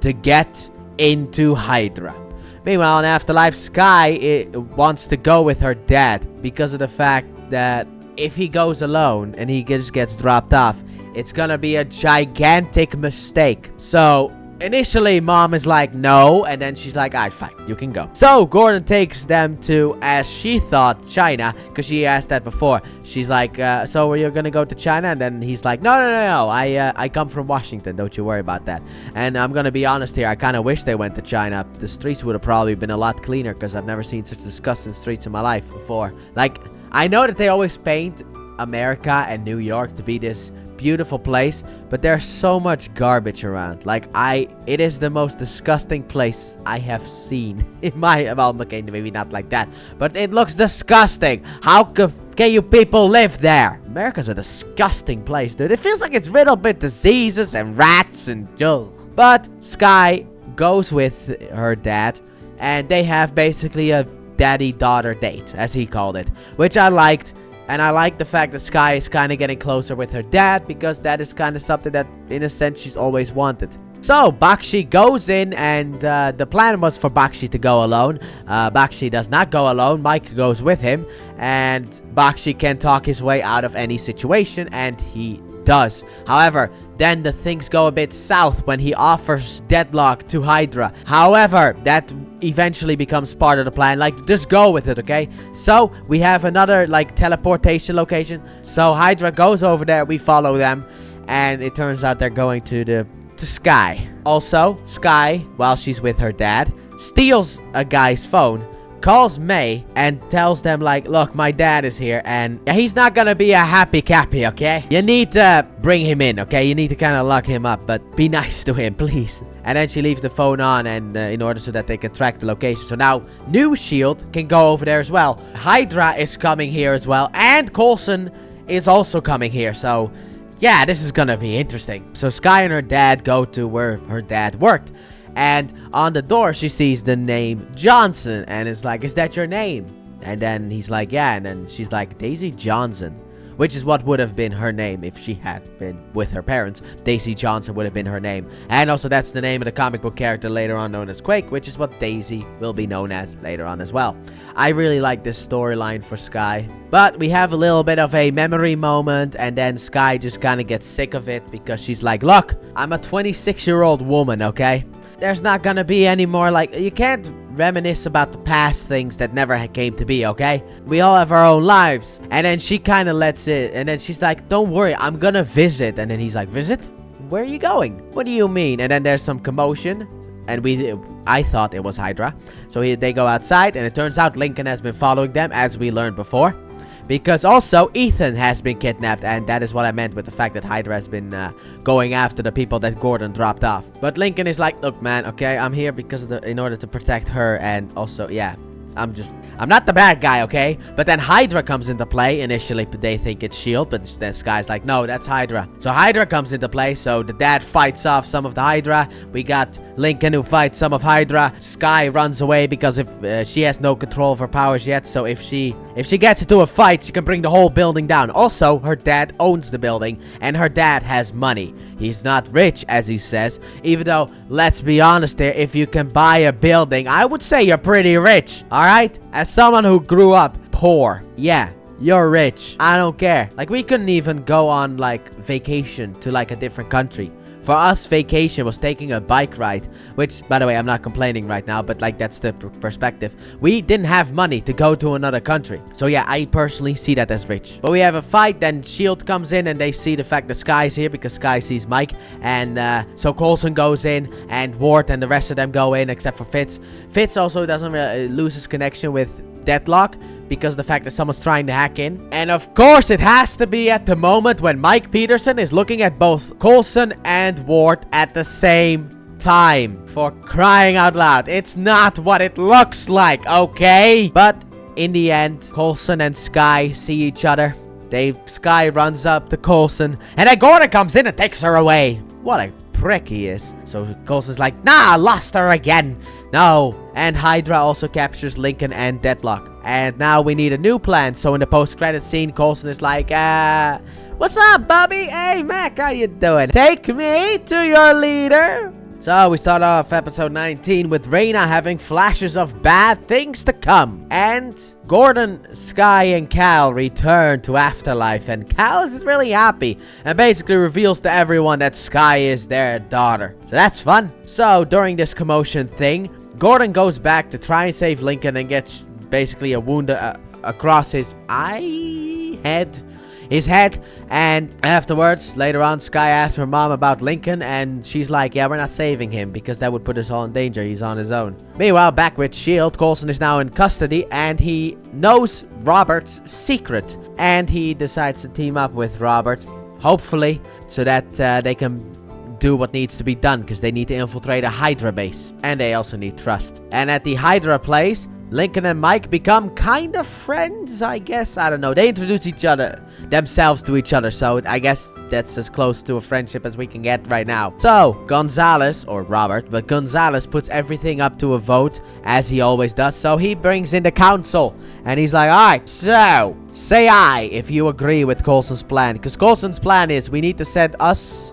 to get into Hydra. Meanwhile, in Afterlife, Sky wants to go with her dad because of the fact that if he goes alone and he just gets dropped off, it's gonna be a gigantic mistake. So initially, Mom is like, no, and then she's like, alright, fine, you can go. So Gordon takes them to, as she thought, China, because she asked that before. She's like, so you're gonna go to China? And then he's like, no, I come from Washington, don't you worry about that. And I'm gonna be honest here, I kind of wish they went to China. The streets would have probably been a lot cleaner, because I've never seen such disgusting streets in my life before. Like, I know that they always paint America and New York to be this beautiful place, but there's so much garbage around. Like, it is the most disgusting place I have seen in my, well, okay, maybe not like that, but it looks disgusting. How can you people live there? America's a disgusting place, dude. It feels like it's riddled with diseases and rats and ugh. But Sky goes with her dad, and they have basically a daddy-daughter date, as he called it, which I liked. And I like the fact that Sky is kind of getting closer with her dad, because that is kind of something that, in a sense, she's always wanted. So, Bakshi goes in, and the plan was for Bakshi to go alone. Bakshi does not go alone. Mike goes with him, and Bakshi can talk his way out of any situation, and he does. However, then the things go a bit south when he offers Deadlock to Hydra. However, that eventually becomes part of the plan. Like, just go with it, okay? So, we have another, like, teleportation location. So, Hydra goes over there. We follow them. And it turns out they're going to Sky. Also, Sky, while she's with her dad, steals a guy's phone, calls May, and tells them, like, look, my dad is here, and he's not gonna be a happy cappy, okay? You need to bring him in, okay? You need to kind of lock him up, but be nice to him, please. And then she leaves the phone on, and in order so that they can track the location. So now, new S.H.I.E.L.D. can go over there as well. Hydra is coming here as well, and Coulson is also coming here, so yeah, this is gonna be interesting. So Sky and her dad go to where her dad worked. And on the door, she sees the name Johnson. And it's like, is that your name? And then he's like, yeah. And then she's like, Daisy Johnson. Which is what would have been her name if she had been with her parents. Daisy Johnson would have been her name. And also, that's the name of the comic book character later on known as Quake. Which is what Daisy will be known as later on as well. I really like this storyline for Sky. But we have a little bit of a memory moment. And then Sky just kind of gets sick of it. Because she's like, look, I'm a 26-year-old woman, okay? There's not gonna be any more, like, you can't reminisce about the past things that never came to be, okay? We all have our own lives. And then she kind of lets it, and then she's like, don't worry, I'm gonna visit. And then he's like, visit? Where are you going? What do you mean? And then there's some commotion, and I thought it was Hydra. So they go outside, and it turns out Lincoln has been following them, as we learned before. Because also, Ethan has been kidnapped, and that is what I meant with the fact that Hydra has been going after the people that Gordon dropped off. But Lincoln is like, look, man, okay, I'm here because of in order to protect her, and also, yeah, I'm not the bad guy, okay? But then Hydra comes into play. Initially, they think it's S.H.I.E.L.D, but then Sky's like, no, that's Hydra. So Hydra comes into play, so the dad fights off some of the Hydra. We got Lincoln who fights some of Hydra. Sky runs away because if she has no control of her powers yet, so if she gets into a fight, she can bring the whole building down. Also, her dad owns the building, and her dad has money. He's not rich, as he says, even though, let's be honest here, if you can buy a building, I would say you're pretty rich, alright? As someone who grew up poor, yeah, you're rich. I don't care. Like, we couldn't even go on, like, vacation to, like, a different country. For us, vacation was taking a bike ride, which, by the way, I'm not complaining right now, but, like, that's the perspective. We didn't have money to go to another country. So, yeah, I personally see that as rich. But we have a fight, then S.H.I.E.L.D comes in, and they see the fact that Sky's here, because Sky sees Mike. And, so Coulson goes in, and Ward and the rest of them go in, except for Fitz. Fitz also doesn't really lose his connection with Deadlock, because of the fact that someone's trying to hack in. And of course, it has to be at the moment when Mike Peterson is looking at both Coulson and Ward at the same time. For crying out loud. It's not what it looks like, okay? But in the end, Coulson and Sky see each other. Sky runs up to Coulson, and then Gordon comes in and takes her away. What a prick he is. So Coulson's like, nah, lost her again. No. And Hydra also captures Lincoln and Deadlock. And now we need a new plan. So in the post-credit scene, Coulson is like, what's up, Bobby? Hey, Mac, how you doing? Take me to your leader. So we start off episode 19 with Reina having flashes of bad things to come. And Gordon, Sky, and Cal return to Afterlife. And Cal is really happy and basically reveals to everyone that Sky is their daughter. So that's fun. So during this commotion thing, Gordon goes back to try and save Lincoln and gets basically a wound across his head. And afterwards, later on, Sky asks her mom about Lincoln, and she's like, yeah, we're not saving him because that would put us all in danger. He's on his own. Meanwhile, back with S.H.I.E.L.D, Coulson is now in custody, and he knows Robert's secret. And he decides to team up with Robert, hopefully, so that they can do what needs to be done, because they need to infiltrate a Hydra base. And they also need trust. And at the Hydra place, Lincoln and Mike become kind of friends, I guess. I don't know. They introduce themselves to each other. So I guess that's as close to a friendship as we can get right now. So Gonzalez, or Robert, but Gonzalez puts everything up to a vote, as he always does. So he brings in the council. And he's like, alright, so say aye if you agree with Coulson's plan. Because Coulson's plan is we need to send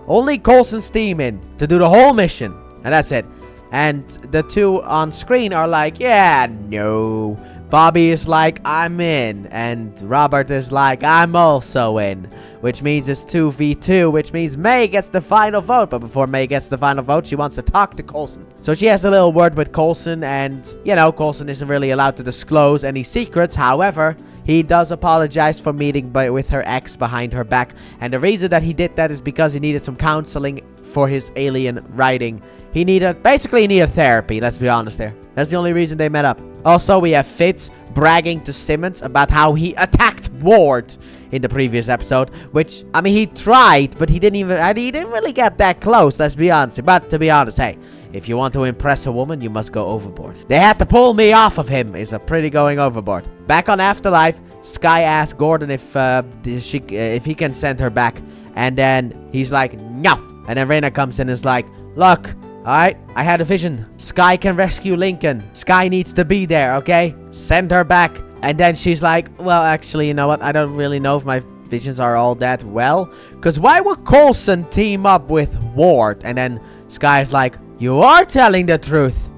only Coulson's team in to do the whole mission. And that's it. And the two on screen are like, yeah, no. Bobby is like, I'm in. And Robert is like, I'm also in. Which means it's 2v2, which means May gets the final vote. But before May gets the final vote, she wants to talk to Coulson. So she has a little word with Coulson, and, you know, Coulson isn't really allowed to disclose any secrets. However, he does apologize for meeting with her ex behind her back. And the reason that he did that is because he needed some counseling for his alien writing. He needed therapy, let's be honest there. That's the only reason they met up. Also, we have Fitz bragging to Simmons about how he attacked Ward in the previous episode. Which, I mean, he tried, but he didn't really get that close, let's be honest. But to be honest, hey, if you want to impress a woman, you must go overboard. They had to pull me off of him, is a pretty going overboard. Back on Afterlife, Sky asks Gordon if he can send her back. And then he's like, no. And then Reina comes in and is like, look, alright, I had a vision. Sky can rescue Lincoln. Sky needs to be there, okay? Send her back. And then she's like, well, actually, you know what? I don't really know if my visions are all that well. Because why would Coulson team up with Ward? And then Sky's like, you are telling the truth.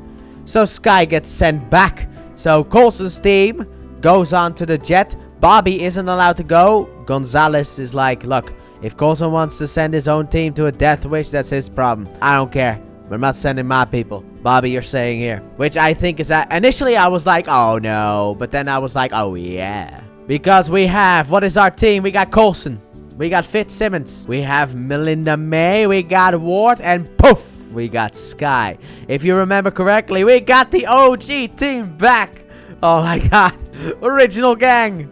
So Sky gets sent back. So Coulson's team goes on to the jet. Bobby isn't allowed to go. Gonzalez is like, look, if Coulson wants to send his own team to a death wish, that's his problem. I don't care. I'm not sending my people. Bobby, you're staying here. Which I think is that... Initially, I was like, oh, no. But then I was like, oh, yeah. Because we have... What is our team? We got Coulson. We got Fitzsimmons. We have Melinda May. We got Ward. And poof! We got Sky. If you remember correctly, we got the OG team back. Oh my god. Original gang.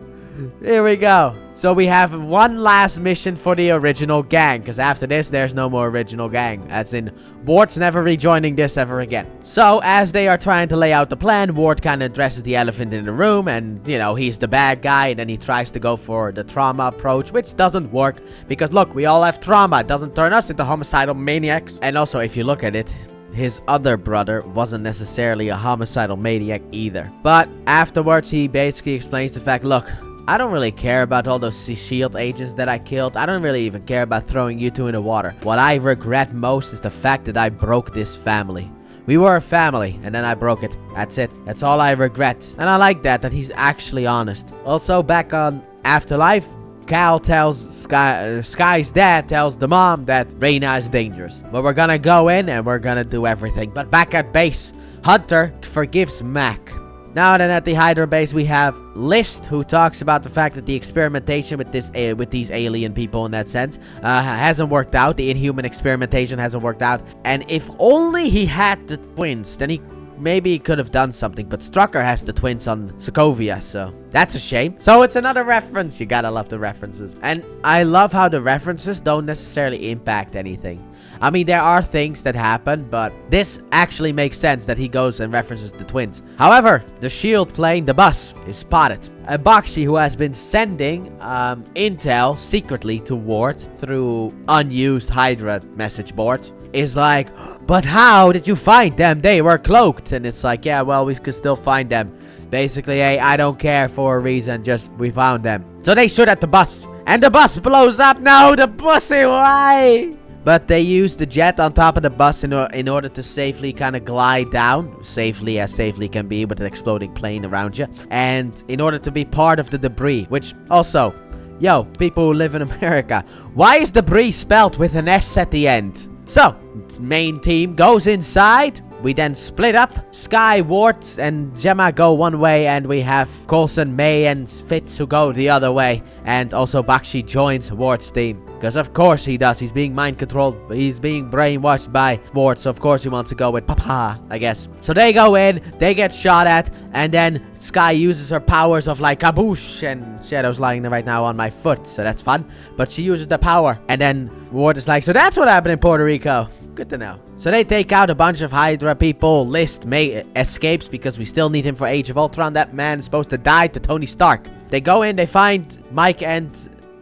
Here we go. So we have one last mission for the original gang. Because after this, there's no more original gang. As in, Ward's never rejoining this ever again. So as they are trying to lay out the plan, Ward kind of addresses the elephant in the room. And, you know, he's the bad guy. And then he tries to go for the trauma approach. Which doesn't work. Because look, we all have trauma. It doesn't turn us into homicidal maniacs. And also, if you look at it, his other brother wasn't necessarily a homicidal maniac either. But afterwards, he basically explains the fact, look, I don't really care about all those S.H.I.E.L.D. agents that I killed. I don't really even care about throwing you two in the water. What I regret most is the fact that I broke this family. We were a family, and then I broke it. That's it. That's all I regret. And I like that he's actually honest. Also, back on Afterlife, Cal tells Sky's dad tells the mom that Reina is dangerous. But we're gonna go in, and we're gonna do everything. But back at base, Hunter forgives Mac. Now then, at the Hydra base, we have List, who talks about the fact that the experimentation with these alien people, in that sense, hasn't worked out. The inhuman experimentation hasn't worked out. And if only he had the twins, then maybe he could have done something. But Strucker has the twins on Sokovia, so that's a shame. So it's another reference. You gotta love the references. And I love how the references don't necessarily impact anything. I mean, there are things that happen, but this actually makes sense that he goes and references the twins. However, the S.H.I.E.L.D. plane, the bus, is spotted. And Bakshi, who has been sending intel secretly to Ward through unused Hydra message boards, is like, but how did you find them? They were cloaked. And it's like, yeah, well, we could still find them. Basically, hey, I don't care for a reason, just we found them. So they shoot at the bus. And the bus blows up. No, the bussy, why? But they use the jet on top of the bus in order to safely kind of glide down. Safely as safely can be with an exploding plane around you. And in order to be part of the debris. Which also, yo, people who live in America, why is debris spelled with an S at the end? So, main team goes inside. We then split up. Sky, Ward, and Gemma go one way, and we have Coulson, May, and Fitz who go the other way. And also Bakshi joins Ward's team. Because of course he does. He's being mind controlled. He's being brainwashed by Ward. So of course he wants to go with Papa, I guess. So they go in. They get shot at. And then Sky uses her powers of like kaboosh. And Shadow's lying right now on my foot. So that's fun. But she uses the power. And then Ward is like, so that's what happened in Puerto Rico. Good to know. So they take out a bunch of Hydra people. List May escapes because we still need him for Age of Ultron. That man is supposed to die to Tony Stark. They go in. They find Mike and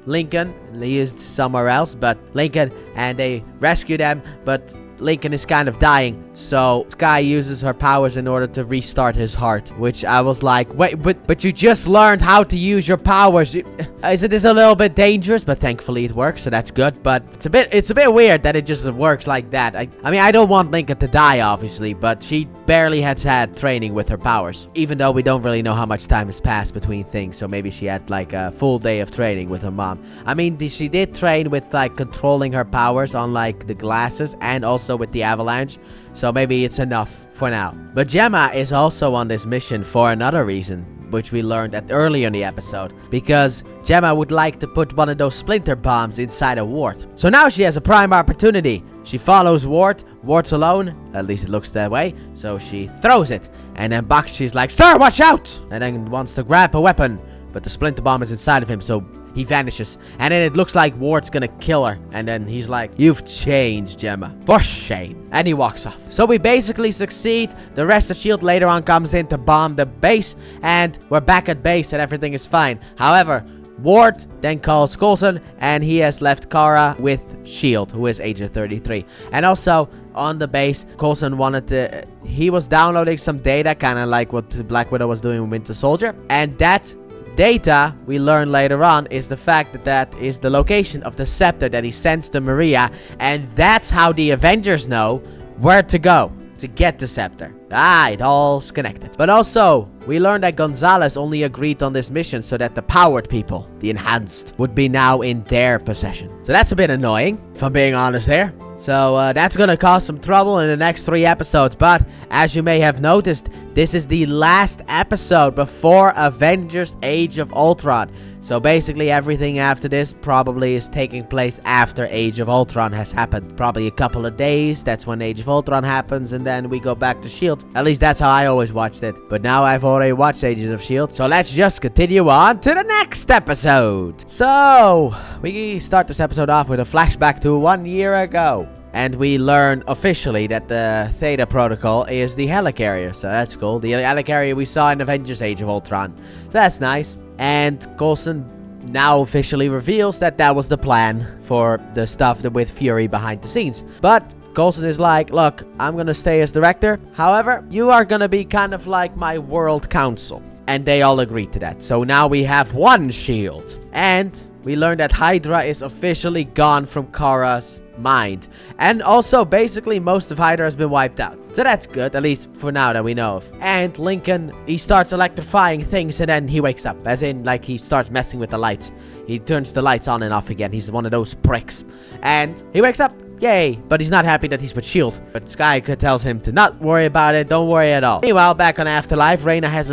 Lincoln. He is somewhere else, but Lincoln, and they rescue them, but Lincoln is kind of dying. So Sky uses her powers in order to restart his heart, which I was like, wait, but you just learned how to use your powers. Isn't this a little bit dangerous? But thankfully it works, so that's good. But it's a bit weird that it just works like that. I mean, I don't want Lincoln to die, obviously, but she barely has had training with her powers, even though we don't really know how much time has passed between things. So maybe she had like a full day of training with her mom. I mean, she did train with like controlling her powers on like the glasses and also with the avalanche. So maybe it's enough for now. But Gemma is also on this mission for another reason, which we learned earlier in the episode. Because Gemma would like to put one of those splinter bombs inside a Ward. So now she has a prime opportunity. She follows Ward. Ward's alone. At least it looks that way. So she throws it. And then Bakshi's like, sir, watch out! And then wants to grab a weapon. But the splinter bomb is inside of him, so he vanishes. And then it looks like Ward's gonna kill her. And then he's like, you've changed, Gemma. For shame. And he walks off. So we basically succeed. The rest of S.H.I.E.L.D. later on comes in to bomb the base. And we're back at base and everything is fine. However, Ward then calls Coulson, and he has left Kara with S.H.I.E.L.D., who is Agent 33. And also, on the base, Coulson wanted to... He was downloading some data, kind of like what Black Widow was doing with Winter Soldier. And that data, we learn later on, is the fact that that is the location of the scepter that he sends to Maria. And that's how the Avengers know where to go to get the scepter. It all's connected. But also, we learned that Gonzalez only agreed on this mission so that the powered people, the enhanced, would be now in their possession. So that's a bit annoying, if I'm being honest there. So that's gonna cause some trouble in the next 3 episodes. But as you may have noticed, this is the last episode before Avengers Age of Ultron. So basically everything after this probably is taking place after Age of Ultron has happened. Probably a couple of days, that's when Age of Ultron happens, and then we go back to S.H.I.E.L.D. At least that's how I always watched it. But now I've already watched Agents of S.H.I.E.L.D. So let's just continue on to the next episode. So, we start this episode off with a flashback to 1 year ago. And we learn officially that the Theta Protocol is the helicarrier. So that's cool. The helicarrier we saw in Avengers Age of Ultron. So that's nice. And Coulson now officially reveals that that was the plan for the stuff with Fury behind the scenes. But Coulson is like, look, I'm gonna stay as director. However, you are gonna be kind of like my world council. And they all agree to that. So now we have one S.H.I.E.L.D. And we learn that Hydra is officially gone from Kara's mind. And also, basically, most of Hydra has been wiped out. So that's good, at least for now that we know of. And Lincoln, he starts electrifying things and then he wakes up. As in, like, he starts messing with the lights. He turns the lights on and off again. He's one of those pricks. And he wakes up. Yay. But he's not happy that he's with S.H.I.E.L.D. But Sky tells him to not worry about it. Don't worry at all. Meanwhile, back on Afterlife, Raina has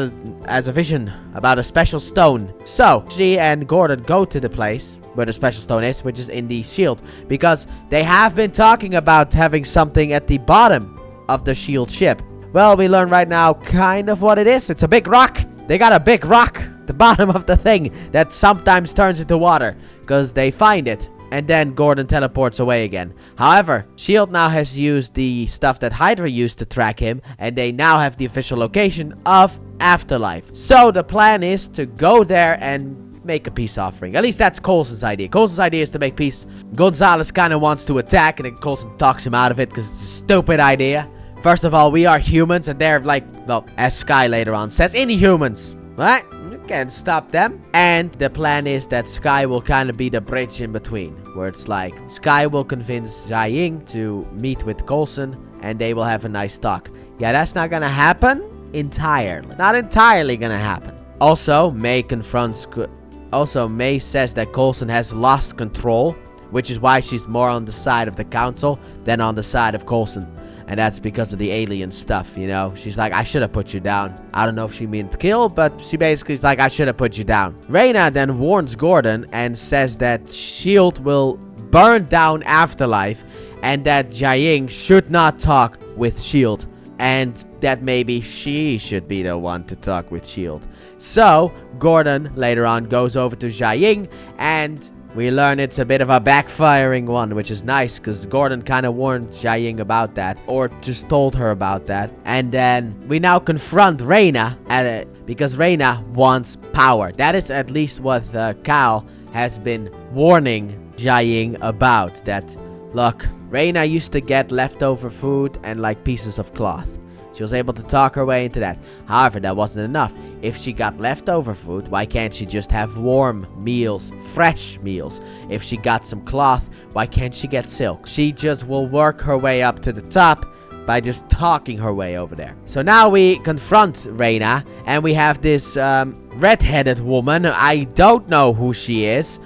a vision about a special stone. So, she and Gordon go to the place where the special stone is, which is in the S.H.I.E.L.D. Because they have been talking about having something at the bottom of the S.H.I.E.L.D. ship. Well, we learn right now kind of what it is. It's a big rock. They got a big rock at the bottom of the thing that sometimes turns into water because they find it. And then Gordon teleports away again. However, S.H.I.E.L.D. now has used the stuff that Hydra used to track him, and they now have the official location of Afterlife. So the plan is to go there and make a peace offering. At least that's Coulson's idea. Coulson's idea is to make peace. Gonzalez kind of wants to attack, and then Coulson talks him out of it because it's a stupid idea. First of all, we are humans, and they're like, well, as Sky later on says, Inhumans. Right? We can't stop them. And the plan is that Sky will kind of be the bridge in between. Where it's like, Sky will convince Jiaying to meet with Coulson, and they will have a nice talk. Yeah, that's not gonna happen entirely. Not entirely gonna happen. Also, May says that Coulson has lost control, which is why she's more on the side of the council than on the side of Coulson. And that's because of the alien stuff, you know? She's like, I should have put you down. I don't know if she meant kill, but she basically is like, I should have put you down. Raina then warns Gordon and says that S.H.I.E.L.D. will burn down Afterlife and that Jiaying should not talk with S.H.I.E.L.D. And that maybe she should be the one to talk with S.H.I.E.L.D. So, Gordon later on goes over to Jiaying and we learn it's a bit of a backfiring one, which is nice because Gordon kind of warned Jiaying about that, or just told her about that. And then we now confront Raina because Raina wants power. That is at least what Cal has been warning Jiaying about. That, look, Raina used to get leftover food and like pieces of cloth. She was able to talk her way into that. However, that wasn't enough. If she got leftover food, why can't she just have warm meals, fresh meals? If she got some cloth, why can't she get silk? She just will work her way up to the top by just talking her way over there. So now we confront Raina, and we have this red-headed woman. I don't know who she is.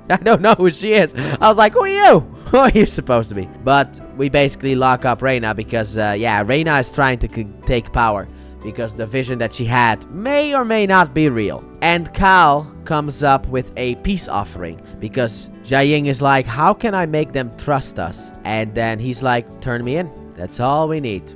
I don't know who she is. I was like, who are you? Who are you supposed to be? But we basically lock up Raina because, yeah, Raina is trying to take power. Because the vision that she had may or may not be real. And Cal comes up with a peace offering. Because Jiaying is like, how can I make them trust us? And then he's like, turn me in. That's all we need.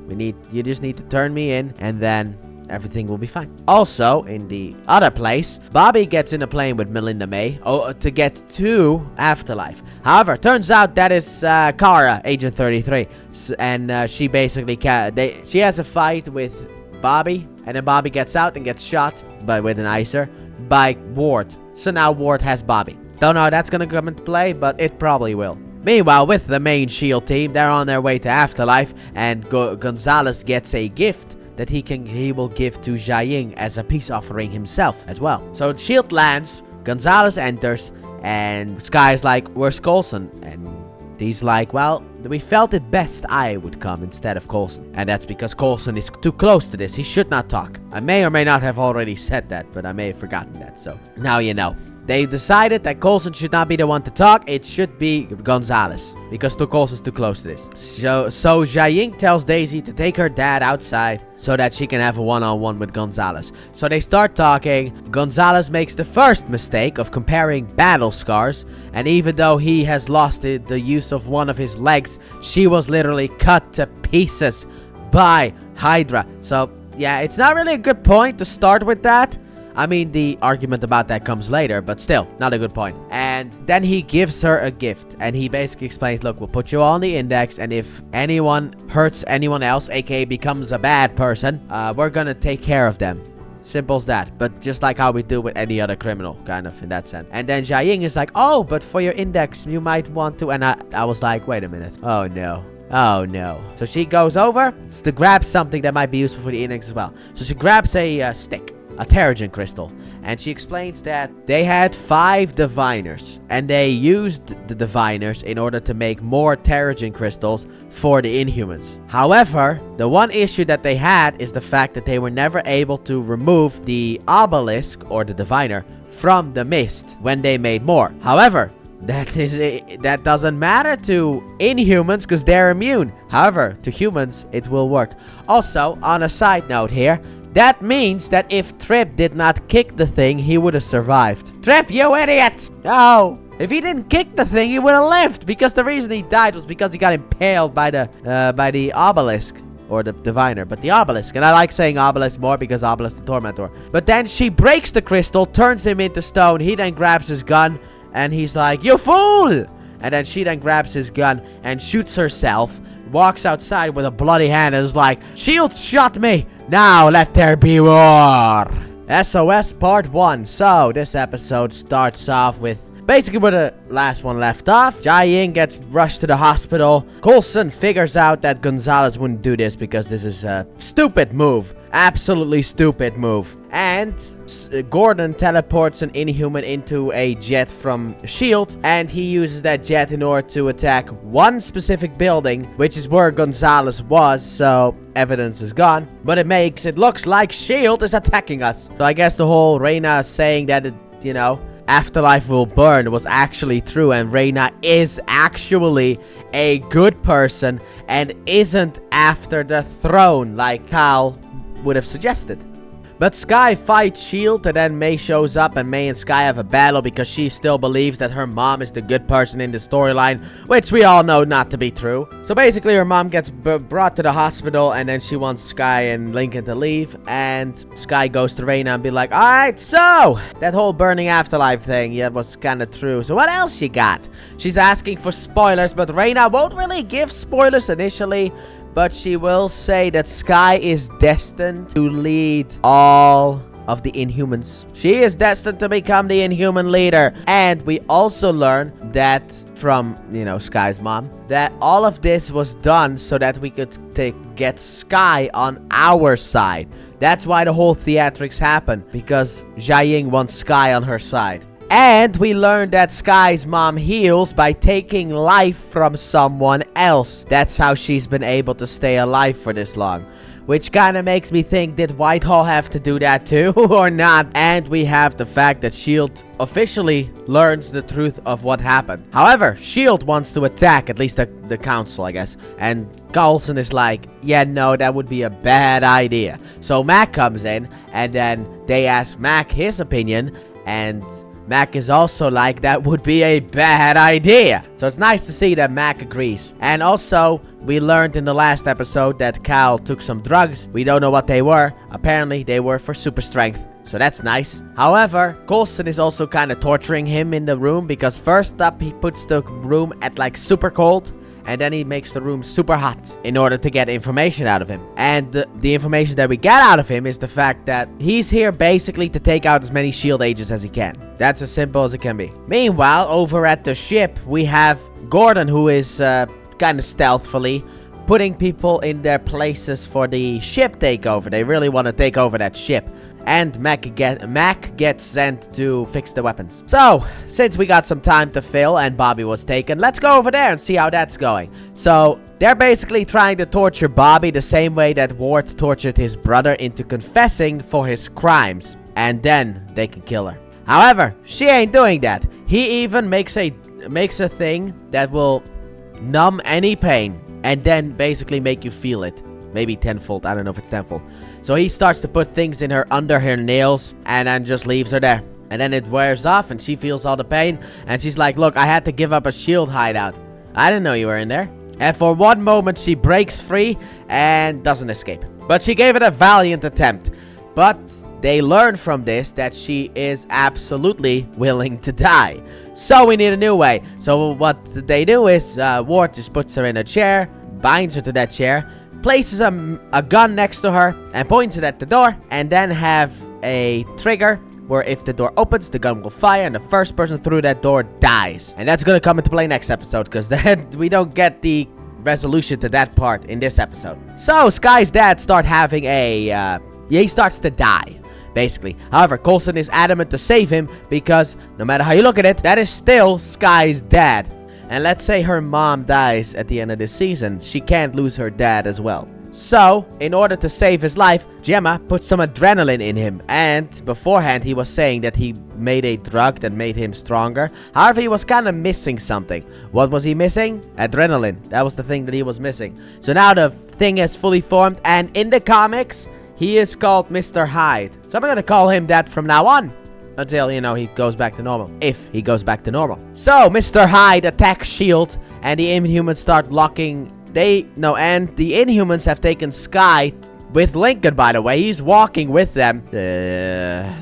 You just need to turn me in. And then everything will be fine. Also, in the other place, Bobby gets in a plane with Melinda May to get to Afterlife. However, turns out that is Kara, Agent 33. And she basically, she has a fight with Bobby, and then Bobby gets out and gets shot with an icer by Ward. So now Ward has Bobby. Don't know how that's gonna come into play, but it probably will. Meanwhile, with the main S.H.I.E.L.D. team, they're on their way to Afterlife, and Gonzalez gets a gift that he will give to Jiaying as a peace offering himself as well. So S.H.I.E.L.D. lands, Gonzalez enters, and Sky's like, where's Coulson? And he's like, well, we felt it best I would come instead of Coulson. And that's because Coulson is too close to this. He should not talk. I may or may not have already said that, but I may have forgotten that. So now you know. they decided that Coulson should not be the one to talk. It should be Gonzalez, because Coulson's too close to this. So S.H.I.E.L.D tells Daisy to take her dad outside so that she can have a one-on-one with Gonzalez. So they start talking. Gonzalez makes the first mistake of comparing battle scars, and even though he has lost the use of one of his legs, she was literally cut to pieces by Hydra. So yeah, it's not really a good point to start with that. I mean, the argument about that comes later, but still, not a good point. And then he gives her a gift, and he basically explains, look, we'll put you all on the index, and if anyone hurts anyone else, aka becomes a bad person, we're gonna take care of them. Simple as that. But just like how we do with any other criminal, kind of, in that sense. And then S.H.I.E.L.D is like, oh, but for your index, you might want to, and I was like, wait a minute. Oh, no. Oh, no. So she goes over to grab something that might be useful for the index as well. So she grabs a stick. A Terrigen crystal, and she explains that they had 5 diviners, and they used the diviners in order to make more Terrigen crystals for the Inhumans. However, the one issue that they had is the fact that they were never able to remove the obelisk or the diviner from the mist when they made more. However, that doesn't matter to Inhumans because they're immune. However, to humans, it will work. Also, on a side note here, that means that if Trip did not kick the thing, he would have survived. Trip, you idiot! No! If he didn't kick the thing, he would have lived. Because the reason he died was because he got impaled by the obelisk. Or the diviner, but the obelisk. And I like saying obelisk more because obelisk the tormentor. But then she breaks the crystal, turns him into stone. He then grabs his gun, and he's like, you fool! And then she then grabs his gun and shoots herself. Walks outside with a bloody hand and is like, S.H.I.E.L.D shot me! Now let there be war! SOS Part 1. So, this episode starts off with basically where the last one left off. S.H.I.E.L.D gets rushed to the hospital. Coulson figures out that Gonzalez wouldn't do this because this is a stupid move. Absolutely stupid move. And Gordon teleports an Inhuman into a jet from S.H.I.E.L.D. and he uses that jet in order to attack one specific building, which is where Gonzalez was, so evidence is gone. But it looks like S.H.I.E.L.D is attacking us. So I guess the whole Reyna saying that, afterlife will burn was actually true, and Reyna is actually a good person and isn't after the throne like Cal would have suggested. But Skye fights S.H.I.E.L.D. and then May shows up, and May and Skye have a battle because she still believes that her mom is the good person in the storyline, which we all know not to be true. So basically her mom gets brought to the hospital, and then she wants Skye and Lincoln to leave, and Skye goes to Reyna and be like, alright, so that whole burning afterlife thing, yeah, was kind of true. So what else you got? She's asking for spoilers, but Reyna won't really give spoilers initially. But she will say that Skye is destined to lead all of the Inhumans. She is destined to become the Inhuman leader. And we also learn that from, Skye's mom, that all of this was done so that we could get Skye on our side. That's why the whole theatrics happened, because S.H.I.E.L.D wants Skye on her side. And we learned that Skye's mom heals by taking life from someone else. That's how she's been able to stay alive for this long. Which kind of makes me think, did Whitehall have to do that too or not? And we have the fact that S.H.I.E.L.D officially learns the truth of what happened. However, S.H.I.E.L.D wants to attack, at least the council, I guess. And Coulson is like, yeah, no, that would be a bad idea. So Mac comes in, and then they ask Mac his opinion, and Mac is also like, that would be a bad idea. So it's nice to see that Mac agrees. And also, we learned in the last episode that Cal took some drugs. We don't know what they were. Apparently, they were for super strength. So that's nice. However, Coulson is also kind of torturing him in the room, because first up, he puts the room at like super cold. And then he makes the room super hot in order to get information out of him. And the information that we get out of him is the fact that he's here basically to take out as many S.H.I.E.L.D agents as he can. That's as simple as it can be. Meanwhile, over at the ship, we have Gordon, who is kind of stealthily putting people in their places for the ship takeover. They really want to take over that ship. And Mac gets sent to fix the weapons. So, since we got some time to fill and Bobby was taken, let's go over there and see how that's going. So, they're basically trying to torture Bobby the same way that Ward tortured his brother into confessing for his crimes. And then they can kill her. However, she ain't doing that. He even makes a thing that will numb any pain and then basically make you feel it. Maybe tenfold. I don't know if it's tenfold. So he starts to put things in her under her nails and then just leaves her there. And then it wears off and she feels all the pain. And she's like, look, I had to give up a S.H.I.E.L.D. hideout. I didn't know you were in there. And for one moment, she breaks free and doesn't escape. But she gave it a valiant attempt. But they learn from this that she is absolutely willing to die. So we need a new way. So what they do is Ward just puts her in a chair, binds her to that chair, places a gun next to her and points it at the door, and then have a trigger where if the door opens, the gun will fire and the first person through that door dies. And that's gonna come into play next episode, because then we don't get the resolution to that part in this episode. So Sky's dad starts having he starts to die, basically. However, Coulson is adamant to save him because no matter how you look at it, that is still Sky's dad. And let's say her mom dies at the end of this season, she can't lose her dad as well. So, in order to save his life, Gemma put some adrenaline in him. And beforehand, he was saying that he made a drug that made him stronger. However, he was kind of missing something. What was he missing? Adrenaline. That was the thing that he was missing. So now the thing is fully formed. And in the comics, he is called Mr. Hyde. So I'm going to call him that from now on. Until, you know, he goes back to normal. If he goes back to normal. So, Mr. Hyde attacks S.H.I.E.L.D. And the Inhumans start blocking. And the Inhumans have taken Sky with Lincoln, by the way. He's walking with them.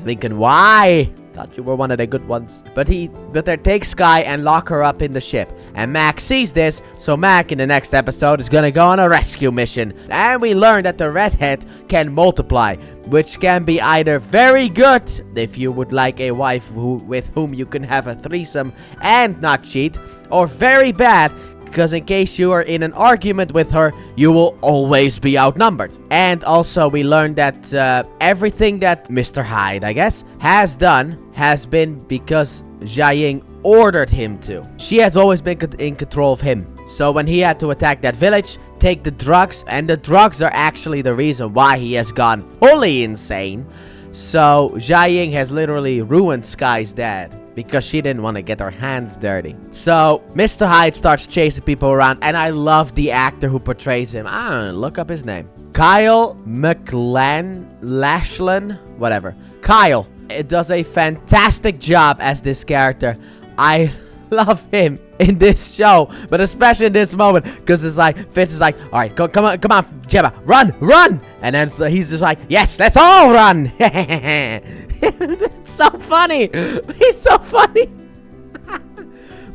Lincoln, why? Thought you were one of the good ones. But they take Sky and lock her up in the ship. And Mac sees this, so Mac in the next episode is gonna go on a rescue mission. And we learn that the redhead can multiply, which can be either very good if you would like a wife with whom you can have a threesome and not cheat, or very bad because in case you are in an argument with her, you will always be outnumbered. And also we learned that everything that Mr. Hyde, I guess, has done has been because Jiaying ordered him to. She has always been in control of him. So when he had to attack that village, take the drugs, and the drugs are actually the reason why he has gone fully insane. So Jiaying has literally ruined Sky's dad because she didn't want to get her hands dirty. So Mr. Hyde starts chasing people around, and I love the actor who portrays him. I don't know, look up his name. Kyle Lashlan, whatever. Kyle, it does a fantastic job as this character. I love him in this show, but especially in this moment, because it's like Fitz is like, all right, come on, Gemma, run, and then so he's just like, yes, let's all run. It's so funny. He's so funny.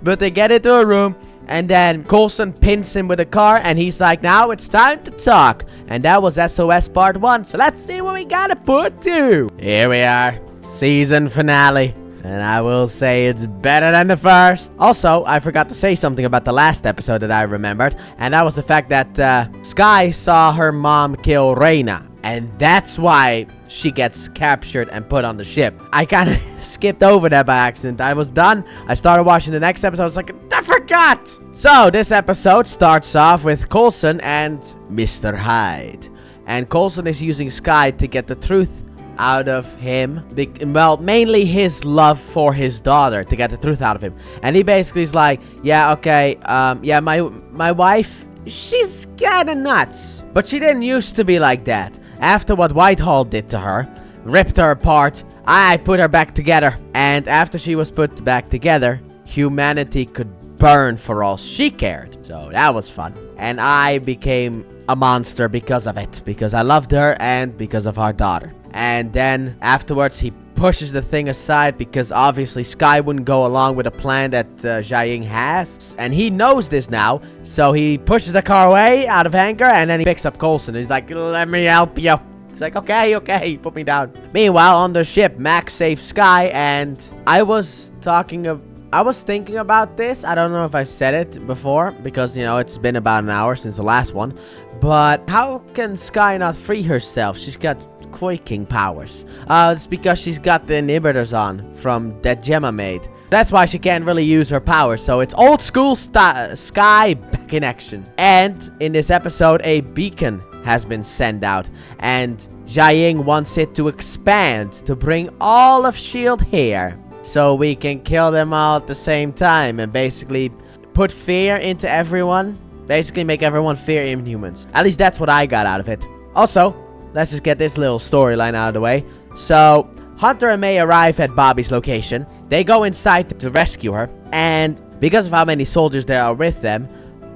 But they get into a room, and then Coulson pins him with a car, and he's like, now it's time to talk. And that was SOS Part 1, so let's see what we got at Part 2. Here we are, season finale. And I will say it's better than the first. Also, I forgot to say something about the last episode that I remembered. And that was the fact that Sky saw her mom kill Reina. And that's why she gets captured and put on the ship. I kind of skipped over that by accident. I was done. I started watching the next episode. I was like, I forgot. So this episode starts off with Coulson and Mr. Hyde. And Coulson is using Sky to get the truth out of him, well, mainly his love for his daughter, to get the truth out of him. And he basically is like, yeah, okay, yeah, my wife, she's kinda nuts, but she didn't used to be like that. After what Whitehall did to her, ripped her apart, I put her back together, and after she was put back together, humanity could burn for all she cared. So that was fun, and I became a monster because of it, because I loved her and because of our daughter. And then afterwards he pushes the thing aside because obviously Sky wouldn't go along with a plan that Jiaying has, and he knows this now, so he pushes the car away out of anger, and then he picks up Coulson. He's like, let me help you. He's like, okay, put me down. Meanwhile, on the ship, Max saves Sky, and I was thinking about this. I don't know if I said it before, because, you know, it's been about an hour since the last one. But how can Sky not free herself? She's got quaking powers. It's because she's got the inhibitors on from that Gemma made. That's why she can't really use her powers. So it's old school Sky back in action. And in this episode, a beacon has been sent out, and Jiaying wants it to expand to bring all of S.H.I.E.L.D. here. so we can kill them all at the same time and basically put fear into everyone. Basically make everyone fear Inhumans. At least that's what I got out of it. Also, let's just get this little storyline out of the way. So, Hunter and May arrive at Bobby's location. They go inside to rescue her. And because of how many soldiers there are with them,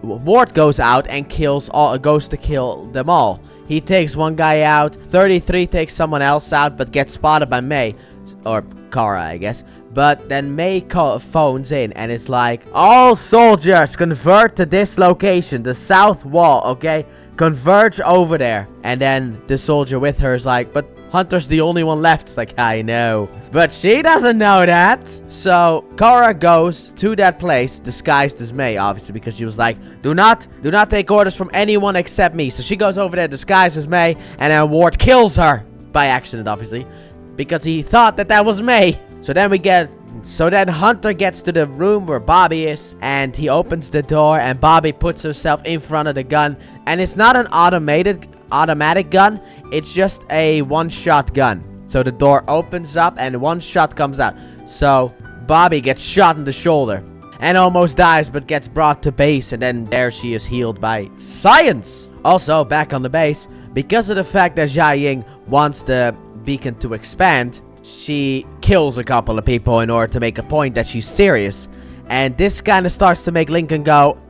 Ward goes out and goes to kill them all. He takes one guy out. 33 takes someone else out, but gets spotted by May. Or Kara, I guess. But then May phones in, and it's like, all soldiers convert to this location, the south wall, okay? Converge over there. And then the soldier with her is like, but Hunter's the only one left. It's like, I know. But she doesn't know that. So Kara goes to that place, disguised as May, obviously, because she was like, do not take orders from anyone except me. So she goes over there, disguised as May, and then Ward kills her. By accident, obviously. Because he thought that was May. So then Hunter gets to the room where Bobby is, and he opens the door, and Bobby puts herself in front of the gun, and it's not an automatic gun, it's just a one-shot gun. So the door opens up, and one shot comes out. So Bobby gets shot in the shoulder, and almost dies, but gets brought to base, and then there she is healed by science. Also, back on the base, because of the fact that Jia-Ying wants the beacon to expand, she kills a couple of people in order to make a point that she's serious. And this kind of starts to make Lincoln go,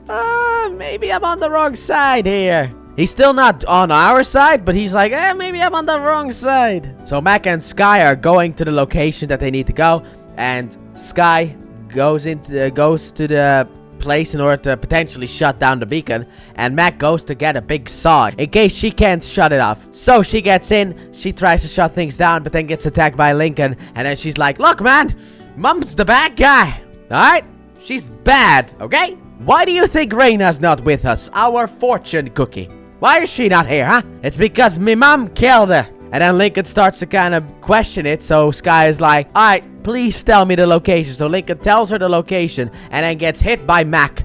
maybe I'm on the wrong side here. He's still not on our side, but he's like, maybe I'm on the wrong side. So Mac and Sky are going to the location that they need to go. And Sky goes to the place in order to potentially shut down the beacon, and Mac goes to get a big saw in case she can't shut it off. So she gets in, she tries to shut things down, but then gets attacked by Lincoln, and then she's like, look man, Mom's the bad guy, alright? She's bad, okay? Why do you think Reina's not with us, our fortune cookie? Why is she not here, huh? It's because me mom killed her. And then Lincoln starts to kind of question it, so Sky is like, alright, please tell me the location. So Lincoln tells her the location, and then gets hit by Mac.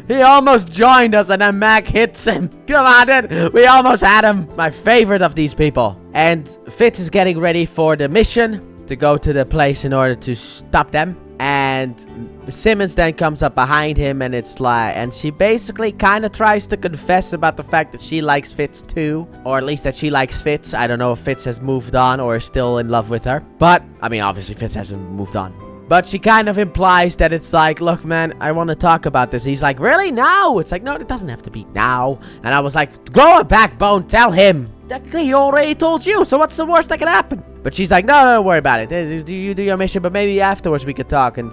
He almost joined us, and then Mac hits him. Come on, dude. We almost had him. My favorite of these people. And Fitz is getting ready for the mission to go to the place in order to stop them. And Simmons then comes up behind him, and it's like, and she basically kind of tries to confess about the fact that she likes Fitz too, or at least that she likes Fitz. I don't know if Fitz has moved on or is still in love with her, but I mean, obviously Fitz hasn't moved on. But she kind of implies that it's like, look man, I want to talk about this. He's like, really? Now? It's like, no, it doesn't have to be now. And I was like, grow a backbone, tell him. He already told you, so what's the worst that can happen? But she's like, no, don't worry about it. You do your mission, but maybe afterwards we could talk. And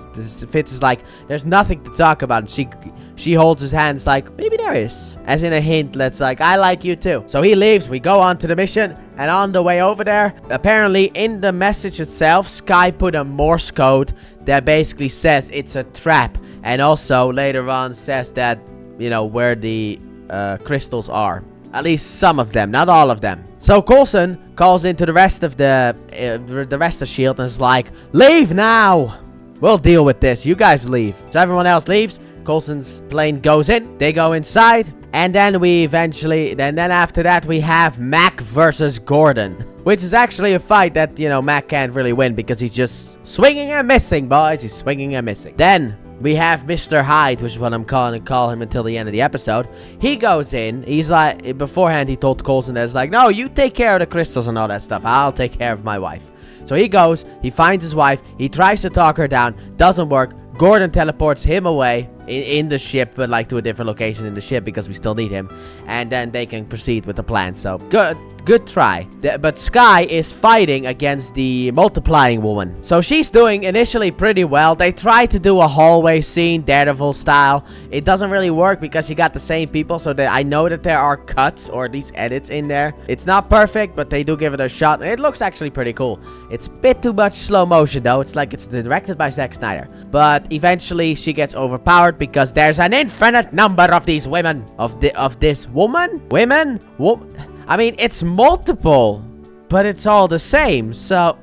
Fitz is like, there's nothing to talk about. And she holds his hands like, maybe there is. As in a hint, let's like, I like you too. So he leaves, we go on to the mission. And on the way over there, apparently in the message itself, Sky put a Morse code that basically says it's a trap. And also later on says that, you know, where the crystals are. At least some of them, not all of them. So Coulson calls into the rest of the rest of S.H.I.E.L.D. and is like, leave now. We'll deal with this. You guys leave. So everyone else leaves. Coulson's plane goes in. They go inside. And then then after that, we have Mac versus Gordon. Which is actually a fight that, you know, Mac can't really win because he's just swinging and missing, boys. He's swinging and missing. Then we have Mr. Hyde, which is what I'm calling to call him until the end of the episode. He goes in. He's like, beforehand, he told Coulson that it's like, no, you take care of the crystals and all that stuff. I'll take care of my wife. So he goes, he finds his wife. He tries to talk her down. Doesn't work. Gordon teleports him away in the ship, but like to a different location in the ship because we still need him. And then they can proceed with the plan. So good try. But Sky is fighting against the multiplying woman. So she's doing initially pretty well. They try to do a hallway scene, Daredevil style. It doesn't really work because you got the same people. So that I know that there are cuts or at least edits in there. It's not perfect, but they do give it a shot. And it looks actually pretty cool. It's a bit too much slow motion though. It's like it's directed by Zack Snyder. But eventually she gets overpowered because there's an infinite number of these women. Of this woman? Women? I mean, it's multiple, but it's all the same. So,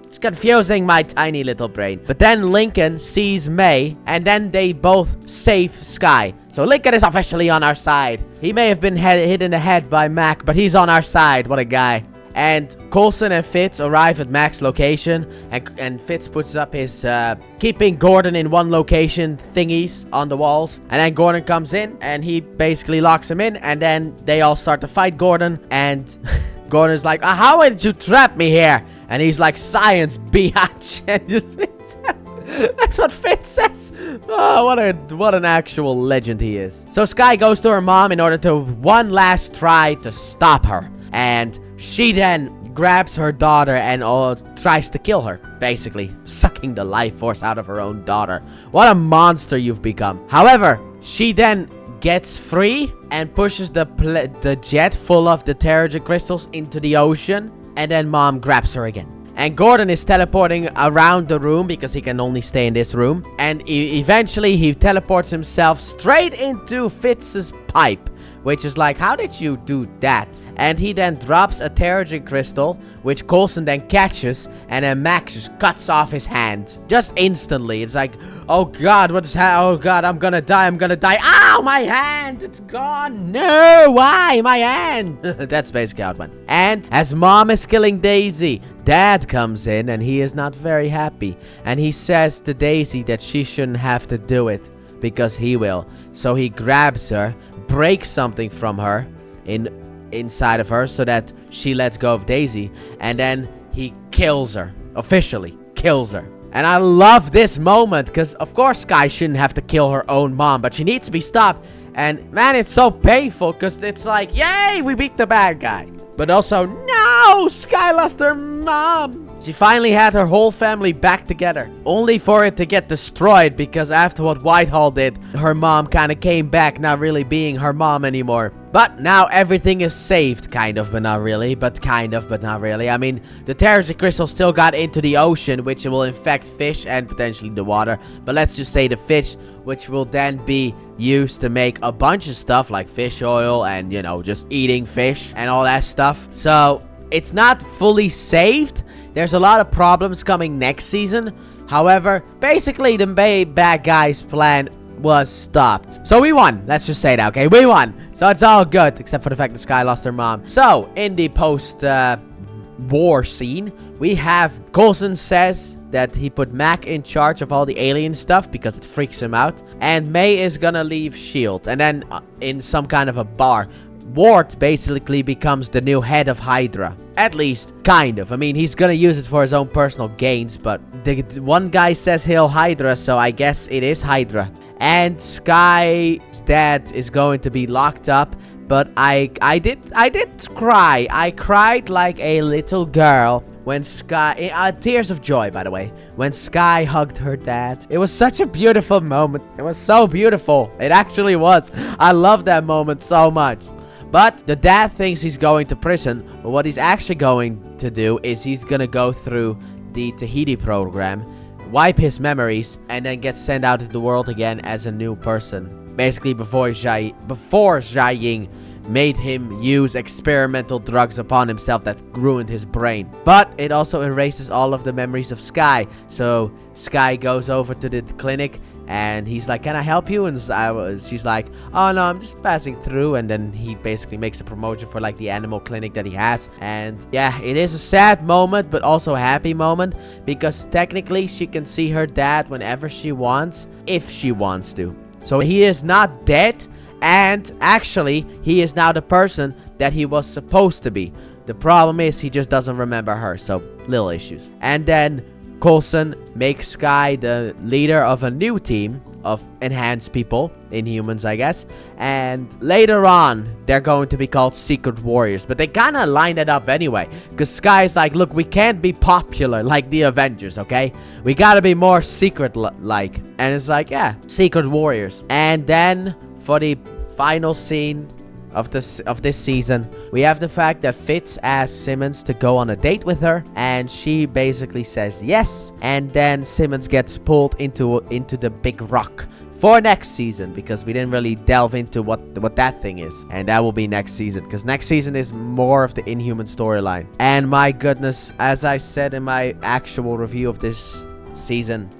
it's confusing my tiny little brain. But then Lincoln sees May, and then they both save Sky. So Lincoln is officially on our side. He may have been hit in the head by Mac, but he's on our side. What a guy. And Coulson and Fitz arrive at Mac's location, and Fitz puts up his keeping Gordon in one location thingies on the walls. And then Gordon comes in, and he basically locks him in, and then they all start to fight Gordon, and Gordon's like, how did you trap me here? And he's like, science, biatch. And just... That's what Fitz says. Oh, what an actual legend he is. So Skye goes to her mom in order to one last try to stop her. And she then grabs her daughter and tries to kill her. Basically, sucking the life force out of her own daughter. What a monster you've become. However, she then gets free and pushes the jet full of the Terrigen crystals into the ocean. And then mom grabs her again. And Gordon is teleporting around the room because he can only stay in this room. And eventually he teleports himself straight into Fitz's pipe. Which is like, how did you do that? And he then drops a Terrigen crystal, which Coulson then catches, and then Mac just cuts off his hand. Just instantly. It's like, oh god, oh god, I'm gonna die. Ow, my hand, it's gone. No, why, my hand? That's basically how it went. And as mom is killing Daisy, dad comes in, and he is not very happy. And he says to Daisy that she shouldn't have to do it, because he will. So he grabs her, breaks something from her inside of her so that she lets go of Daisy, and then he kills her. Officially kills her. And I love this moment because of course Skye shouldn't have to kill her own mom, but she needs to be stopped. And man, it's so painful because it's like, yay, we beat the bad guy. But also, no, Skye lost her mom. She finally had her whole family back together, only for it to get destroyed because after what Whitehall did, her mom kind of came back, not really being her mom anymore. But now everything is saved, kind of, but not really. But kind of, but not really. I mean, the Terrigen crystal still got into the ocean, which will infect fish and potentially the water. But let's just say the fish, which will then be used to make a bunch of stuff like fish oil and, you know, just eating fish and all that stuff. So it's not fully saved. There's a lot of problems coming next season. However, basically the bad guy's plan was stopped. So we won. Let's just say that, okay? We won. So it's all good, except for the fact that Skye lost her mom. So, in the post-war scene, we have Coulson says that he put Mac in charge of all the alien stuff because it freaks him out. And May is gonna leave S.H.I.E.L.D. And then in some kind of a bar, Ward basically becomes the new head of Hydra. At least, kind of. I mean, he's gonna use it for his own personal gains, but the one guy says Hail Hydra, so I guess it is Hydra. And Skye's dad is going to be locked up, but I did cry. I cried like a little girl when Skye, tears of joy, by the way, when Skye hugged her dad. It was such a beautiful moment. It was so beautiful. It actually was. I love that moment so much. But the dad thinks he's going to prison, but what he's actually going to do is he's gonna go through the Tahiti program, wipe his memories, and then get sent out into the world again as a new person. Basically before Jia-Ying made him use experimental drugs upon himself that ruined his brain. But it also erases all of the memories of Skye. So Skye goes over to the clinic and he's like, can I help you? And she's like, oh no, I'm just passing through. And then he basically makes a promotion for like the animal clinic that he has. And yeah, it is a sad moment, but also a happy moment. Because technically she can see her dad whenever she wants, if she wants to. So he is not dead. And actually, he is now the person that he was supposed to be. The problem is he just doesn't remember her. So little issues. And then Coulson makes Skye the leader of a new team of enhanced people, Inhumans, I guess. And later on, they're going to be called Secret Warriors. But they kind of line it up anyway. Because Skye's like, look, we can't be popular like the Avengers, okay? We gotta be more secret-like. And it's like, yeah, Secret Warriors. And then, for the final scene of this season, we have the fact that Fitz asks Simmons to go on a date with her, and she basically says yes, and then Simmons gets pulled into the big rock for next season, because we didn't really delve into what that thing is, and that will be next season, because next season is more of the Inhuman storyline. And my goodness, as I said in my actual review of this season,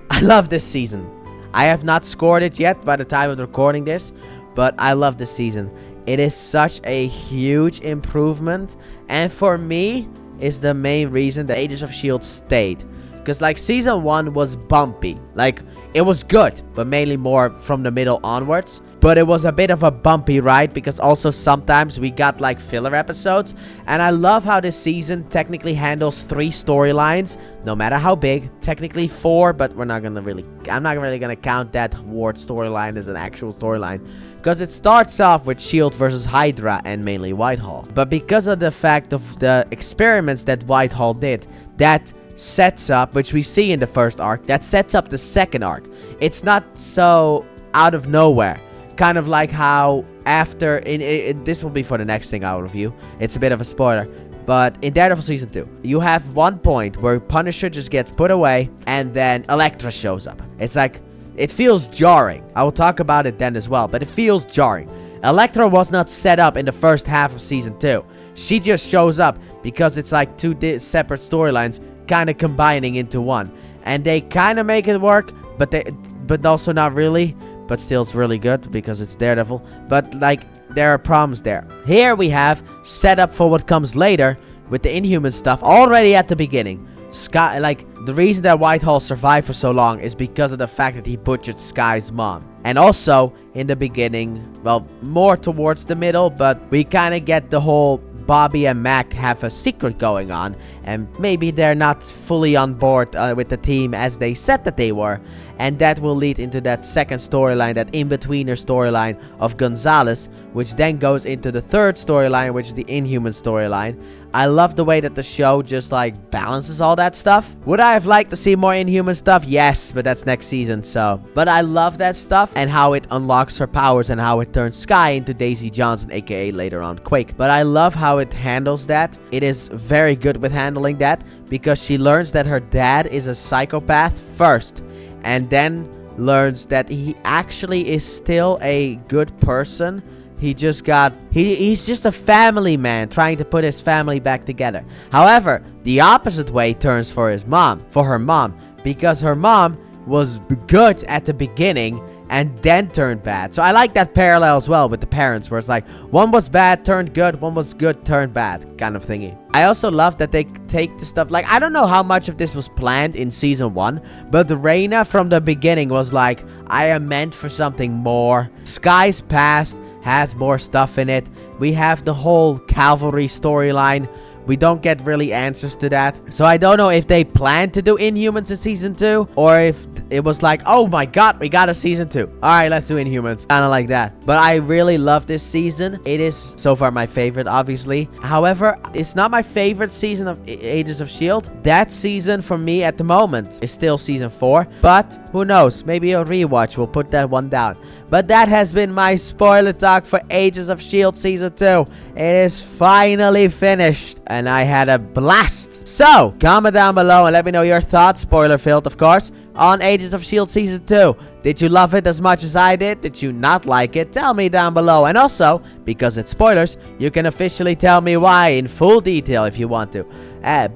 I love this season. I have not scored it yet by the time of recording this, but I love this season. It is such a huge improvement, and for me, is the main reason that Agents of S.H.I.E.L.D. stayed. Because, like, Season 1 was bumpy. Like, it was good, but mainly more from the middle onwards. But it was a bit of a bumpy ride, because also sometimes we got, like, filler episodes. And I love how this season technically handles 3 storylines, no matter how big. Technically 4, but I'm not really gonna count that Ward storyline as an actual storyline. Because it starts off with S.H.I.E.L.D. versus Hydra and mainly Whitehall. But because of the fact of the experiments that Whitehall did, that sets up, which we see in the first arc, that sets up the second arc. It's not so out of nowhere. Kind of like how after, this will be for the next thing I'll review. It's a bit of a spoiler. But in Daredevil Season 2, you have one point where Punisher just gets put away and then Elektra shows up. It's like, it feels jarring. I will talk about it then as well, but it feels jarring. Elektra was not set up in the first half of Season 2. She just shows up because it's like 2 separate storylines kind of combining into one. And they kind of make it work, but also not really. But still, it's really good because it's Daredevil. But, like, there are problems there. Here we have set up for what comes later with the Inhuman stuff already at the beginning. Sky, like, the reason that Whitehall survived for so long is because of the fact that he butchered Sky's mom. And also, in the beginning, well, more towards the middle, but we kind of get the whole Bobby and Mac have a secret going on, and maybe they're not fully on board with the team as they said that they were, and that will lead into that second storyline, that in-betweener storyline of Gonzalez, which then goes into the third storyline, which is the Inhuman storyline. I love the way that the show just, like, balances all that stuff. Would I have liked to see more Inhuman stuff? Yes, but that's next season, so. But I love that stuff and how it unlocks her powers and how it turns Sky into Daisy Johnson, aka later on Quake. But I love how it handles that. It is very good with handling that because she learns that her dad is a psychopath first, and then learns that he actually is still a good person. He just got, he's just a family man trying to put his family back together. However, the opposite way turns for her mom, because her mom was good at the beginning and then turned bad. So I like that parallel as well with the parents, where it's like one was bad, turned good, one was good, turned bad, kind of thingy. I also love that they take the stuff, like, I don't know how much of this was planned in Season 1, but Reina from the beginning was like, I am meant for something more. Sky's past has more stuff in it. We have the whole Cavalry storyline. We don't get really answers to that. So I don't know if they plan to do Inhumans in Season 2, or if it was like, oh my god, we got a Season 2. Alright, let's do Inhumans. Kind of like that. But I really love this season. It is so far my favorite, obviously. However, it's not my favorite season of Agents of S.H.I.E.L.D. That season for me at the moment is still Season 4. But who knows? Maybe a rewatch will put that one down. But that has been my spoiler talk for Agents of S.H.I.E.L.D. Season 2. It is finally finished, and I had a blast. So, comment down below and let me know your thoughts, spoiler-filled of course, on Agents of S.H.I.E.L.D. Season 2. Did you love it as much as I did? Did you not like it? Tell me down below. And also, because it's spoilers, you can officially tell me why in full detail if you want to.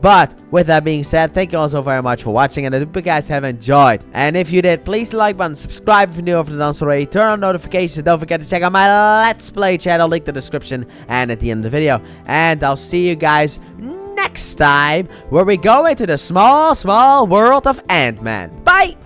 But with that being said, thank you all so very much for watching, and I hope you guys have enjoyed. And if you did, please like button, subscribe if you're new, if you're not already, turn on notifications, don't forget to check out my Let's Play channel, link in the description and at the end of the video. And I'll see you guys next time, where we go into the small world of Ant-Man. Bye!